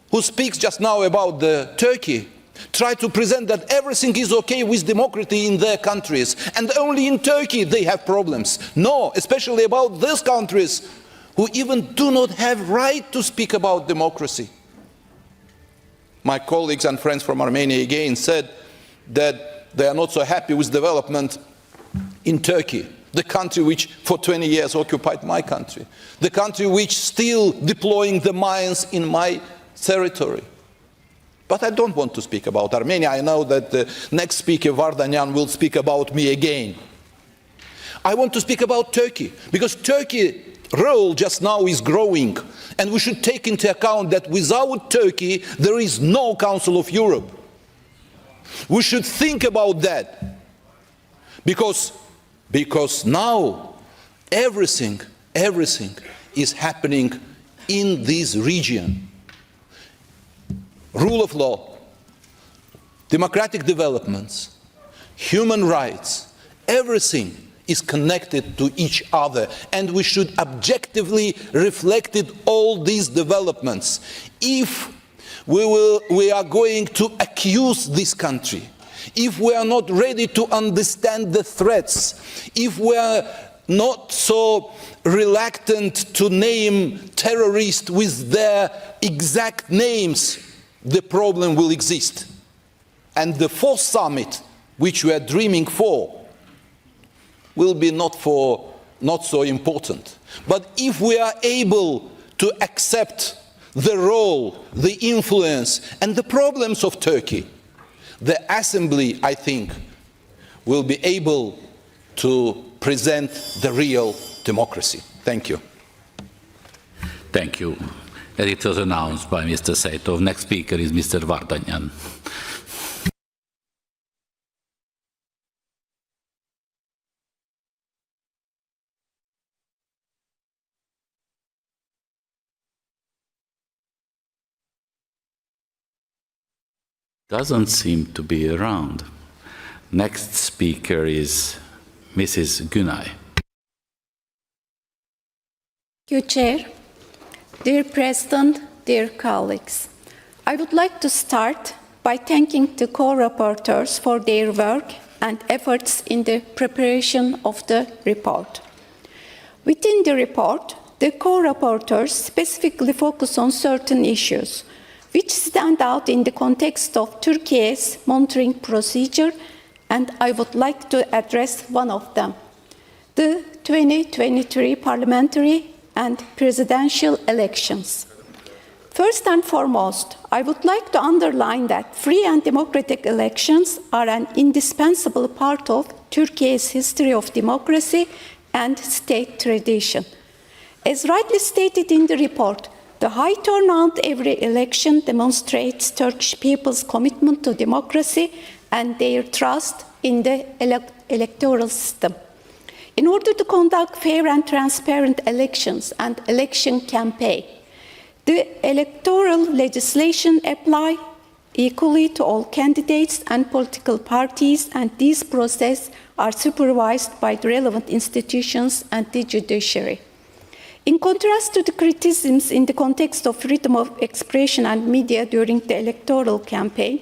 who speaks just now about Turkey try to present that everything is okay with democracy in their countries, and only in Turkey they have problems. No, especially about these countries who even do not have right to speak about democracy. My colleagues and friends from Armenia again said that they are not so happy with development in Turkey, the country which for 20 years occupied my country, the country which still deploying the mines in my territory. But I don't want to speak about Armenia. I know that the next speaker, Vardanyan, will speak about me again. I want to speak about Turkey, because Turkey's role just now is growing, and we should take into account that without Turkey, there is no Council of Europe. We should think about that, because now everything is happening in this region. Rule of law, democratic developments, human rights, everything is connected to each other, and we should objectively reflect all these developments. If we are going to accuse this country, if we are not ready to understand the threats, if we are not so reluctant to name terrorists with their exact names, the problem will exist. And the fourth summit, which we are dreaming for, will be not so important. But if we are able to accept the role, the influence, and the problems of Turkey, the Assembly, I think, will be able to present the real democracy. Thank you. Thank you. As it was announced by Mr. Saitov, next speaker is Mr. Vardanyan. Doesn't seem to be around. Next speaker is Mrs. Günay. Thank you, Chair. Dear President, dear colleagues, I would like to start by thanking the co-rapporteurs for their work and efforts in the preparation of the report. Within the report, the co-rapporteurs specifically focus on certain issues which stand out in the context of Turkey's monitoring procedure, and I would like to address one of them: the 2023 parliamentary and presidential elections. First and foremost, I would like to underline that free and democratic elections are an indispensable part of Turkey's history of democracy and state tradition. As rightly stated in the report, the high turnout every election demonstrates Turkish people's commitment to democracy and their trust in the electoral system. In order to conduct fair and transparent elections and election campaign, the electoral legislation applies equally to all candidates and political parties, and these processes are supervised by the relevant institutions and the judiciary. In contrast to the criticisms in the context of freedom of expression and media during the electoral campaign,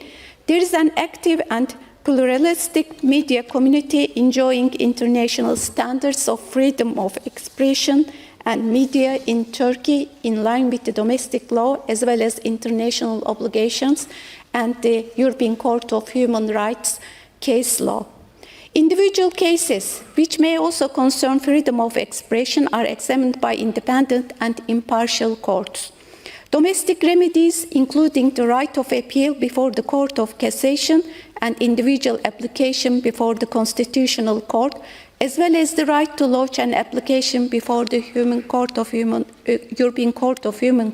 there is an active and pluralistic media community enjoying international standards of freedom of expression and media in Turkey in line with the domestic law as well as international obligations and the European Court of Human Rights case law. Individual cases, which may also concern freedom of expression, are examined by independent and impartial courts. Domestic remedies, including the right of appeal before the Court of Cassation and individual application before the Constitutional Court, as well as the right to lodge an application before the European Court of Human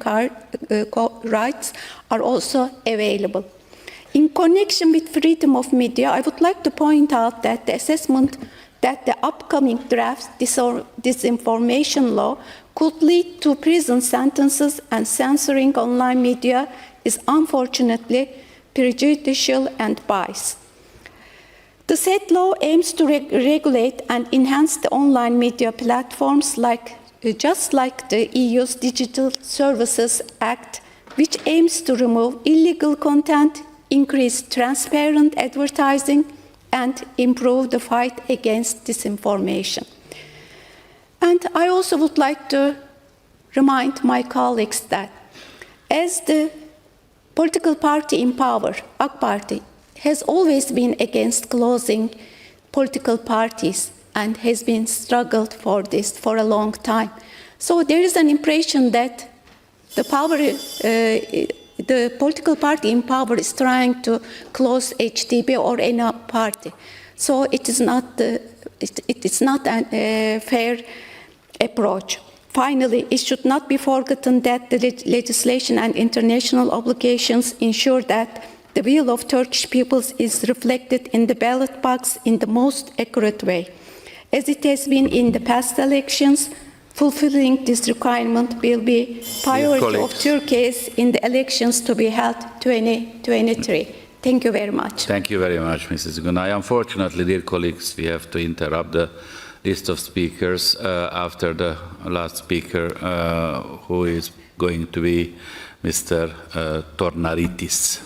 Rights, are also available. In connection with freedom of media, I would like to point out that the assessment that the upcoming draft disinformation law could lead to prison sentences and censoring online media is unfortunately prejudicial and biased. The said law aims to regulate and enhance the online media platforms just like the EU's Digital Services Act, which aims to remove illegal content, increase transparent advertising, and improve the fight against disinformation. And I also would like to remind my colleagues that as the political party in power, AK Party, has always been against closing political parties and has been struggled for this for a long time. So there is an impression that the political party in power is trying to close HDP or any party. So it is not a fair approach. Finally, it should not be forgotten that the legislation and international obligations ensure that the will of Turkish peoples is reflected in the ballot box in the most accurate way. As it has been in the past elections, fulfilling this requirement will be priority of Turkey in the elections to be held 2023. Thank you very much. Thank you very much, Mrs. Günay. Unfortunately, dear colleagues, we have to interrupt the list of speakers after the last speaker, who is going to be Mr. Tornaritis.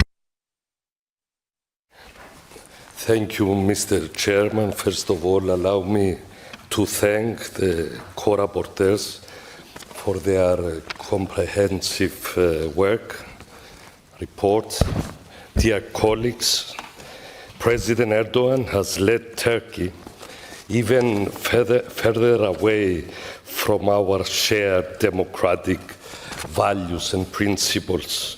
Thank you, Mr. Chairman. First of all, allow me to thank the co-rapporteurs for their comprehensive work, report. Dear colleagues, President Erdogan has led Turkey even further away from our shared democratic values and principles.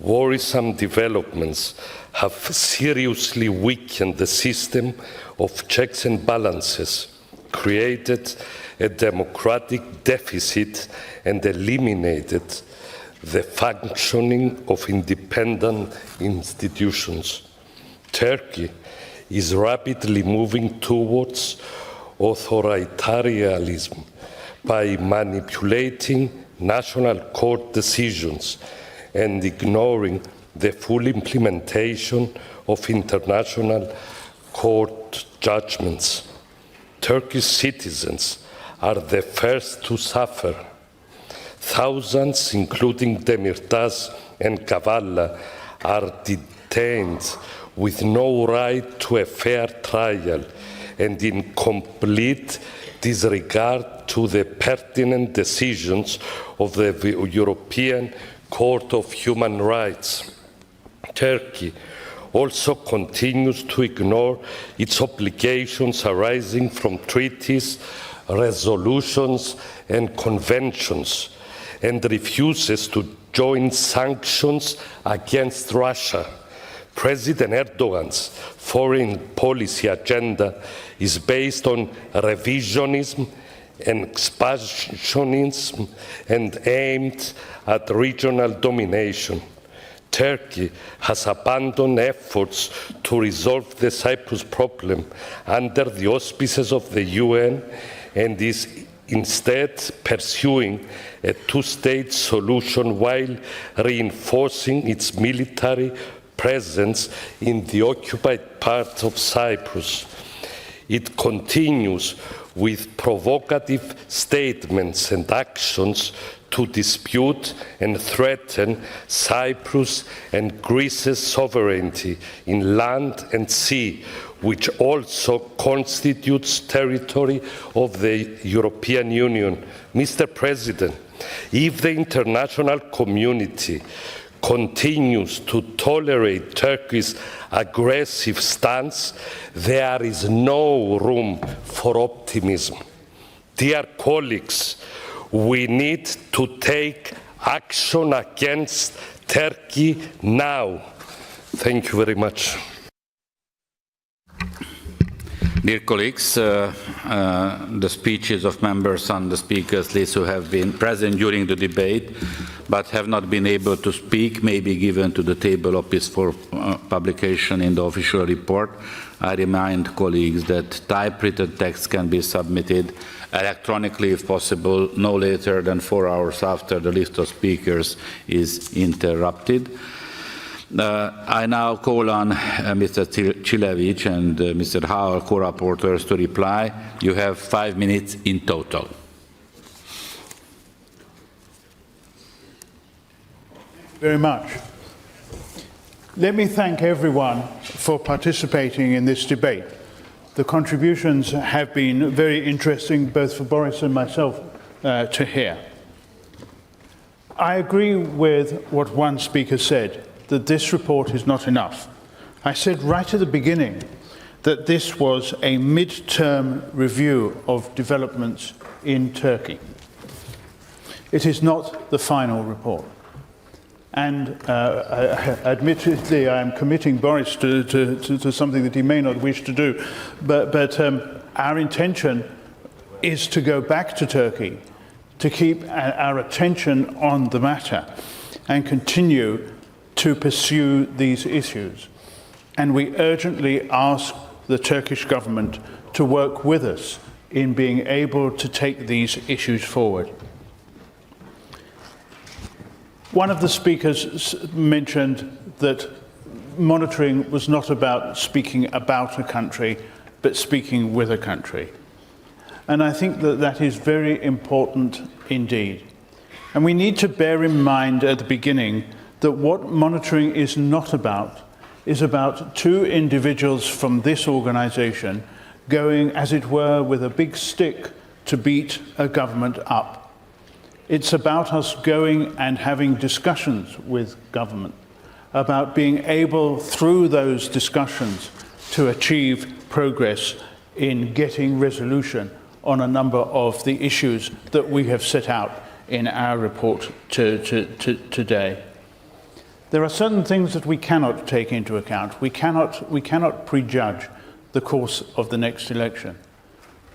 Worrisome developments have seriously weakened the system of checks and balances, created a democratic deficit, and eliminated the functioning of independent institutions. Turkey is rapidly moving towards authoritarianism by manipulating national court decisions and ignoring the full implementation of international court judgments. Turkish citizens are the first to suffer. Thousands, including Demirtas and Kavala, are detained with no right to a fair trial and in complete disregard to the pertinent decisions of the European Court of Human Rights. Turkey also continues to ignore its obligations arising from treaties, resolutions, and conventions, and refuses to join sanctions against Russia. President Erdogan's foreign policy agenda is based on revisionism and expansionism and aimed at regional domination. Turkey has abandoned efforts to resolve the Cyprus problem under the auspices of the UN and is instead pursuing a two-state solution while reinforcing its military presence in the occupied part of Cyprus. It continues with provocative statements and actions to dispute and threaten Cyprus and Greece's sovereignty in land and sea, which also constitutes territory of the European Union. Mr. President, if the international community continues to tolerate Turkey's aggressive stance, there is no room for optimism. Dear colleagues, we need to take action against Turkey now. Thank you very much. Dear colleagues, the speeches of members on the speakers list who have been present during the debate but have not been able to speak may be given to the table office for publication in the official report. I remind colleagues that typewritten text can be submitted electronically if possible, no later than 4 hours after the list of speakers is interrupted. I now call on Mr. Cilevich and Mr. Howell, co-rapporteurs, to reply. You have 5 minutes in total. Very much. Let me thank everyone for participating in this debate. The contributions have been very interesting, both for Boris and myself to hear. I agree with what one speaker said, that this report is not enough. I said right at the beginning that this was a mid-term review of developments in Turkey. It is not the final report. And admittedly, I am committing Boris to something that he may not wish to do, but our intention is to go back to Turkey, to keep our attention on the matter and continue to pursue these issues. And we urgently ask the Turkish government to work with us in being able to take these issues forward. One of the speakers mentioned that monitoring was not about speaking about a country, but speaking with a country. And I think that that is very important indeed. And we need to bear in mind at the beginning that what monitoring is not about is about two individuals from this organization going, as it were, with a big stick to beat a government up. It's about us going and having discussions with government, about being able, through those discussions, to achieve progress in getting resolution on a number of the issues that we have set out in our report today. There are certain things that we cannot take into account. We cannot prejudge the course of the next election.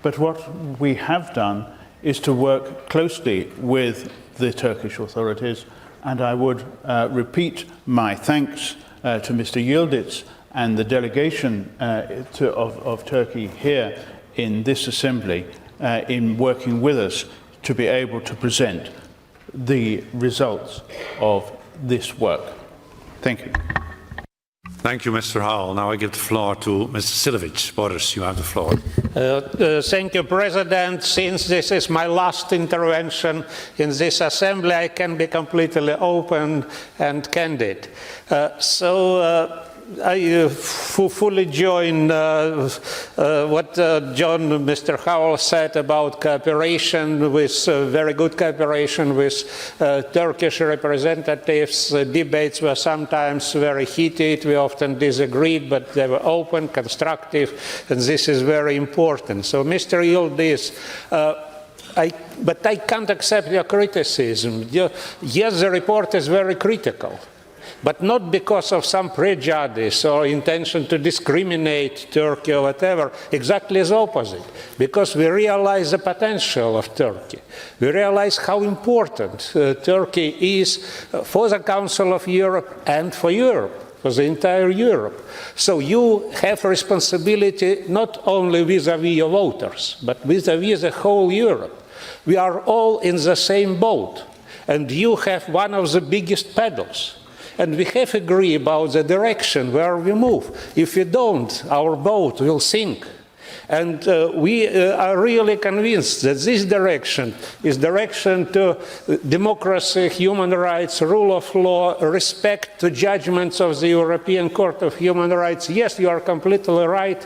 But what we have done is to work closely with the Turkish authorities, and I would repeat my thanks to Mr. Yildiz and the delegation of Turkey here in this assembly in working with us to be able to present the results of this work. Thank you. Thank you, Mr. Howell. Now I give the floor to Mr. Silovic. Boris, you have the floor. Thank you, President. Since this is my last intervention in this assembly, I can be completely open and candid. I fully join what Mr. Howell said about cooperation, with very good cooperation with Turkish representatives. Debates were sometimes very heated. We often disagreed, but they were open, constructive, and this is very important. So, Mr. Yildiz, but I can't accept your criticism. Yes, the report is very critical, but not because of some prejudice or intention to discriminate Turkey or whatever. Exactly the opposite. Because we realize the potential of Turkey. We realize how important Turkey is for the Council of Europe and for Europe, for the entire Europe. So you have a responsibility not only vis-à-vis your voters, but vis-à-vis the whole Europe. We are all in the same boat, and you have one of the biggest paddles. And we have agreed about the direction where we move. If we don't, our boat will sink. And we are really convinced that this direction is direction to democracy, human rights, rule of law, respect to judgments of the European Court of Human Rights. Yes, you are completely right.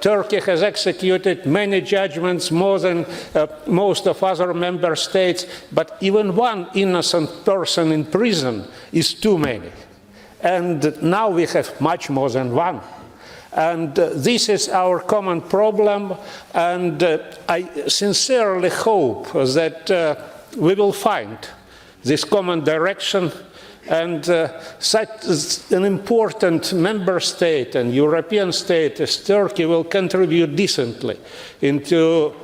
Turkey has executed many judgments, more than most of other member states, but even one innocent person in prison is too many. And now we have much more than one. And this is our common problem, and I sincerely hope that we will find this common direction, and such an important member state and European state as Turkey will contribute decently into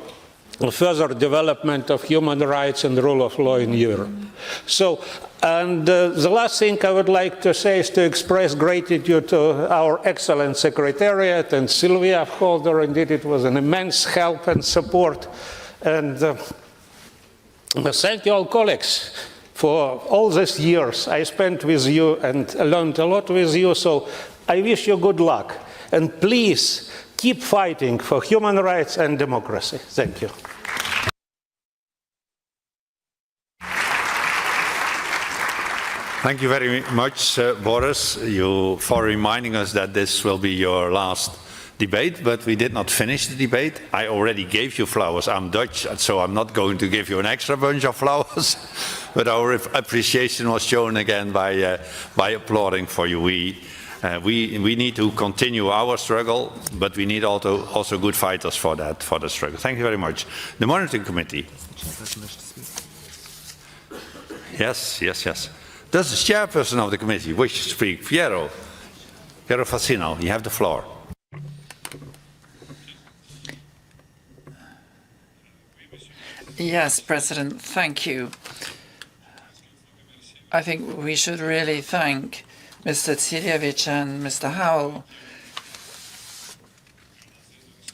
further development of human rights and rule of law in Europe. So, and the last thing I would like to say is to express gratitude to our excellent Secretariat and Sylvia Holder. Indeed, it was an immense help and support. And thank you all colleagues for all these years I spent with you and learned a lot with you. So I wish you good luck. And please keep fighting for human rights and democracy. Thank you. Thank you very much, Boris, for reminding us that this will be your last debate, but we did not finish the debate. I already gave you flowers. I'm Dutch, so I'm not going to give you an extra bunch of flowers, but our appreciation was shown again by applauding for you. We need to continue our struggle, but we need also good fighters for the struggle. Thank you very much. The Monitoring Committee. Yes. Does the chairperson of the committee wish to speak? Piero Fassino, you have the floor. Yes, President, thank you. I think we should really thank Mr. Tsirevich and Mr. Howell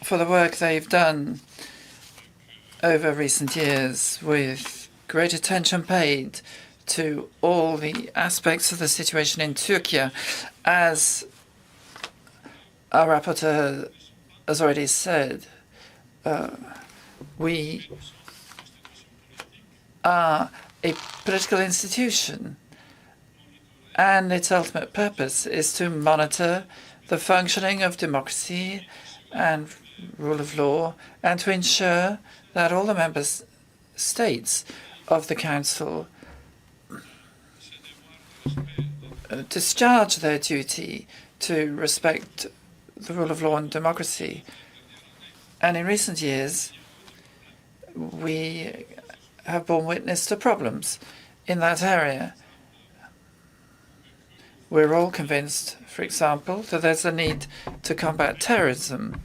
for the work they've done over recent years, with great attention paid to all the aspects of the situation in Turkey. As our rapporteur has already said, we are a political institution, and its ultimate purpose is to monitor the functioning of democracy and rule of law, and to ensure that all the member states of the Council discharge their duty to respect the rule of law and democracy. And in recent years, we have borne witness to problems in that area. We're all convinced, for example, that there's a need to combat terrorism.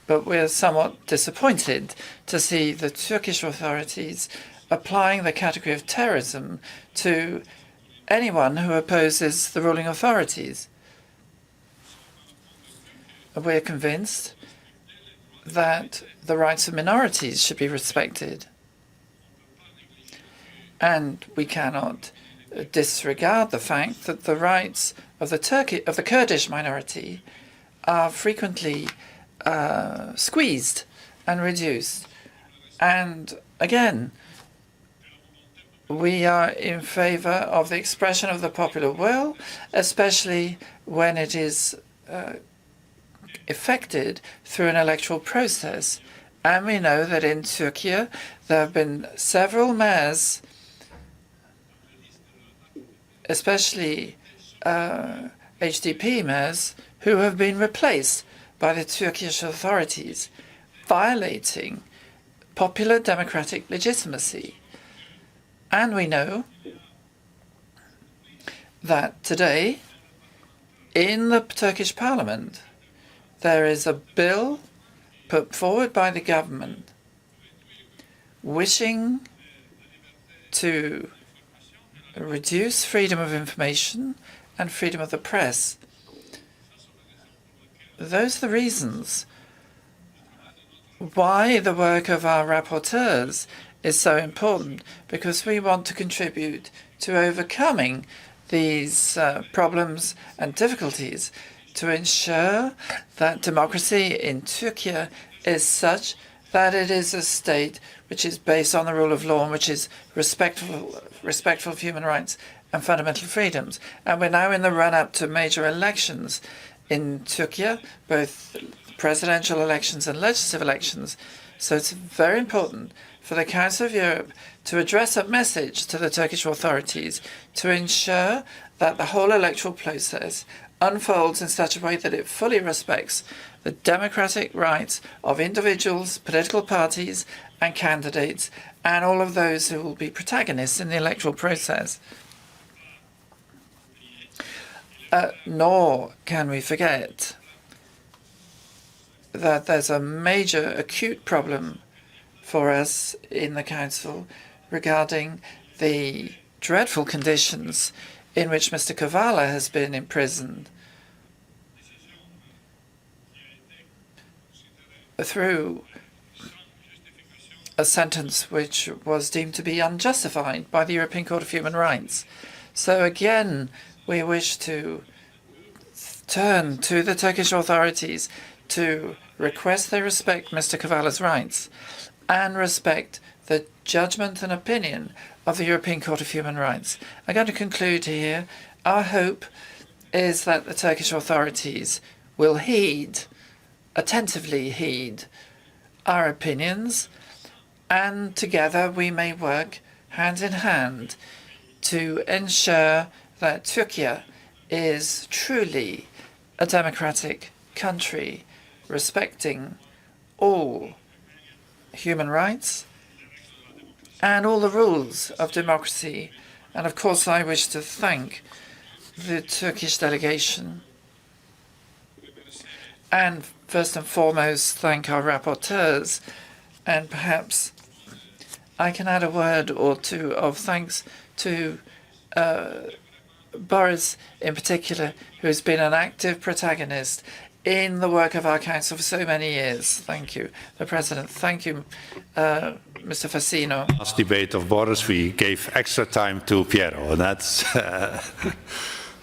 But we're somewhat disappointed to see the Turkish authorities applying the category of terrorism to anyone who opposes the ruling authorities. We're convinced that the rights of minorities should be respected. And we cannot disregard the fact that the rights of the Kurdish minority are frequently squeezed and reduced. And again, we are in favor of the expression of the popular will, especially when it is effected through an electoral process. And we know that in Turkey there have been several mayors, especially HDP mayors, who have been replaced by the Turkish authorities, violating popular democratic legitimacy. And we know that today, in the Turkish parliament, there is a bill put forward by the government wishing to reduce freedom of information and freedom of the press. Those are the reasons why the work of our rapporteurs is so important, because we want to contribute to overcoming these problems and difficulties to ensure that democracy in Turkey is such that it is a state which is based on the rule of law and which is respectful of human rights and fundamental freedoms. And we're now in the run-up to major elections in Turkey, both presidential elections and legislative elections. So it's very important for the Council of Europe to address a message to the Turkish authorities to ensure that the whole electoral process unfolds in such a way that it fully respects the democratic rights of individuals, political parties and candidates, and all of those who will be protagonists in the electoral process. Nor can we forget that there's a major acute problem for us in the Council regarding the dreadful conditions in which Mr. Kavala has been imprisoned through a sentence which was deemed to be unjustified by the European Court of Human Rights. So again, we wish to turn to the Turkish authorities to request they respect Mr. Kavala's rights and respect the judgment and opinion of the European Court of Human Rights. I'm going to conclude here. Our hope is that the Turkish authorities will attentively heed our opinions, and together we may work hand in hand to ensure that Turkey is truly a democratic country, respecting all human rights and all the rules of democracy. And of course, I wish to thank the Turkish delegation and first and foremost thank our rapporteurs, and perhaps I can add a word or two of thanks to Boris in particular, who has been an active protagonist in the work of our council for so many years. Thank you, the President. Thank you, Mr. Fassino. Last debate of Boris, we gave extra time to Piero. That's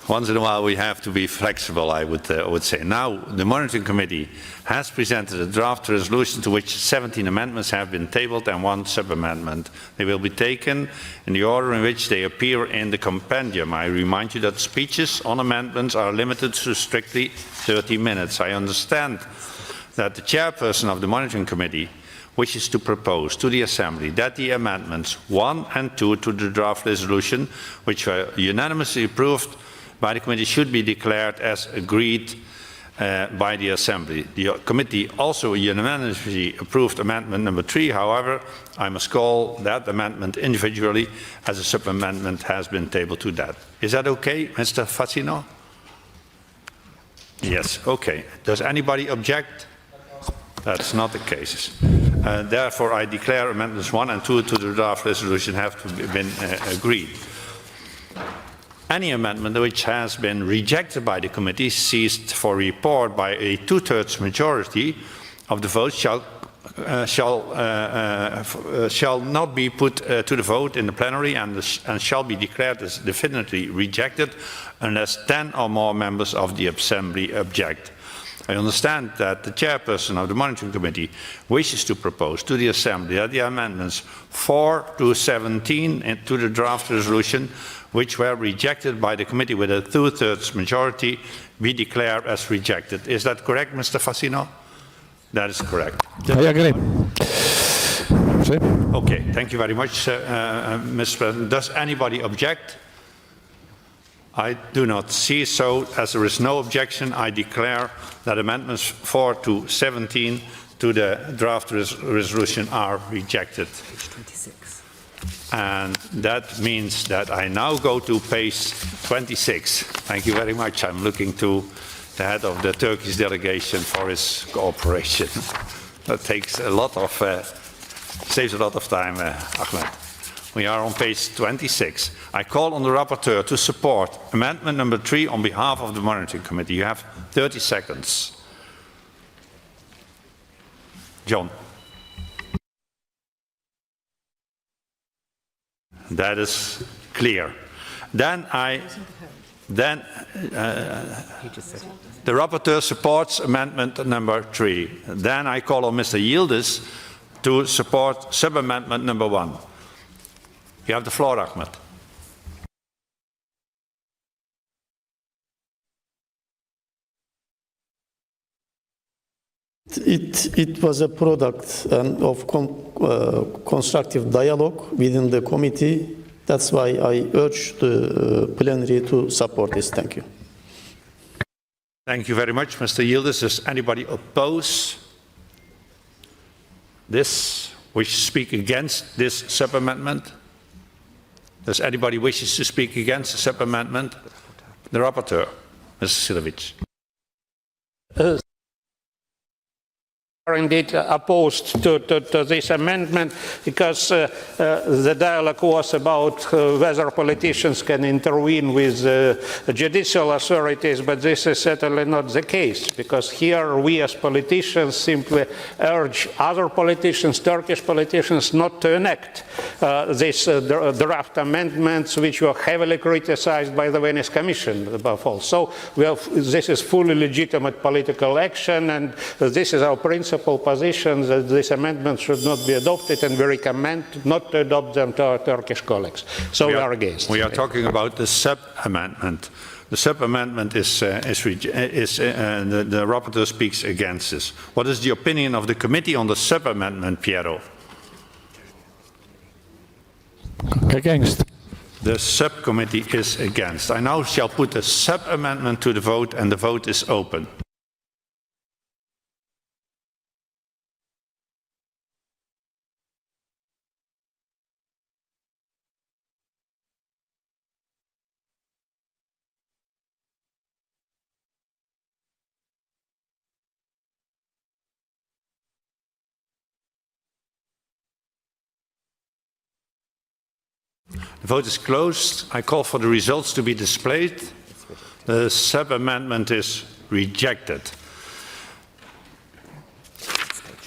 once in a while we have to be flexible, I would say. Now, the Monitoring Committee has presented a draft resolution to which 17 amendments have been tabled and 1 sub-amendment. They will be taken in the order in which they appear in the compendium. I remind you that speeches on amendments are limited to strictly 30 minutes. I understand that the chairperson of the Monitoring Committee wishes to propose to the Assembly that the amendments 1 and 2 to the draft resolution, which were unanimously approved by the committee, should be declared as agreed by the Assembly. The committee also unanimously approved amendment number 3. However, I must call that amendment individually as a sub-amendment has been tabled to that. Is that okay, Mr. Fassino? Yes, okay. Does anybody object? That's not the case. Therefore, I declare amendments 1 and 2 to the draft resolution have been agreed. Any amendment which has been rejected by the committee ceased for report by a 2/3 majority of the votes shall shall not be put to the vote in the plenary and shall be declared as definitively rejected unless 10 or more members of the Assembly object. I understand that the chairperson of the Monitoring Committee wishes to propose to the Assembly that the amendments 4 to 17 to the draft resolution, which were rejected by the committee with a 2/3 majority, be declared as rejected. Is that correct, Mr. Fassino? That is correct. I agree. Okay, thank you very much, Mr. President. Does anybody object? I do not see so. As there is no objection, I declare that amendments 4 to 17 to the draft resolution are rejected. Page 26. And that means that I now go to page 26. Thank you very much. I'm looking to the head of the Turkish delegation for his cooperation. That takes a lot of, saves a lot of time, Ahmed. We are on page 26. I call on the rapporteur to support amendment number 3 on behalf of the Monitoring Committee. You have 30 seconds. John. That is clear. Then the rapporteur supports amendment number 3. Then I call on Mr. Yildiz to support sub-amendment number 1. You have the floor, Ahmed. It was a product of constructive dialogue within the committee. That's why I urge the plenary to support this. Thank you. Thank you very much, Mr. Yildiz. Does anybody oppose this, wish to speak against this sub-amendment? Does anybody wishes to speak against the sub-amendment? The rapporteur, Mr. Silovic. Are indeed opposed to this amendment because the dialogue was about whether politicians can intervene with judicial authorities, but this is certainly not the case, because here we as politicians simply urge other politicians, Turkish politicians, not to enact these draft amendments, which were heavily criticized by the Venice Commission above all. So this is fully legitimate political action, and this is our principle position that these amendments should not be adopted, and we recommend not to adopt them to our Turkish colleagues. So we are against. We are talking about the sub-amendment. The sub-amendment is the rapporteur speaks against this. What is the opinion of the committee on the sub-amendment, Piero? Against. The subcommittee is against. I now shall put the sub-amendment to the vote, and the vote is open. The vote is closed. I call for the results to be displayed. The sub-amendment is rejected.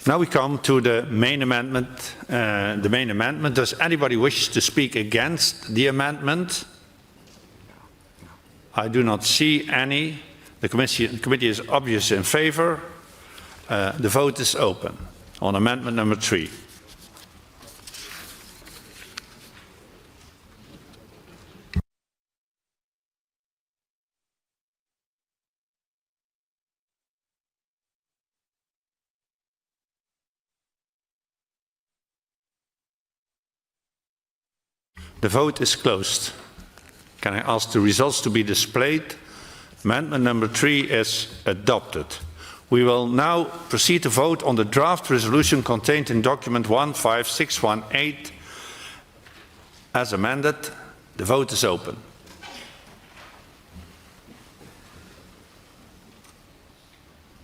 Now we come to the main amendment. Does anybody wish to speak against the amendment? I do not see any. The committee is obviously in favor. The vote is open on amendment number 3. The vote is closed. Can I ask the results to be displayed? Amendment number 3 is adopted. We will now proceed to vote on the draft resolution contained in document 15618 as amended. The vote is open.